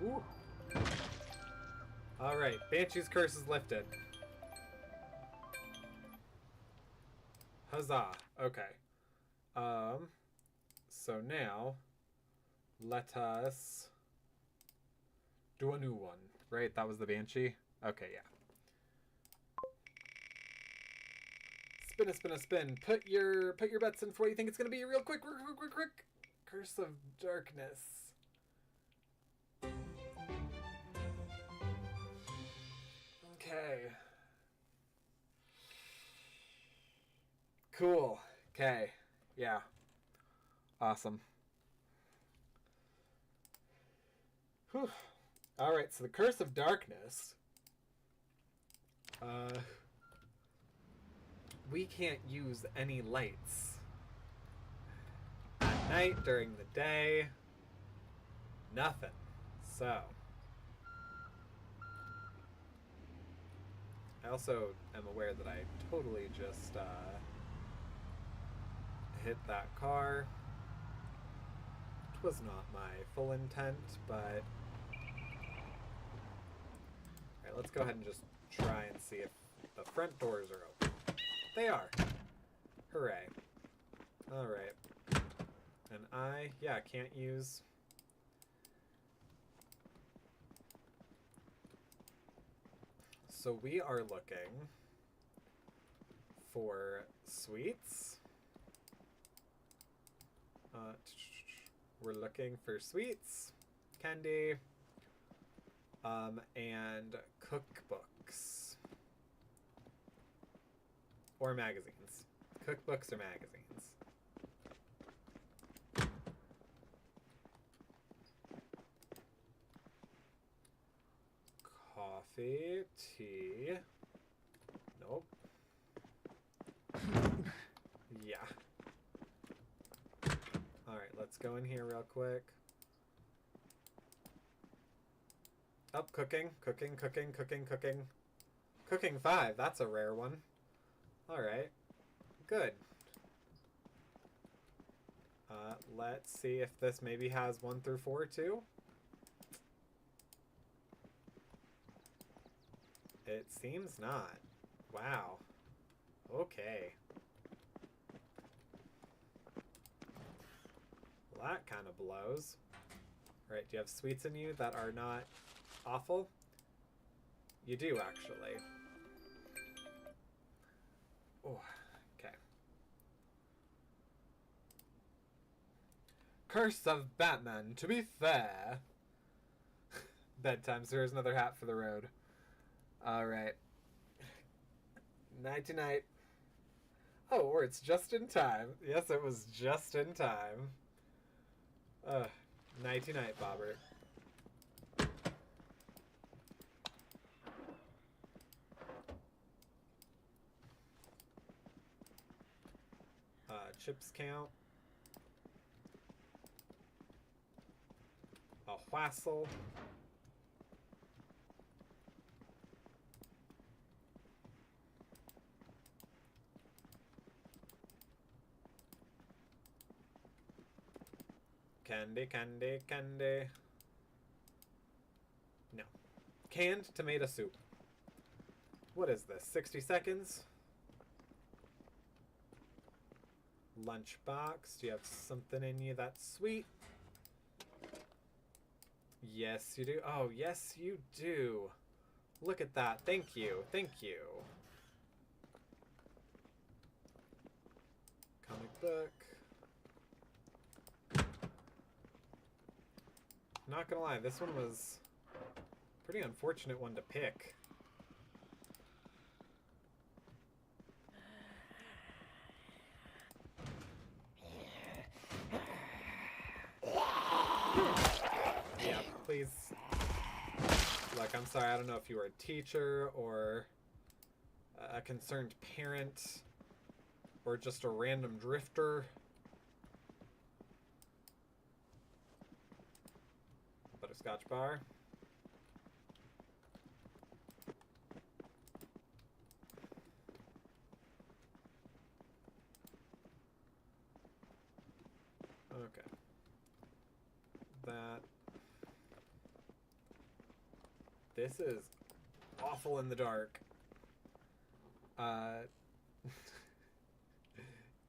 Ooh. Alright, Banshee's curse is lifted. Huzzah. Okay. So now, let us do a new one. Right? That was the Banshee? Okay, yeah. Spin a spin a spin. Put your bets in for what you think it's gonna be real quick. Curse of Darkness. Okay. Cool. Okay. Yeah. Awesome. Whew. Alright, so the Curse of Darkness. We can't use any lights. At night, during the day. Nothing. So. I also am aware that I totally just hit that car. was not my full intent, but... Alright, let's go ahead and just try and see if the front doors are open. They are. Hooray. Alright. And can't use... So we are looking for sweets. We're looking for sweets, candy, and cookbooks. Or magazines. Cookbooks or magazines. Coffee, tea. Nope. Yeah. Alright, let's go in here real quick. Oh, cooking. Cooking 5, that's a rare one. Alright. Good. Let's see if this maybe has 1 through 4 too. It seems not. Wow. Okay. Well, that kind of blows. Right, do you have sweets in you that are not awful? You do, actually. Oh, okay. Curse of Batman, to be fair. Bedtime, so here's another hat for the road. Alright. Night to night. Oh, or it's just in time. Yes, it was just in time. Nighty night, Bobbert. Chips count. A whassle. Candy. No. Canned tomato soup. What is this? 60 seconds? Lunchbox. Do you have something in you that's sweet? Yes, you do. Oh, yes, you do. Look at that. Thank you. Thank you. Comic book. Not gonna lie, this one was a pretty unfortunate one to pick. Yeah, please. Look, I'm sorry, I don't know if you were a teacher or a concerned parent or just a random drifter. Butterscotch bar. Okay. That. This is awful in the dark.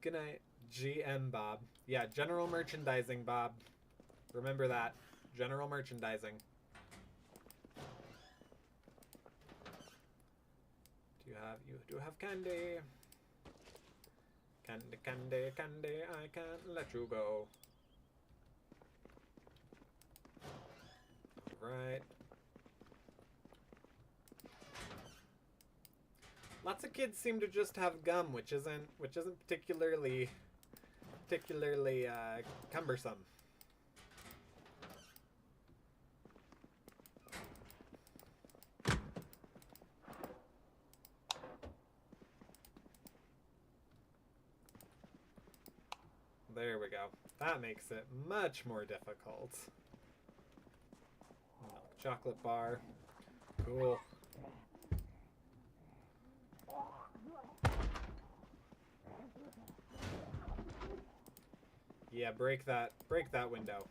Good night, GM Bob. Yeah, general merchandising, Bob. Remember that. General merchandising. You do have candy. Candy, I can't let you go. Alright. Lots of kids seem to just have gum, which isn't particularly cumbersome. There we go. That makes it much more difficult. Milk chocolate bar. Cool. Yeah, break that window.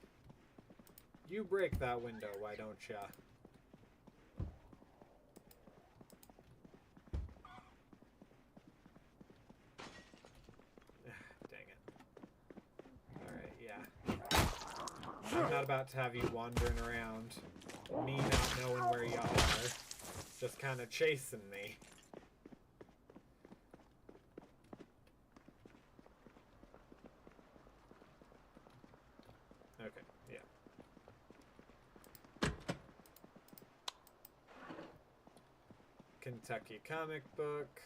You break that window, why don't ya? Dang it. Alright, yeah. I'm not about to have you wandering around, me not knowing where y'all are, just kind of chasing me. Okay, yeah. Kentucky comic book.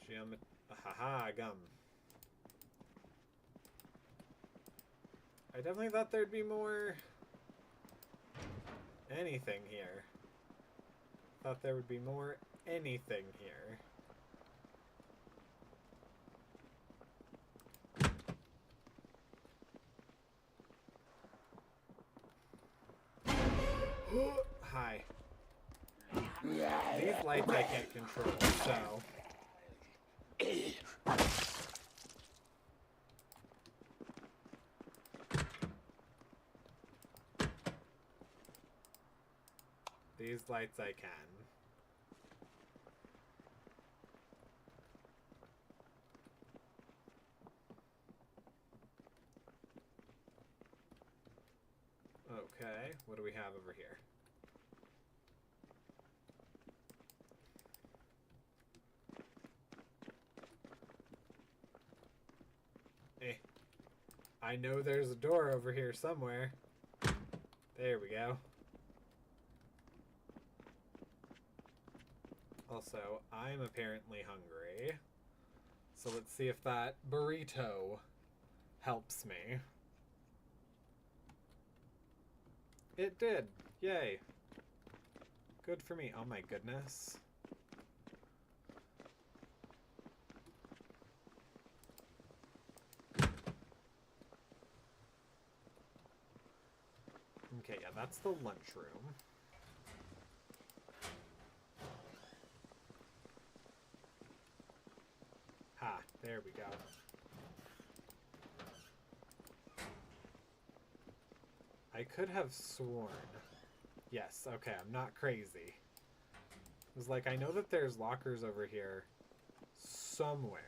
Okay, haha, gum. I definitely thought there'd be more anything here. Thought there would be more anything here. Hi. These lights I can't control, so... These lights I can. Okay, what do we have over here? I know there's a door over here somewhere. There we go. Also, I'm apparently hungry. So let's see if that burrito helps me. It did. Yay. Good for me. Oh my goodness. Okay, yeah, that's the lunchroom. Ha, there we go. I could have sworn. Yes, okay, I'm not crazy. It was like, I know that there's lockers over here somewhere.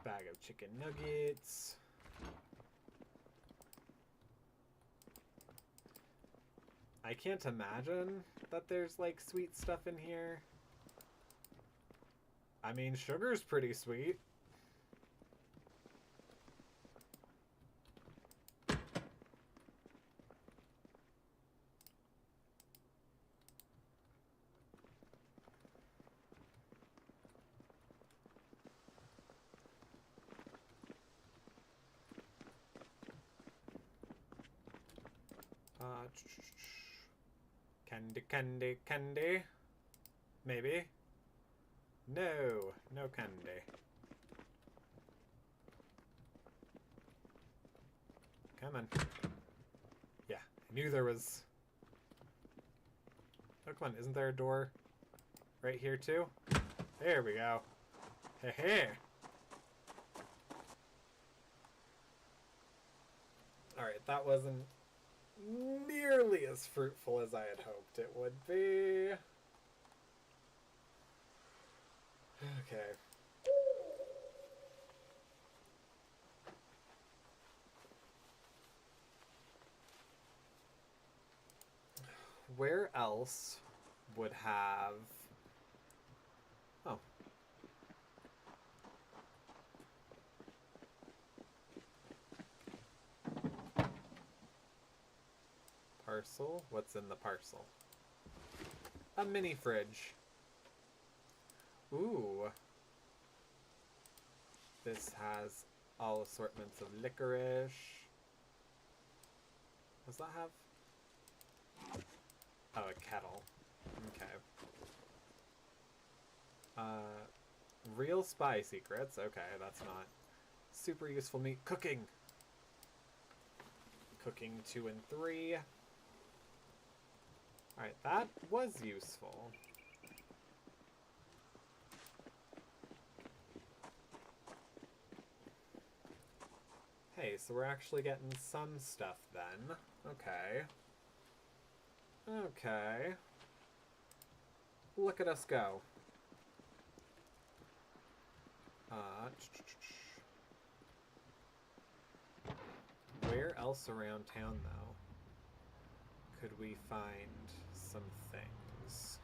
Bag of chicken nuggets. I can't imagine that there's like sweet stuff in here. I mean, sugar's pretty sweet. Candy, candy, candy. Maybe. No, no candy. Come on. Yeah, I knew there was... Oh, come on, isn't there a door right here too? There we go. Hey, hey. Alright, that wasn't nearly as fruitful as I had hoped it would be. Okay. Where else would have... Oh. Parcel? What's in the parcel? A mini fridge. Ooh. This has all assortments of licorice. Does that have? Oh, a kettle. Okay. Real spy secrets. Okay, that's not Super useful meat. Cooking. Cooking 2 and 3. Alright, that was useful. Hey, so we're actually getting some stuff then. Okay. Okay. Look at us go. Where else around town, though, could we find some things?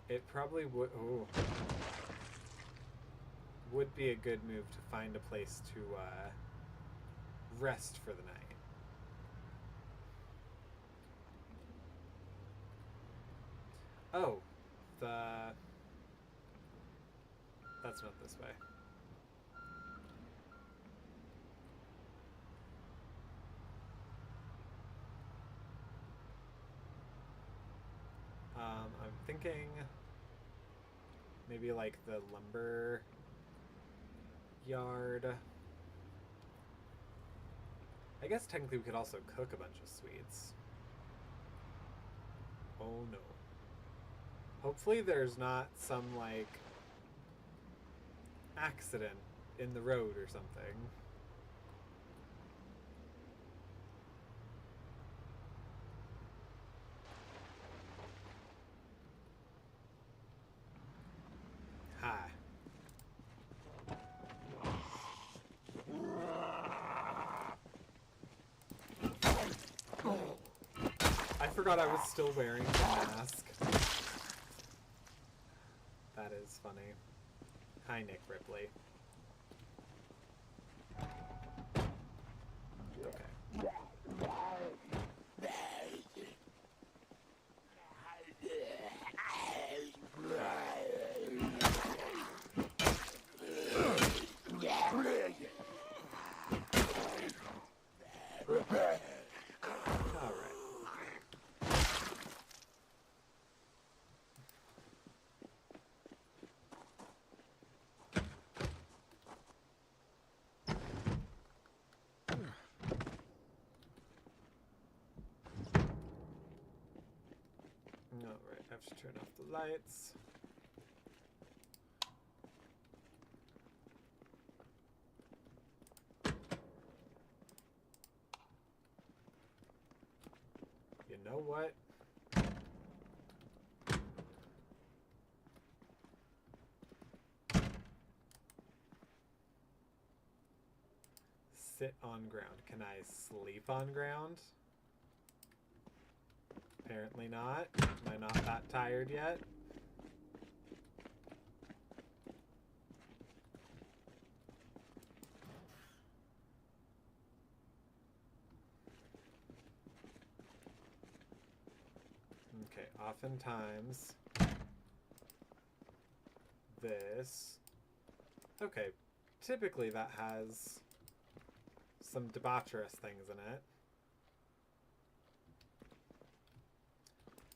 It probably would... Ooh. Would be a good move to find a place to rest for the night. Oh, that's not this way. I'm thinking maybe like the lumber yard. I guess technically we could also cook a bunch of sweets. Oh no. Hopefully there's not some, like, accident in the road or something. Hi. I forgot I was still wearing the mask. That is funny. Hi, Nick Ripley. Okay. Alright, I have to turn off the lights. You know what? Sit on ground. Can I sleep on ground? Apparently not. Am I not that tired yet? Okay, oftentimes this... Okay, typically that has some debaucherous things in it.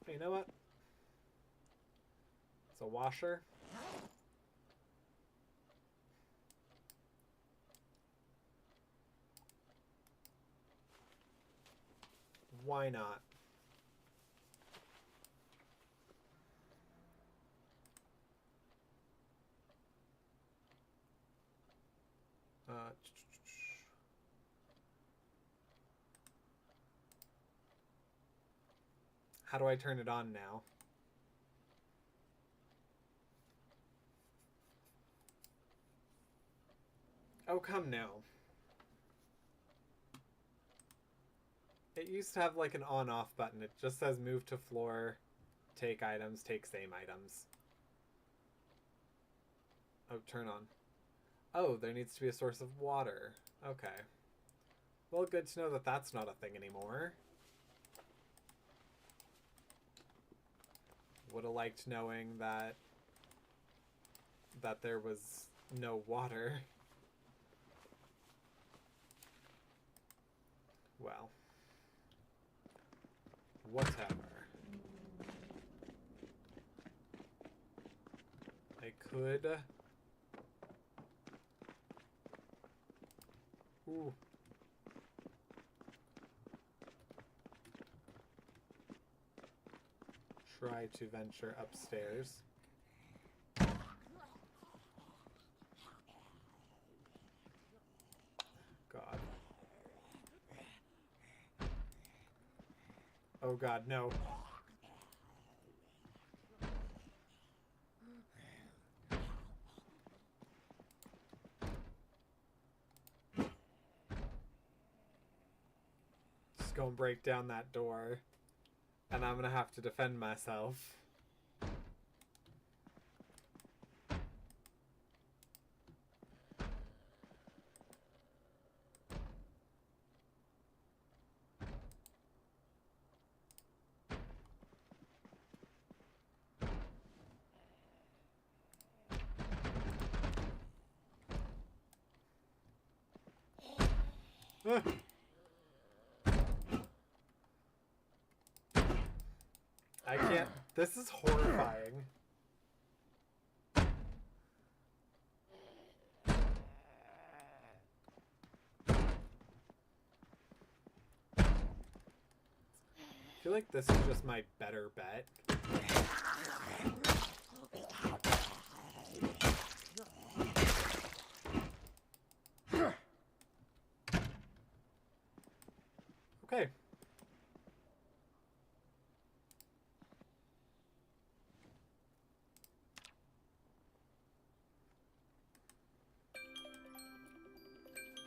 But you know what? It's a washer. Why not? How do I turn it on now? Oh, come now. It used to have like an on-off button. It just says move to floor, take items, take same items. Oh, turn on. Oh, there needs to be a source of water. Okay. Well, good to know that that's not a thing anymore. Would have liked knowing that there was no water. Well. Whatever. could... Ooh. Try to venture upstairs. God. Oh God, no. Just gonna break down that door. And I'm gonna have to defend myself. I can't. This is horrifying. I feel like this is just my better bet. Okay.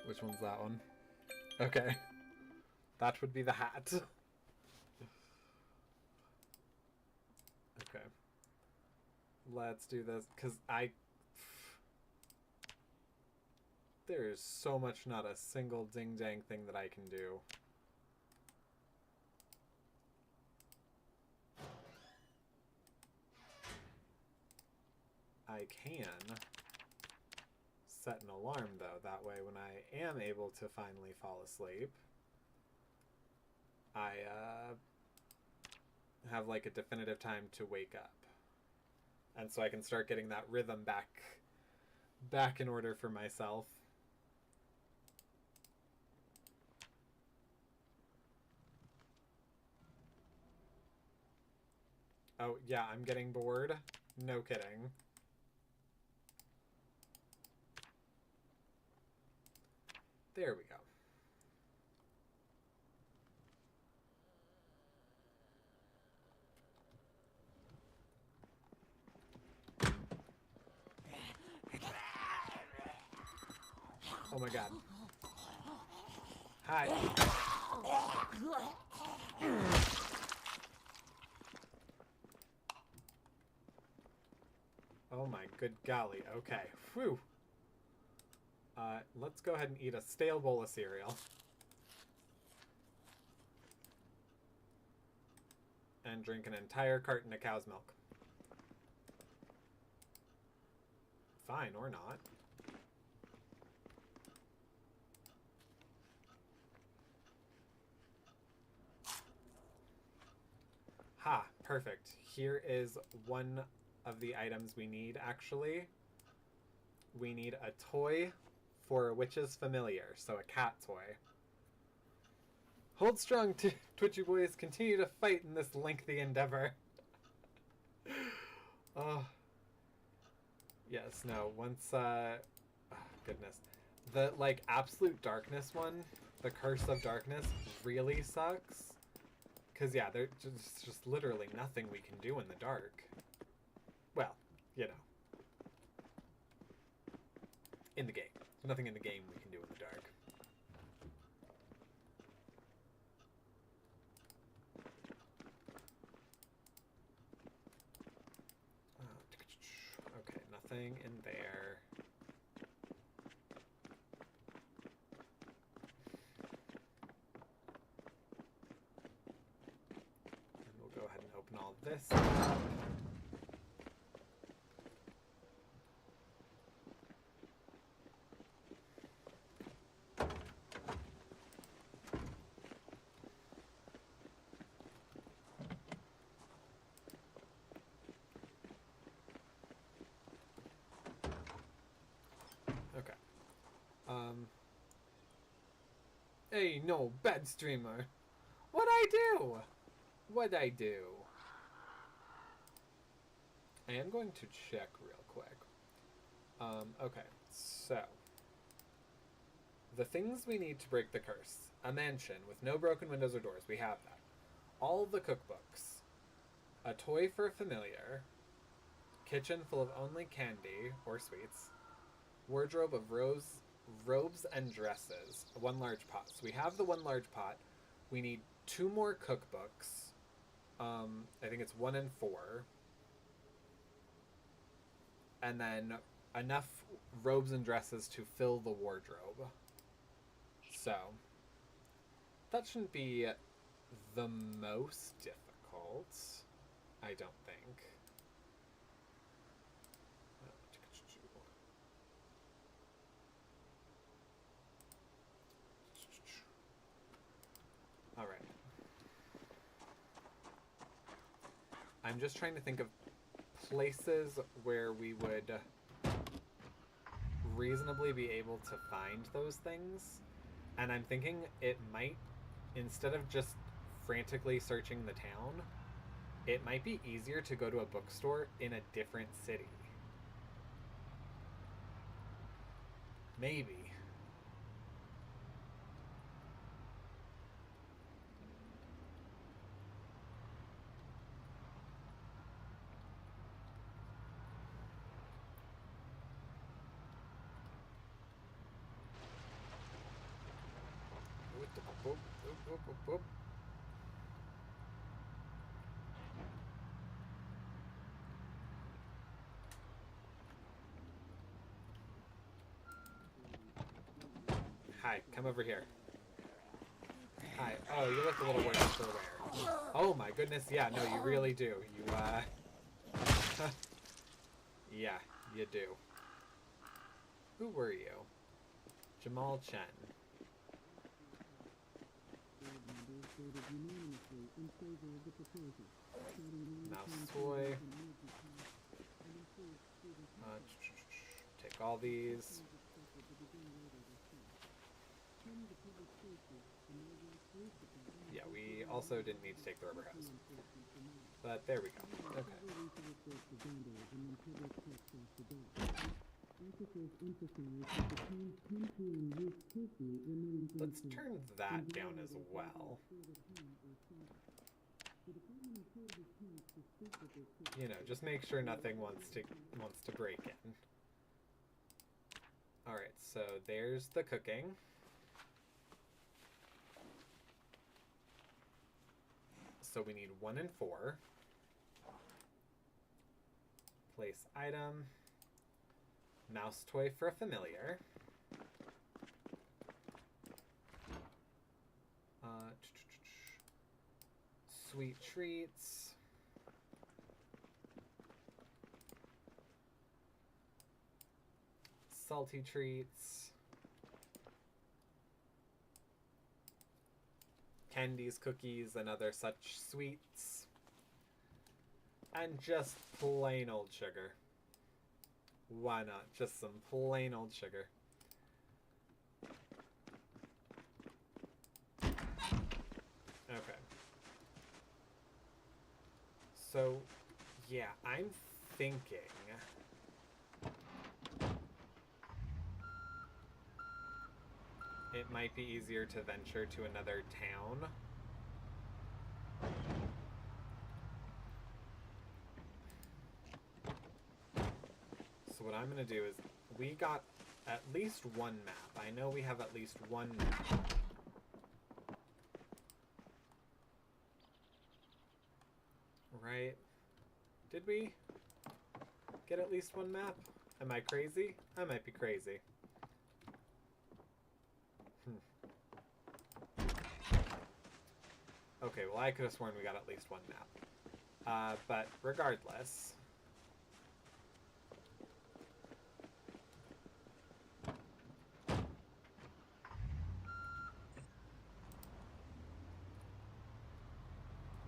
Which one's that one? Okay. That would be the hat. Okay. Let's do this, because there's so much not a single ding-dang thing that I can do. I can set an alarm, though. That way, when I am able to finally fall asleep, I have, like, a definitive time to wake up. And so I can start getting that rhythm back in order for myself. Oh, yeah, I'm getting bored. No kidding. There we go. Oh my God. Hi. Oh my good golly. Okay. Whew. Let's go ahead and eat a stale bowl of cereal. And drink an entire carton of cow's milk. Fine, or not. Ha, perfect. Here is one of the items we need, actually. We need a toy for a witch's familiar, so a cat toy. Hold strong, Twitchy boys. Continue to fight in this lengthy endeavor. Oh. Yes, no, once, oh, goodness. The, like, absolute darkness one, the Curse of Darkness, really sucks. Because, yeah, there's just literally nothing we can do in the dark. Well, you know. In the game. There's nothing in the game we can do in the dark. Okay, nothing in there. And we'll go ahead and open all this up. Hey, no, bad streamer. What'd I do? What'd I do? I am going to check real quick. Okay, so. The things we need to break the curse. A mansion with no broken windows or doors. We have that. All the cookbooks. A toy for a familiar. Kitchen full of only candy or sweets. Wardrobe of robes and dresses. One large pot. So we have the one large pot. We need 2 more cookbooks. I think it's 1 and 4. And then enough robes and dresses to fill the wardrobe. So, that shouldn't be the most difficult, I don't think. Alright. I'm just trying to think of places where we would reasonably be able to find those things. And I'm thinking it might, instead of just frantically searching the town, it might be easier to go to a bookstore in a different city. Maybe. Hi, come over here. Hi. Oh, you look a little worse for wear. Oh my goodness, yeah, no, you really do. You, yeah, you do. Who were you? Jamal Chen. Mouse toy. Take all these. Yeah, we also didn't need to take the rubber hose. But there we go. Okay. Let's turn that down as well. You know, just make sure nothing wants to break in. Alright, so there's the cooking. So we need 1 and 4. Place item. Mouse toy for a familiar. Sweet treats. Salty treats. Candies, cookies, and other such sweets. And just plain old sugar. Why not? Just some plain old sugar. Okay. So, yeah, I'm thinking it might be easier to venture to another town. So what I'm going to do is, we got at least 1 map. I know we have at least 1 map. Right? Did we get at least 1 map? Am I crazy? I might be crazy. Okay, well I could have sworn we got at least 1 map. But regardless...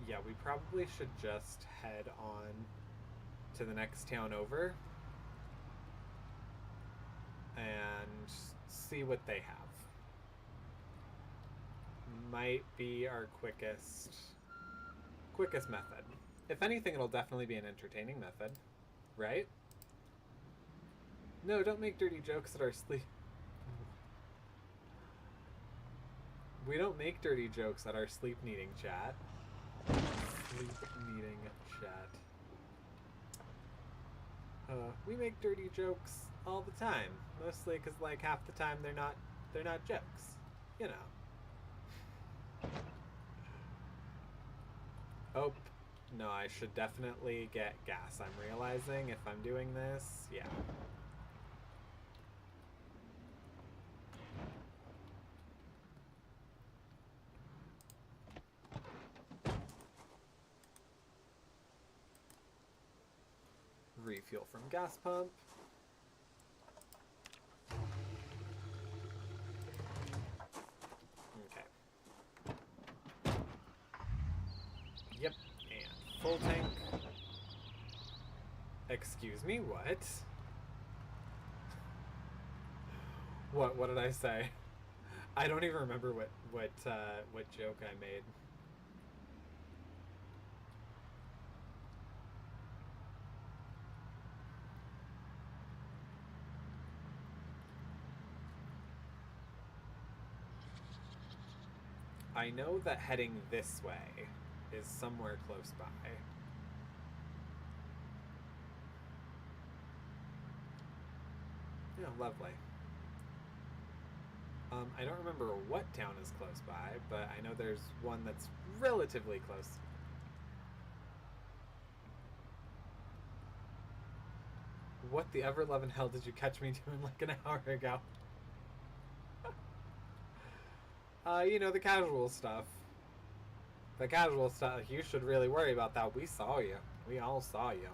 Yeah, we probably should just head on to the next town over and see what they have. might be our quickest method. If anything, it'll definitely be an entertaining method, right? No, don't make dirty jokes at our sleep. We don't make dirty jokes at our sleep needing chat. Sleep needing chat. We make dirty jokes all the time, mostly because like half the time they're not jokes, you know. Oh, no, I should definitely get gas. I'm realizing if I'm doing this, yeah. Refuel from gas pump. Okay. Yep, and full tank. Excuse me, what? What did I say? I don't even remember what joke I made. I know that heading this way is somewhere close by. Yeah, lovely. I don't remember what town is close by, but I know there's one that's relatively close. What the ever-loving hell did you catch me doing like an hour ago? You know, the casual stuff. The casual stuff, you should really worry about that. We saw you. We all saw you.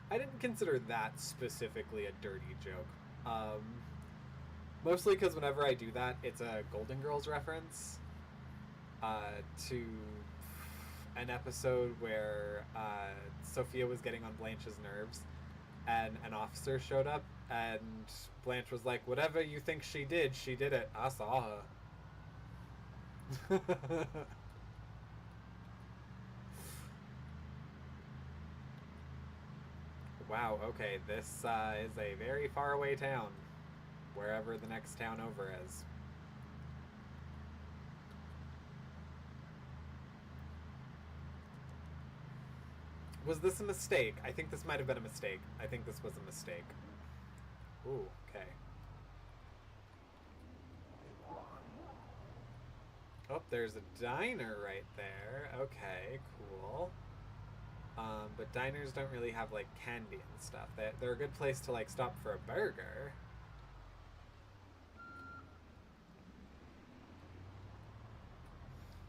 I didn't consider that specifically a dirty joke. Mostly because whenever I do that, it's a Golden Girls reference to an episode where Sophia was getting on Blanche's nerves and an officer showed up and Blanche was like, whatever you think she did it. I saw her. Wow, okay, this is a very far away town. Wherever the next town over is. Was this a mistake? I think this might have been a mistake. I think this was a mistake. Ooh, okay. Oh, there's a diner right there. Okay, cool. But diners don't really have, like, candy and stuff. They're a good place to, like, stop for a burger.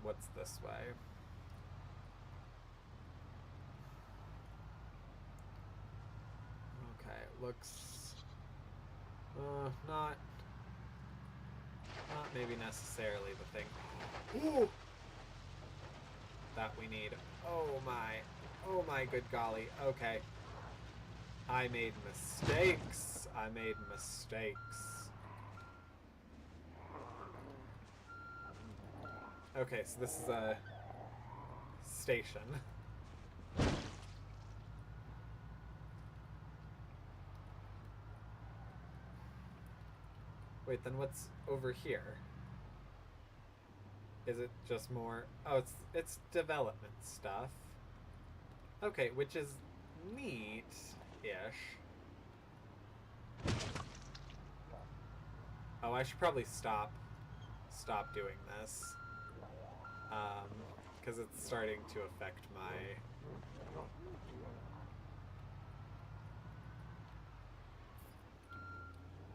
What's this way? Okay, looks... not maybe necessarily the thing. Ooh! That we need. Oh my good golly. Okay. I made mistakes. Okay, so this is a station. Wait, then what's over here? Is it just more... Oh, it's development stuff. Okay, which is neat-ish. Oh, I should probably stop doing this. Because it's starting to affect my...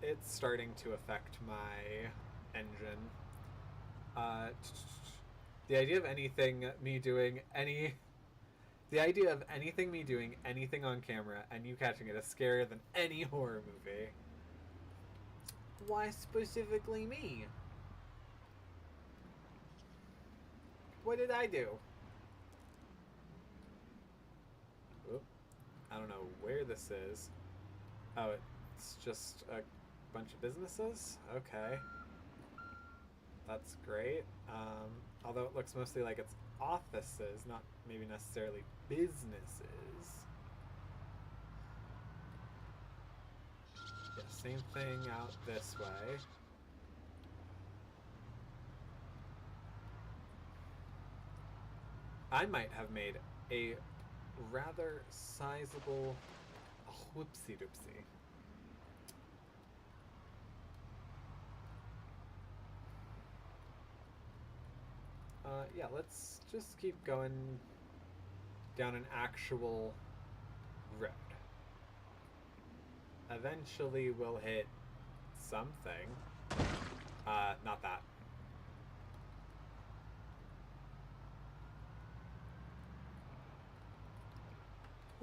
It's starting to affect my engine. The idea of anything me doing anything on camera and you catching it is scarier than any horror movie. Why specifically me? What did I do? Oop. I don't know where this is. Oh, it's just a bunch of businesses? Okay. That's great. Although it looks mostly like it's offices, not maybe necessarily businesses. Yeah, same thing out this way. I might have made a rather sizable whoopsie doopsie. Yeah, let's just keep going down an actual road. Eventually we'll hit something. Not that.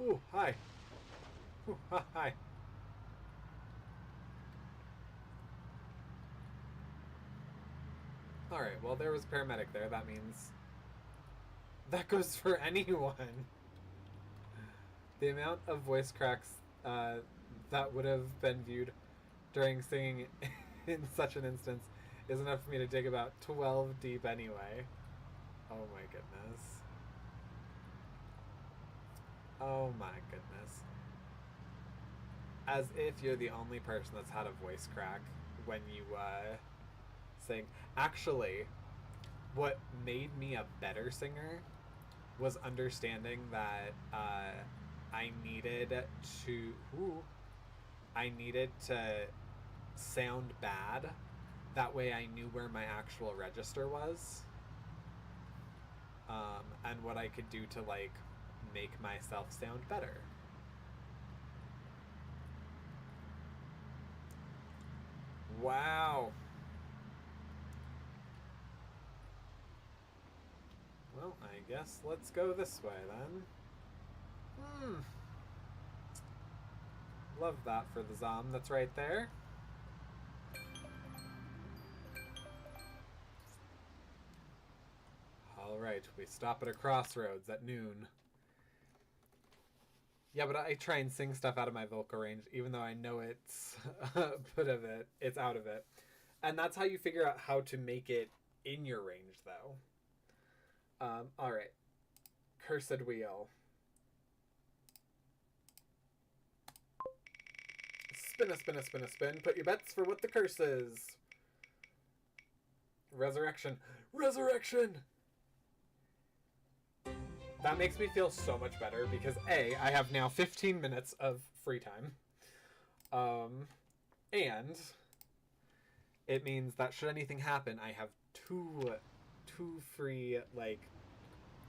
Ooh, hi. Ooh, hi. Alright, well there was a paramedic there. That means... that goes for anyone. The amount of voice cracks that would have been viewed during singing in such an instance is enough for me to dig about 12 deep anyway. Oh my goodness. Oh my goodness. As if you're the only person that's had a voice crack when you sing. Actually, what made me a better singer was understanding that I needed to sound bad. That way I knew where my actual register was. And what I could do to, like, make myself sound better. Wow. Well, I guess let's go this way then. Love that for the Zom that's right there. Alright, we stop at a crossroads at noon. Yeah, but I try and sing stuff out of my vocal range, even though I know it's it's out of it. And that's how you figure out how to make it in your range, though. Alright. Cursed wheel. Spin a spin a spin a spin. Put your bets for what the curse is. Resurrection. Resurrection! That makes me feel so much better because A, I have now 15 minutes of free time. And it means that should anything happen, I have two free, like,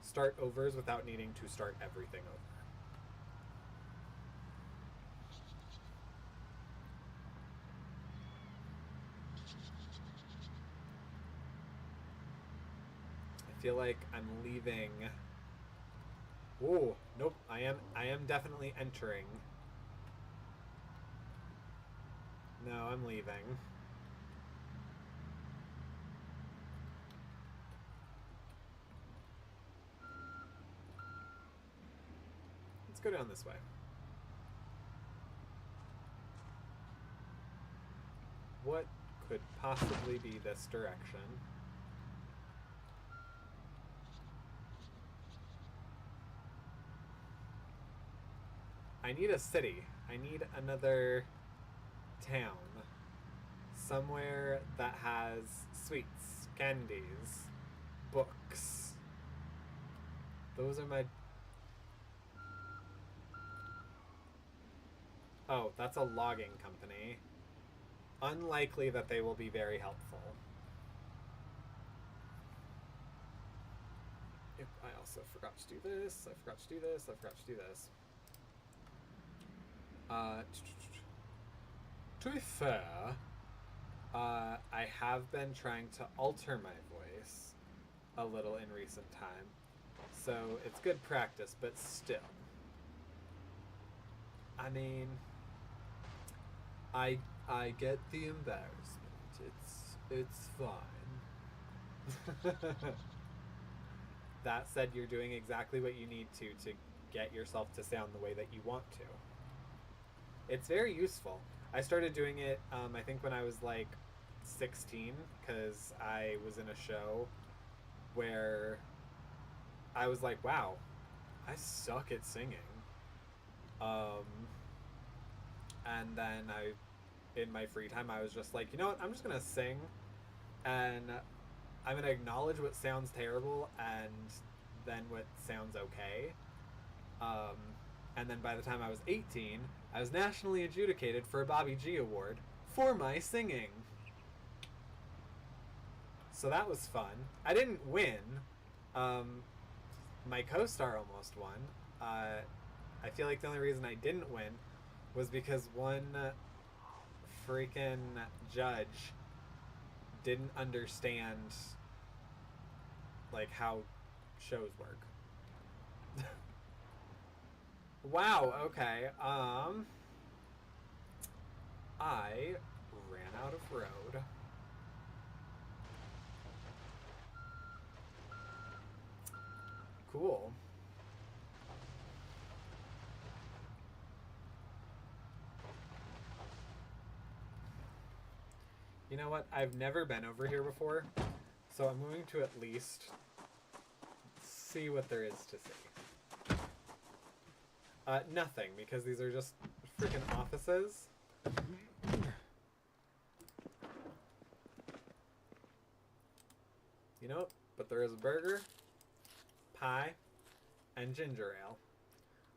start overs without needing to start everything over. I feel like I'm leaving. Oh, nope, I am definitely entering. No, I'm leaving. Let's go down this way. What could possibly be this direction? I need a city. I need another town. Somewhere that has sweets, candies, books. Those are my... Oh, that's a logging company. Unlikely that they will be very helpful. Yep, I also forgot to do this. I forgot to do this. I forgot to do this. To be fair, I have been trying to alter my voice a little in recent time, so it's good practice, but still. I mean, I get the embarrassment. It's fine. That said, you're doing exactly what you need to get yourself to sound the way that you want to. It's very useful. I started doing it, I think, when I was like 16, because I was in a show where I was like, wow, I suck at singing. Um, and then in my free time, I was just like, you know what, I'm just gonna sing, and I'm gonna acknowledge what sounds terrible and then what sounds okay. Um, and then by the time I was 18, I was nationally adjudicated for a Bobby G Award for my singing. So that was fun. I didn't win. My co-star almost won. I feel like the only reason I didn't win was because one freaking judge didn't understand like how shows work. Wow, okay. I ran out of road. Cool. You know what? I've never been over here before, so I'm going to at least see what there is to see. Nothing, because these are just freaking offices. You know, but there is a burger, pie, and ginger ale,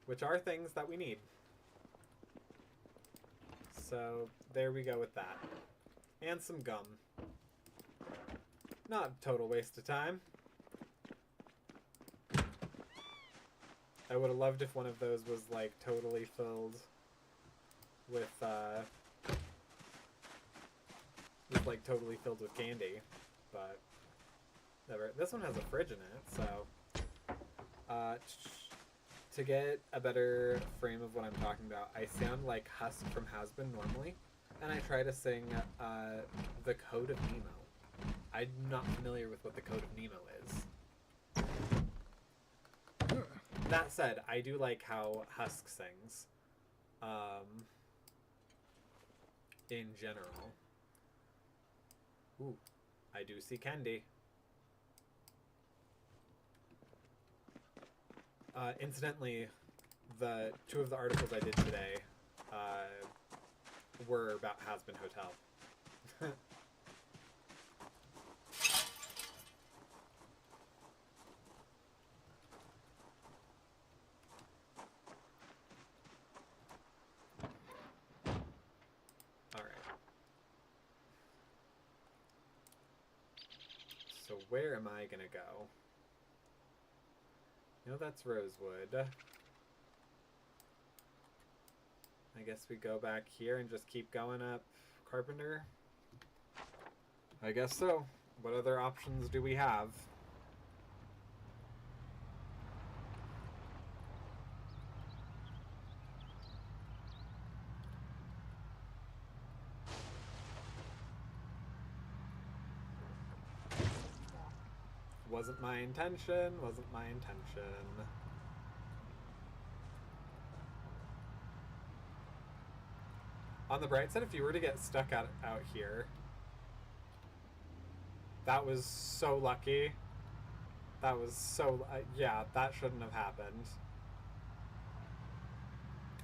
which are things that we need. So there we go with that. And some gum. Not a total waste of time. I would have loved if one of those was like totally filled with candy, but never. This one has a fridge in it, so to get a better frame of what I'm talking about, I sound like Husk from Has-Been normally, and I try to sing the Code of Nemo. I'm not familiar with what the Code of Nemo is. That said, I do like how Husk sings. In general. Ooh, I do see candy. Incidentally, the two of the articles I did today were about Has-Been Hotel. So where am I gonna go? You know, that's Rosewood. I guess we go back here and just keep going up Carpenter? I guess so. What other options do we have? Wasn't my intention, wasn't my intention. On the bright side, if you were to get stuck out here, that was so lucky. That was so... yeah, that shouldn't have happened.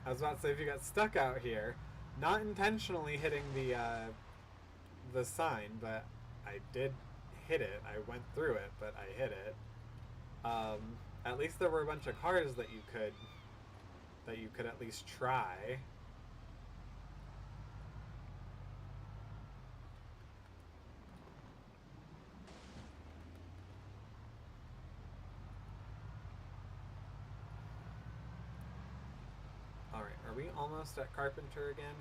I was about to say, if you got stuck out here, not intentionally hitting the sign, but I did hit it. I went through it, but I hit it. At least there were a bunch of cars that you could at least try. Alright, are we almost at Carpenter again?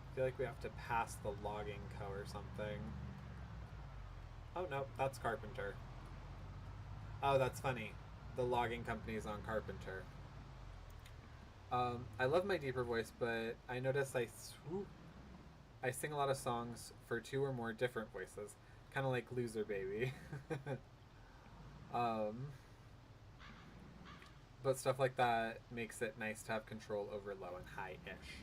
I feel like we have to pass the logging co or something. Oh no, that's Carpenter. Oh, that's funny. The logging company is on Carpenter. I love my deeper voice, but I notice I sing a lot of songs for 2 or more different voices. Kind of like Loser Baby. um, but stuff like that makes it nice to have control over low and high-ish.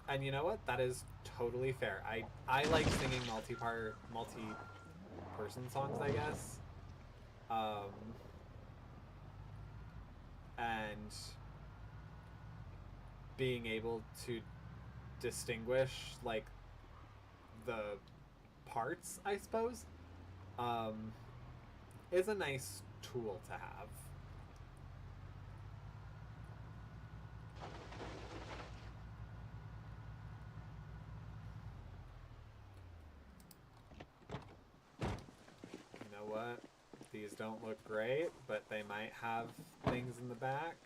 And you know what? That is totally fair. I like singing multi-person songs, I guess. And being able to distinguish, like, the parts, I suppose, is a nice tool to have. You know what? These don't look great, but they might have things in the back.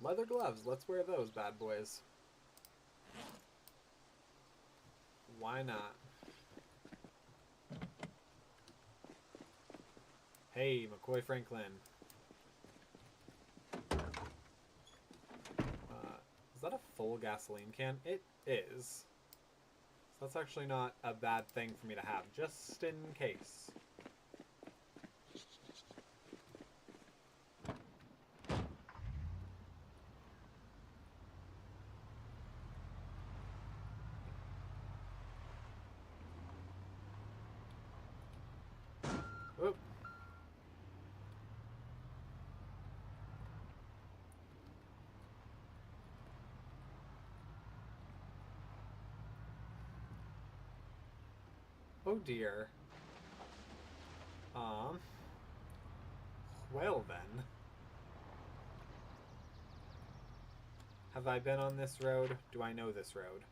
Leather gloves. Let's wear those bad boys. Why not? Hey, McCoy Franklin. Is that a full gasoline can? It is. So that's actually not a bad thing for me to have, just in case. Oop. Oh dear. Well then. Have I been on this road? Do I know this road?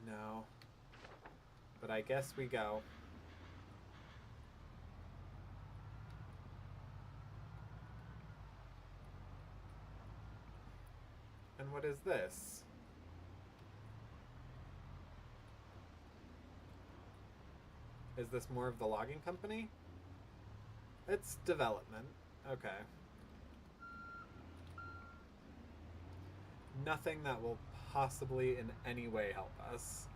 No. But I guess we go. And what is this? Is this more of the logging company? It's development. Okay. Nothing that will possibly in any way help us.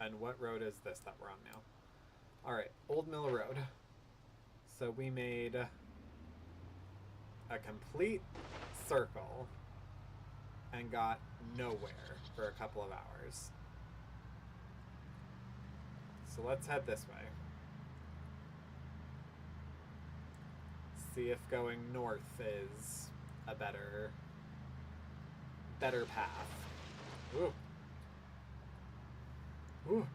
And what road is this that we're on now? Alright, Old Mill Road. So we made a complete circle and got nowhere for a couple of hours. So let's head this way. See if going north is a better path. Ooh. Ooh.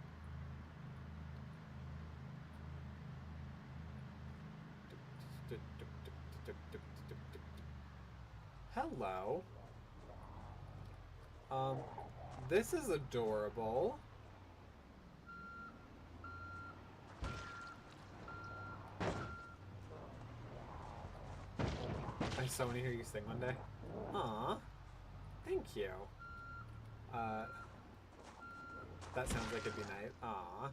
Hello. This is adorable. I so want to hear you sing one day. Aw. Thank you. That sounds like it'd be nice. Aw.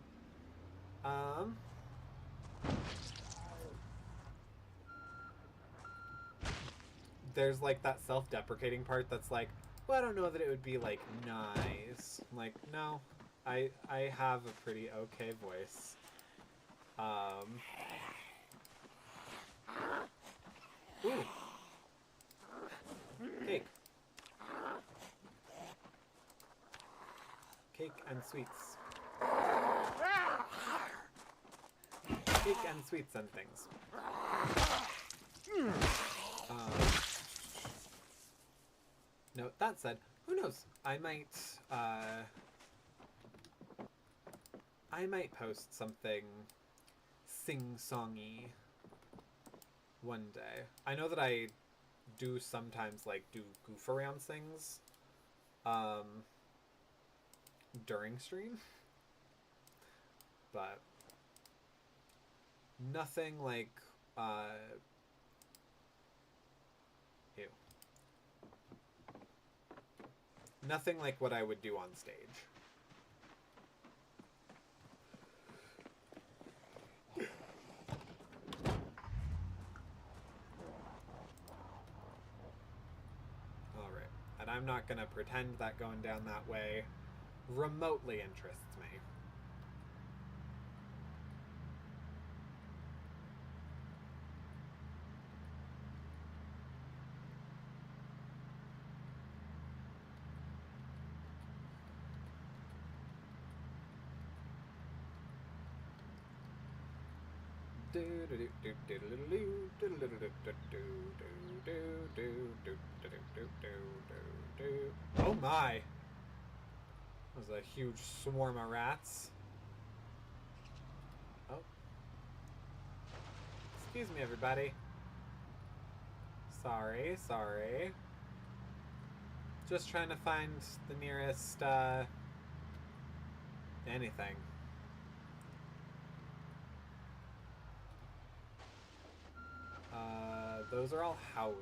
There's like that self-deprecating part that's like, well, I don't know that it would be like nice. I'm like, no, I have a pretty okay voice. Ooh. Cake. Cake and sweets. Cake and sweets and things. No, that said, who knows? I might I might post something sing-songy one day. I know that I do sometimes like do goof around things during stream, but nothing like ew. Nothing like what I would do on stage. Alright, and I'm not gonna pretend that going down that way remotely interests me. Oh my! That was a huge swarm of rats. Oh. Excuse me, everybody. Sorry, sorry. Just trying to find the nearest, anything. Those are all houses.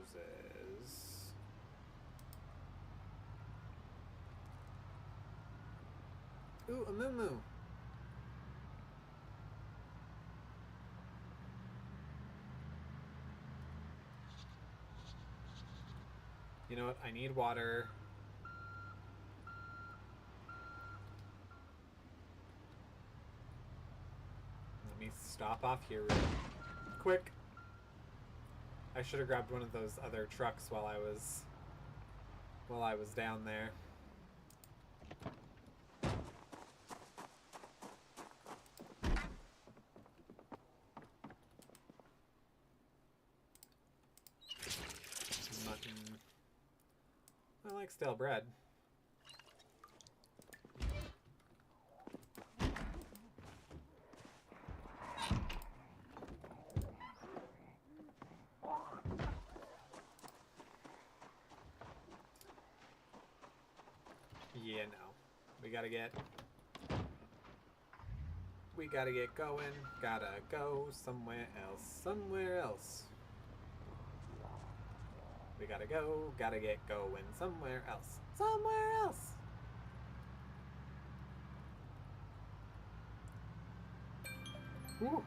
Ooh, a moo-moo. You know what? I need water. Let me stop off here real quick. I should have grabbed one of those other trucks while I was down there. Mutton. I like stale bread. Yeah, no. We gotta get going. Gotta go somewhere else. Somewhere else. We gotta get going somewhere else. Somewhere else! Woo!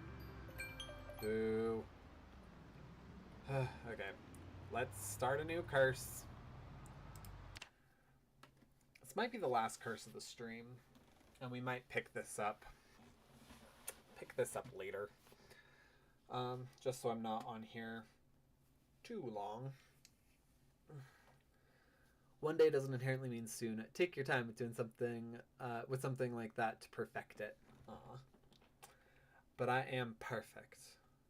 Boo. Okay. Let's start a new curse. This might be the last curse of the stream, and we might pick this up later. Just so I'm not on here too long. One day doesn't inherently mean soon. Take your time with doing something with something like that to perfect it. Aww. But I am perfect.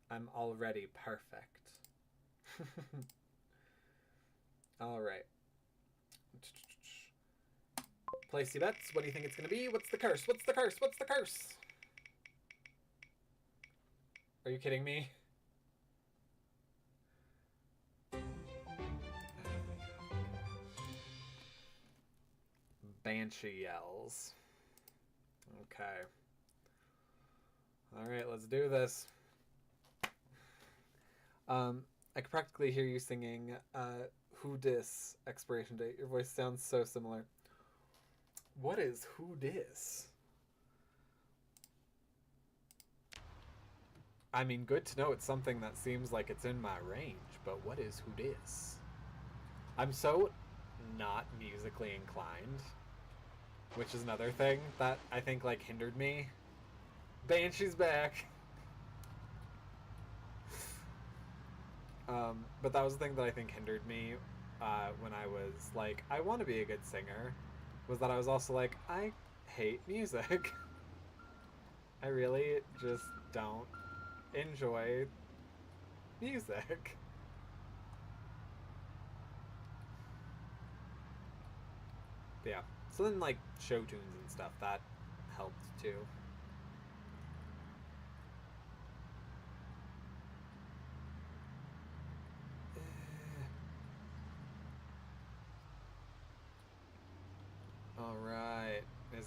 I'm already perfect. Alright. Place your bets. What do you think it's going to be? What's the curse? What's the curse? What's the curse? Are you kidding me? Banshee yells. Okay. Alright, let's do this. I could practically hear you singing Who Dis expiration date. Your voice sounds so similar. What is Who Dis? I mean, good to know it's something that seems like it's in my range, but what is Who Dis? I'm so not musically inclined, which is another thing that I think like hindered me. Banshee's back. But that was the thing that I think hindered me when I was like, I want to be a good singer, was that I was also like, I hate music. I really just don't enjoy music. But yeah, so then like show tunes and stuff, that helped too.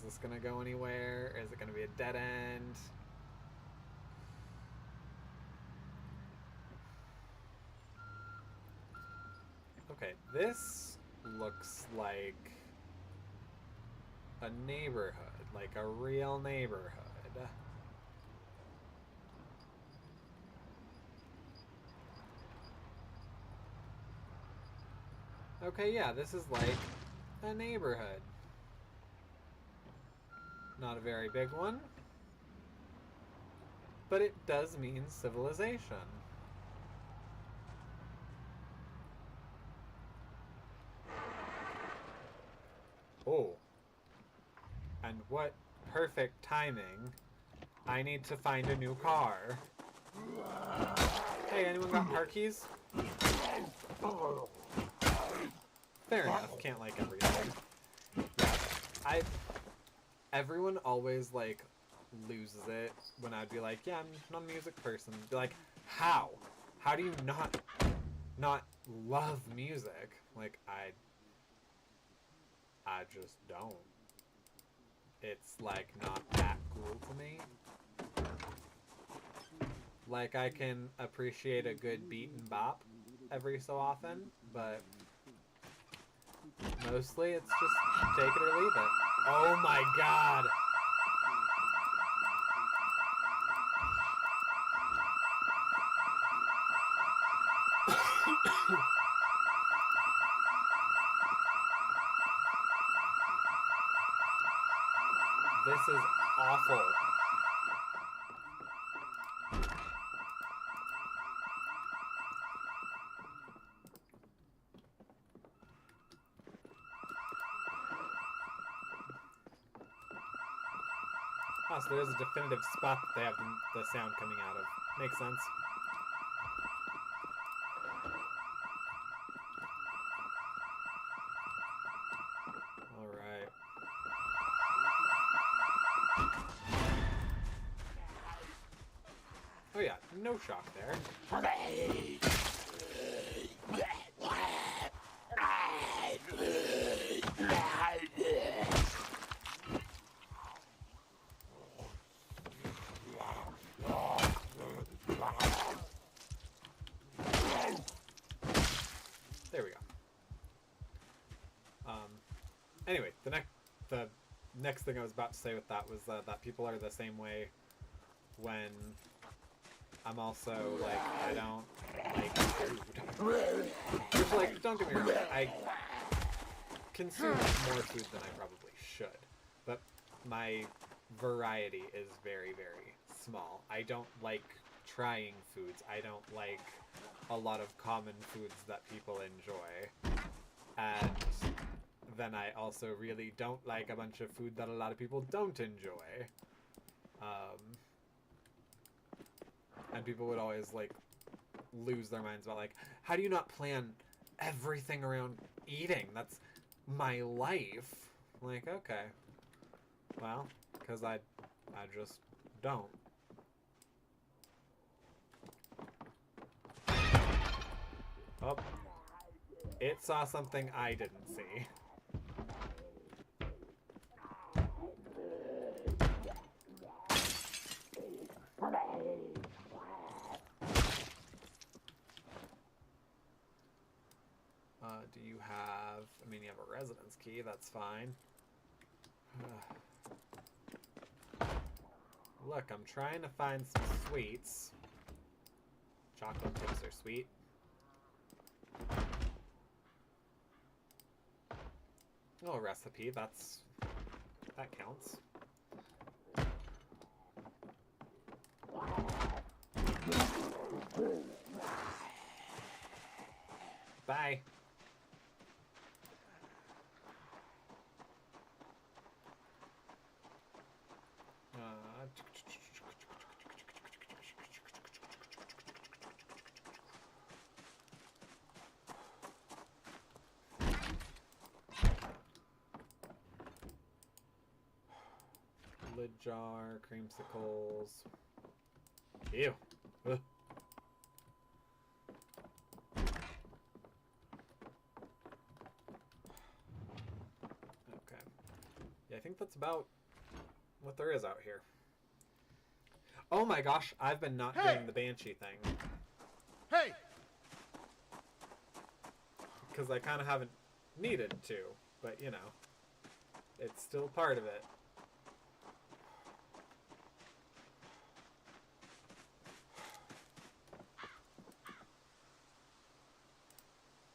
this gonna go anywhere? Is it gonna be a dead end? Okay, this looks like a neighborhood, like a real neighborhood. Okay, yeah, this is like a neighborhood. Not a very big one, but it does mean civilization. Oh. And what perfect timing. I need to find a new car. Hey, anyone got car keys? Fair enough, can't like everything. Yeah, everyone always, like, loses it when I'd be like, yeah, I'm not a music person. Be like, how? How do you not love music? Like, I just don't. It's, like, not that cool to me. Like, I can appreciate a good beat and bop every so often, but mostly it's just take it or leave it. Oh my god! This is awful. Oh, so there's a definitive spot that they have the sound coming out of. Makes sense. Alright. Oh yeah, no shock there. There we go. Anyway, the next thing I was about to say with that was that people are the same way when I'm also like, I don't like food. Which, like, don't get me wrong, I consume more food than I probably should, but my variety is very, very small. I don't like trying foods. I don't like a lot of common foods that people enjoy. And then I also really don't like a bunch of food that a lot of people don't enjoy. And people would always, like, lose their minds about, like, how do you not plan everything around eating? That's my life. Like, okay. Well, because I just don't. Oh. It saw something I didn't see. Do you have... I mean, you have a residence key, that's fine. Look, I'm trying to find some sweets. Chocolate chips are sweet. Oh, a recipe, that counts. Bye. Lid jar, creamsicles. Ew. Ugh. I think that's about what there is out here. Oh my gosh, I've been not doing the Banshee thing. Hey! Because I kind of haven't needed to, but you know, it's still part of it.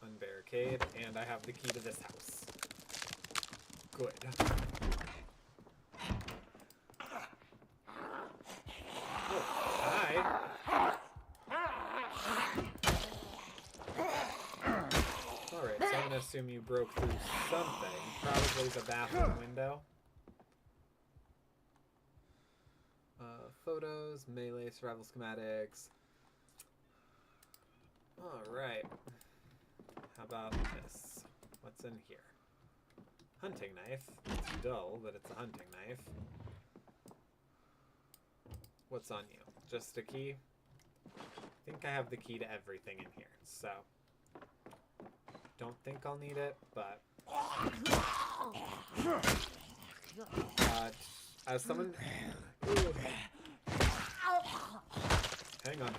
Unbarricade, and I have the key to this house. Good. Oh, hi. Alright, so I'm gonna assume you broke through something. Probably the bathroom window. Photos, melee, survival schematics. Alright. How about this? What's in here? Hunting knife. It's dull, but it's a hunting knife. What's on you? Just a key? I think I have the key to everything in here, so... Don't think I'll need it, but... as someone... Ooh. Hang on,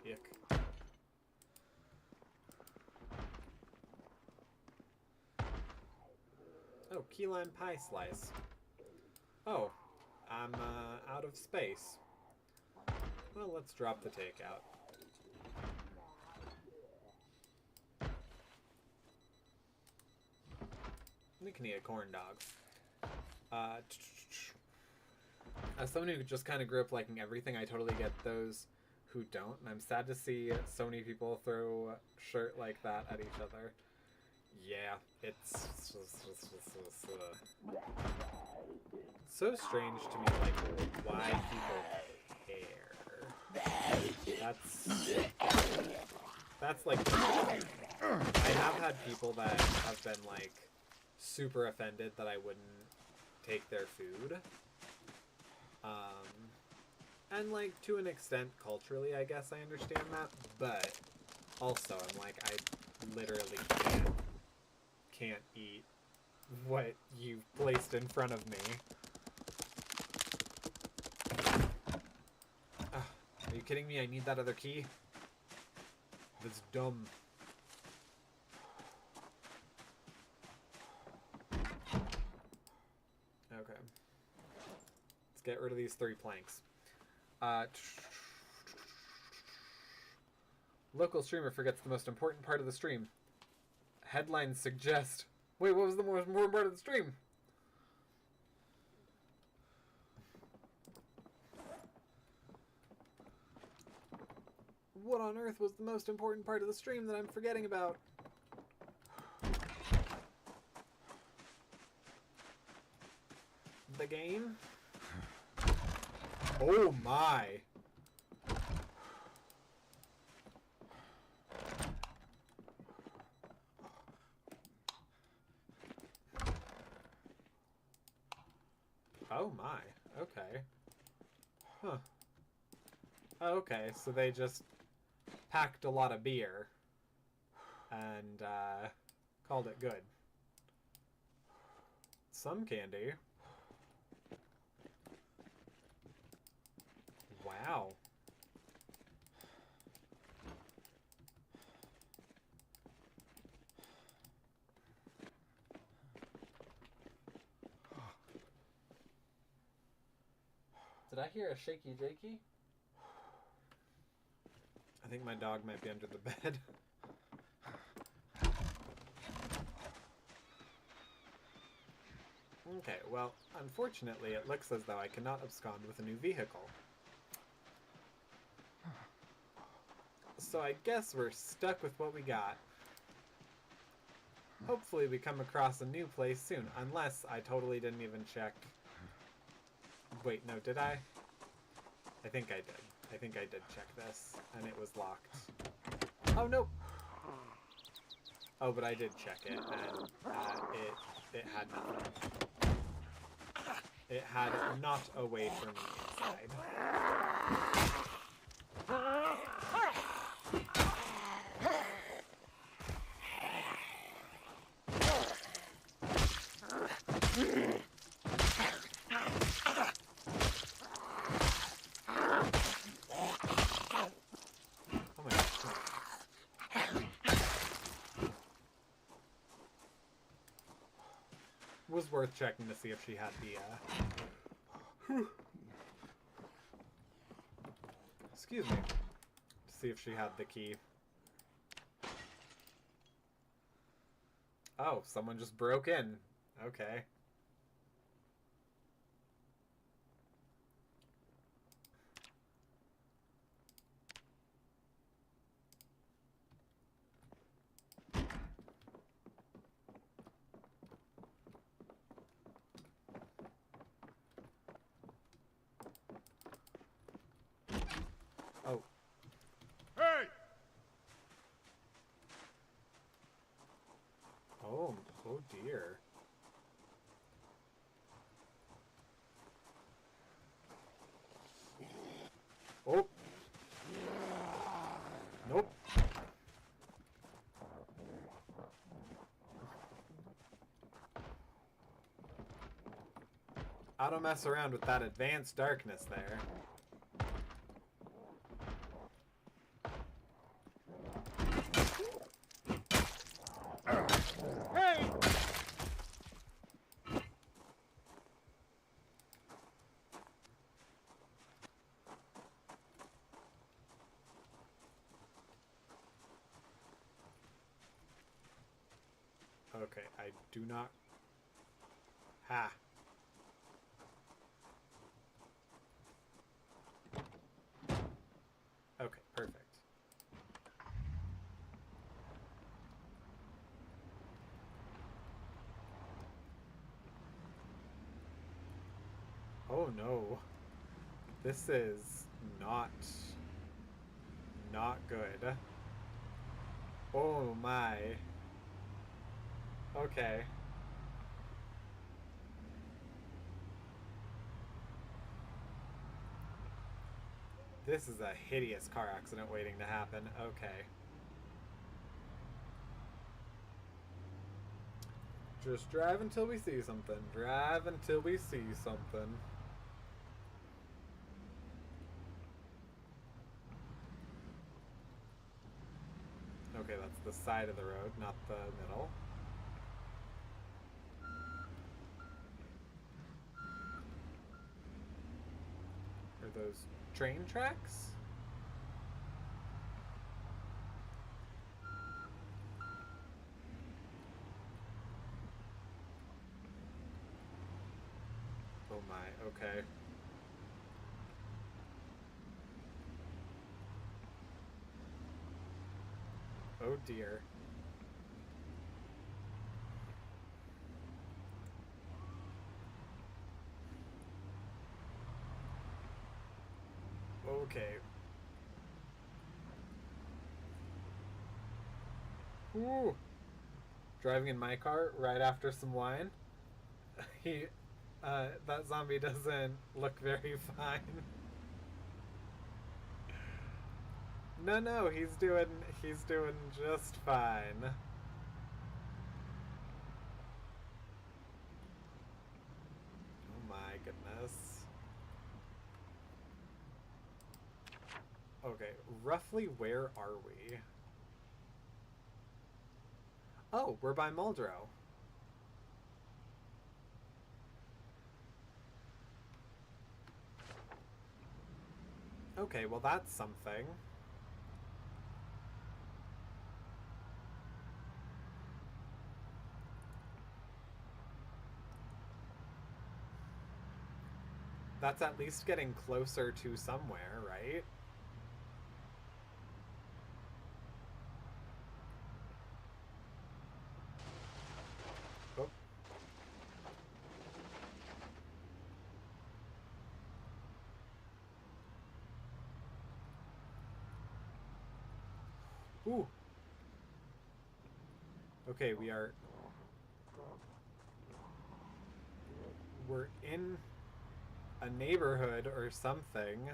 Yuck. Oh, key lime pie slice. Oh, I'm out of space. Well, let's drop the takeout. We can eat a corn dog. As someone who just kind of grew up liking everything, I totally get those who don't, and I'm sad to see so many people throw shirt like that at each other. Yeah, it's so strange to me, like, why people care. That's like, I have had people that have been, like, super offended that I wouldn't take their food. And, like, to an extent, culturally, I guess I understand that, but also, I'm like, I literally can't eat what you've placed in front of me. Are you kidding me? I need that other key? That's dumb. Okay. Let's get rid of these 3 planks. Local streamer forgets the most important part of the stream. Headlines suggest... Wait, what was the most important part of the stream? What on earth was the most important part of the stream that I'm forgetting about? The game? Oh my! Oh my, okay. Huh. Okay, so they just packed a lot of beer and called it good. Some candy. Wow. Did I hear a shaky jakey? I think my dog might be under the bed. Okay, well, unfortunately it looks as though I cannot abscond with a new vehicle. So I guess we're stuck with what we got. Hopefully we come across a new place soon, unless I totally didn't even check. Wait, no, did I? I think I did. I think I did check this, and it was locked. Oh, no! Oh, but I did check it, and it had nothing. It had not a way for me inside. worth checking to see if she had the, excuse me. To see if she had the key. Oh, someone just broke in. Okay. Oh. Hey! Oh, oh dear. Oh. Nope. I don't mess around with that advanced darkness there. Hey! Okay, I do not... Ha. Okay, perfect. Oh no. This is not good. Oh my. Okay. This is a hideous car accident waiting to happen. Okay. Just drive until we see something. Drive until we see something. Okay, that's the side of the road, not the middle. Are those train tracks? Oh my, okay. Oh dear. Okay. Ooh. Driving in my car right after some wine. That zombie doesn't look very fine. No, he's doing just fine. Oh my goodness. Okay, roughly where are we? Oh, we're by Muldrow. Okay, well that's something. That's at least getting closer to somewhere, right? Oh. Ooh. Okay, we're in a neighborhood or something.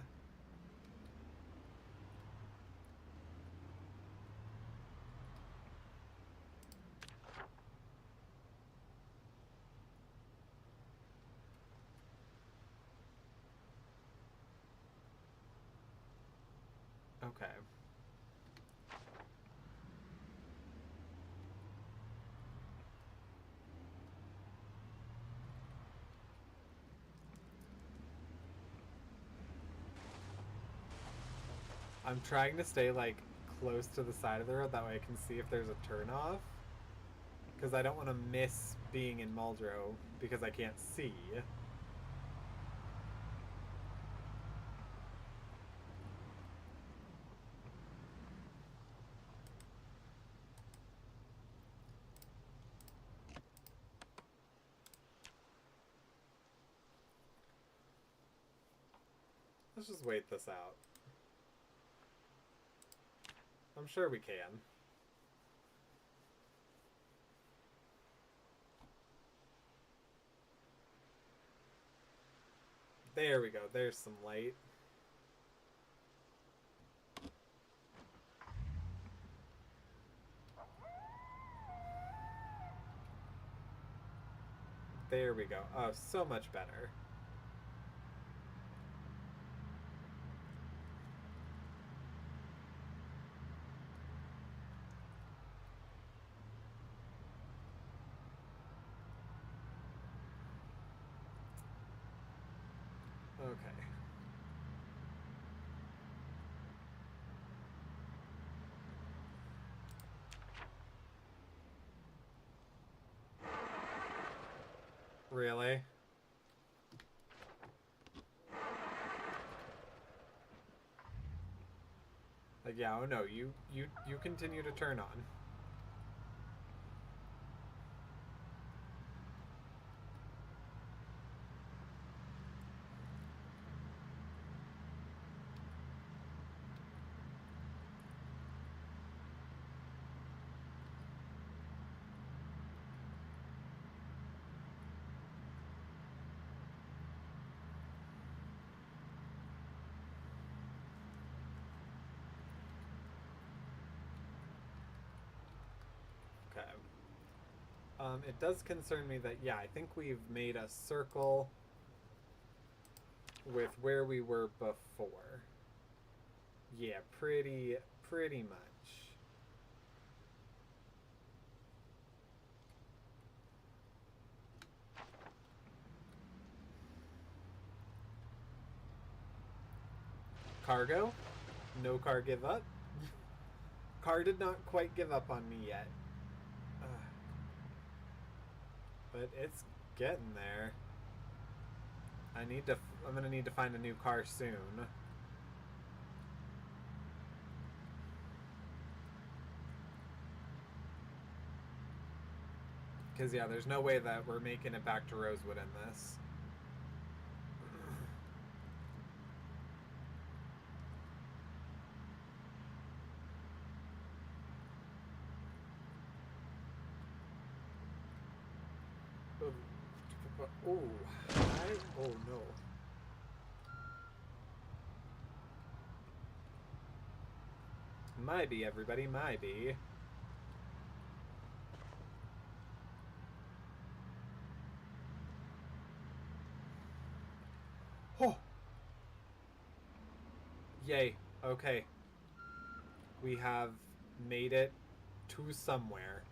Okay. I'm trying to stay, like, close to the side of the road. That way I can see if there's a turnoff. Because I don't want to miss being in Muldrow because I can't see. Let's just wait this out. I'm sure we can. There we go. There's some light. There we go. Oh, so much better. Okay. Really? Like, yeah, oh no, you continue to turn on. Okay. It does concern me that, yeah, I think we've made a circle with where we were before. Yeah, pretty much. Cargo? No car give up? Car did not quite give up on me yet. But it's getting there. I'm gonna need to find a new car soon. Because, yeah, there's no way that we're making it back to Rosewood in this. Oh, oh no. Might be, everybody, might be. Oh! Yay. Okay. We have made it to somewhere.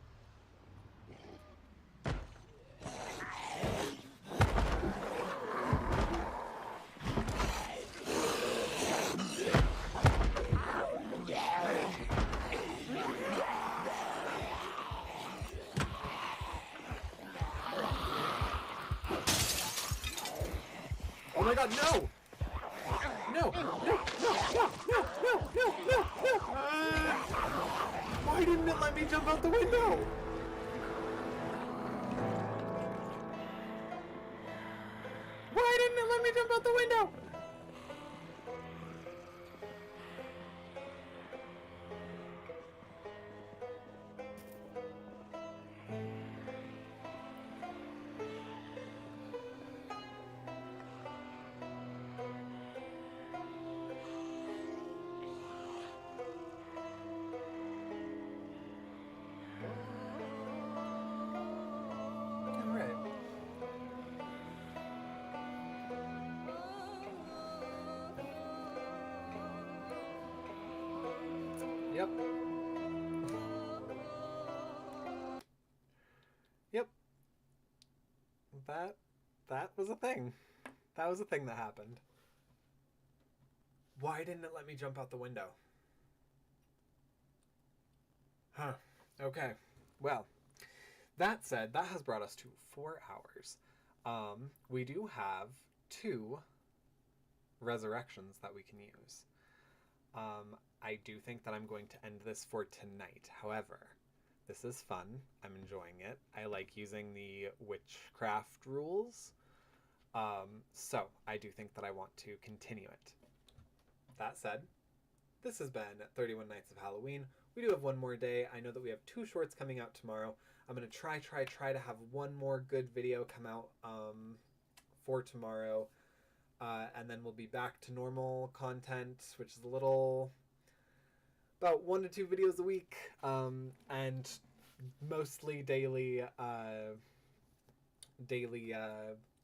Oh my god, no! No! No! No! No! No! No! No! No! No! Why didn't it let me jump out the window? Why didn't it let me jump out the window? Yep. Yep. That was a thing. That was a thing that happened. Why didn't it let me jump out the window? Huh. Okay. Well, that said, that has brought us to 4 hours. We do have 2 resurrections that we can use. I do think that I'm going to end this for tonight. However, this is fun. I'm enjoying it. I like using the witchcraft rules. So I do think that I want to continue it. That said, this has been 31 Nights of Halloween. We do have one more day. I know that we have 2 shorts coming out tomorrow. I'm going to try to have one more good video come out for tomorrow. And then we'll be back to normal content, which is a little... about 1 to 2 videos a week. And mostly daily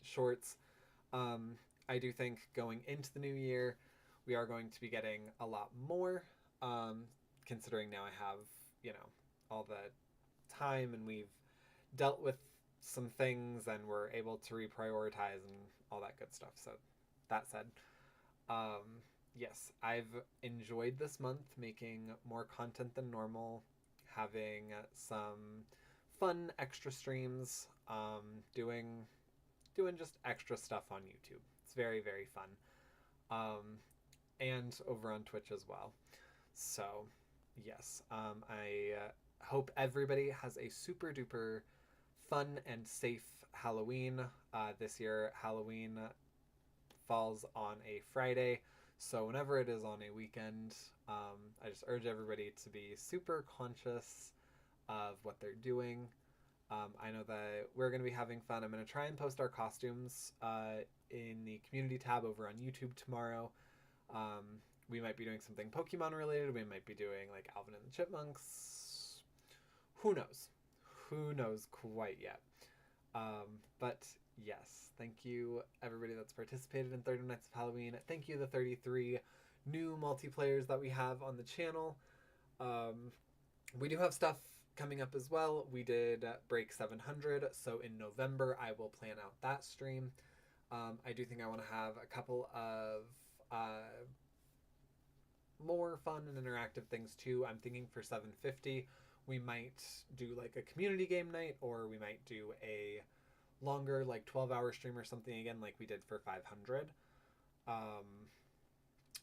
shorts. I do think going into the new year, we are going to be getting a lot more, considering now I have, all the time and we've dealt with some things and we're able to reprioritize and all that good stuff. So that said, yes, I've enjoyed this month making more content than normal, having some fun extra streams, doing just extra stuff on YouTube. It's very, very fun. And over on Twitch as well. So, yes, I hope everybody has a super duper fun and safe Halloween. This year, Halloween falls on a Friday. So whenever it is on a weekend, I just urge everybody to be super conscious of what they're doing. I know that we're going to be having fun. I'm going to try and post our costumes in the community tab over on YouTube tomorrow. We might be doing something Pokemon related. We might be doing like Alvin and the Chipmunks. Who knows? Who knows quite yet? But yes, thank you everybody that's participated in 30 Nights of Halloween. Thank you the 33 new multiplayers that we have on the channel. We do have stuff coming up as well. We did break 700, so in November I will plan out that stream. I do think I want to have a couple of more fun and interactive things too. I'm thinking for 750 we might do like a community game night, or we might do a longer like 12-hour stream or something again like we did for 500.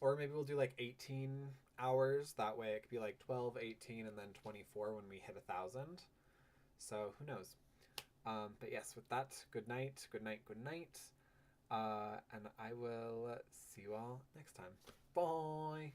Or maybe we'll do like 18 hours. That way it could be like 12, 18, and then 24 when we hit 1,000. So who knows? But yes, with that, good night, good night, good night. And I will see you all next time. Bye!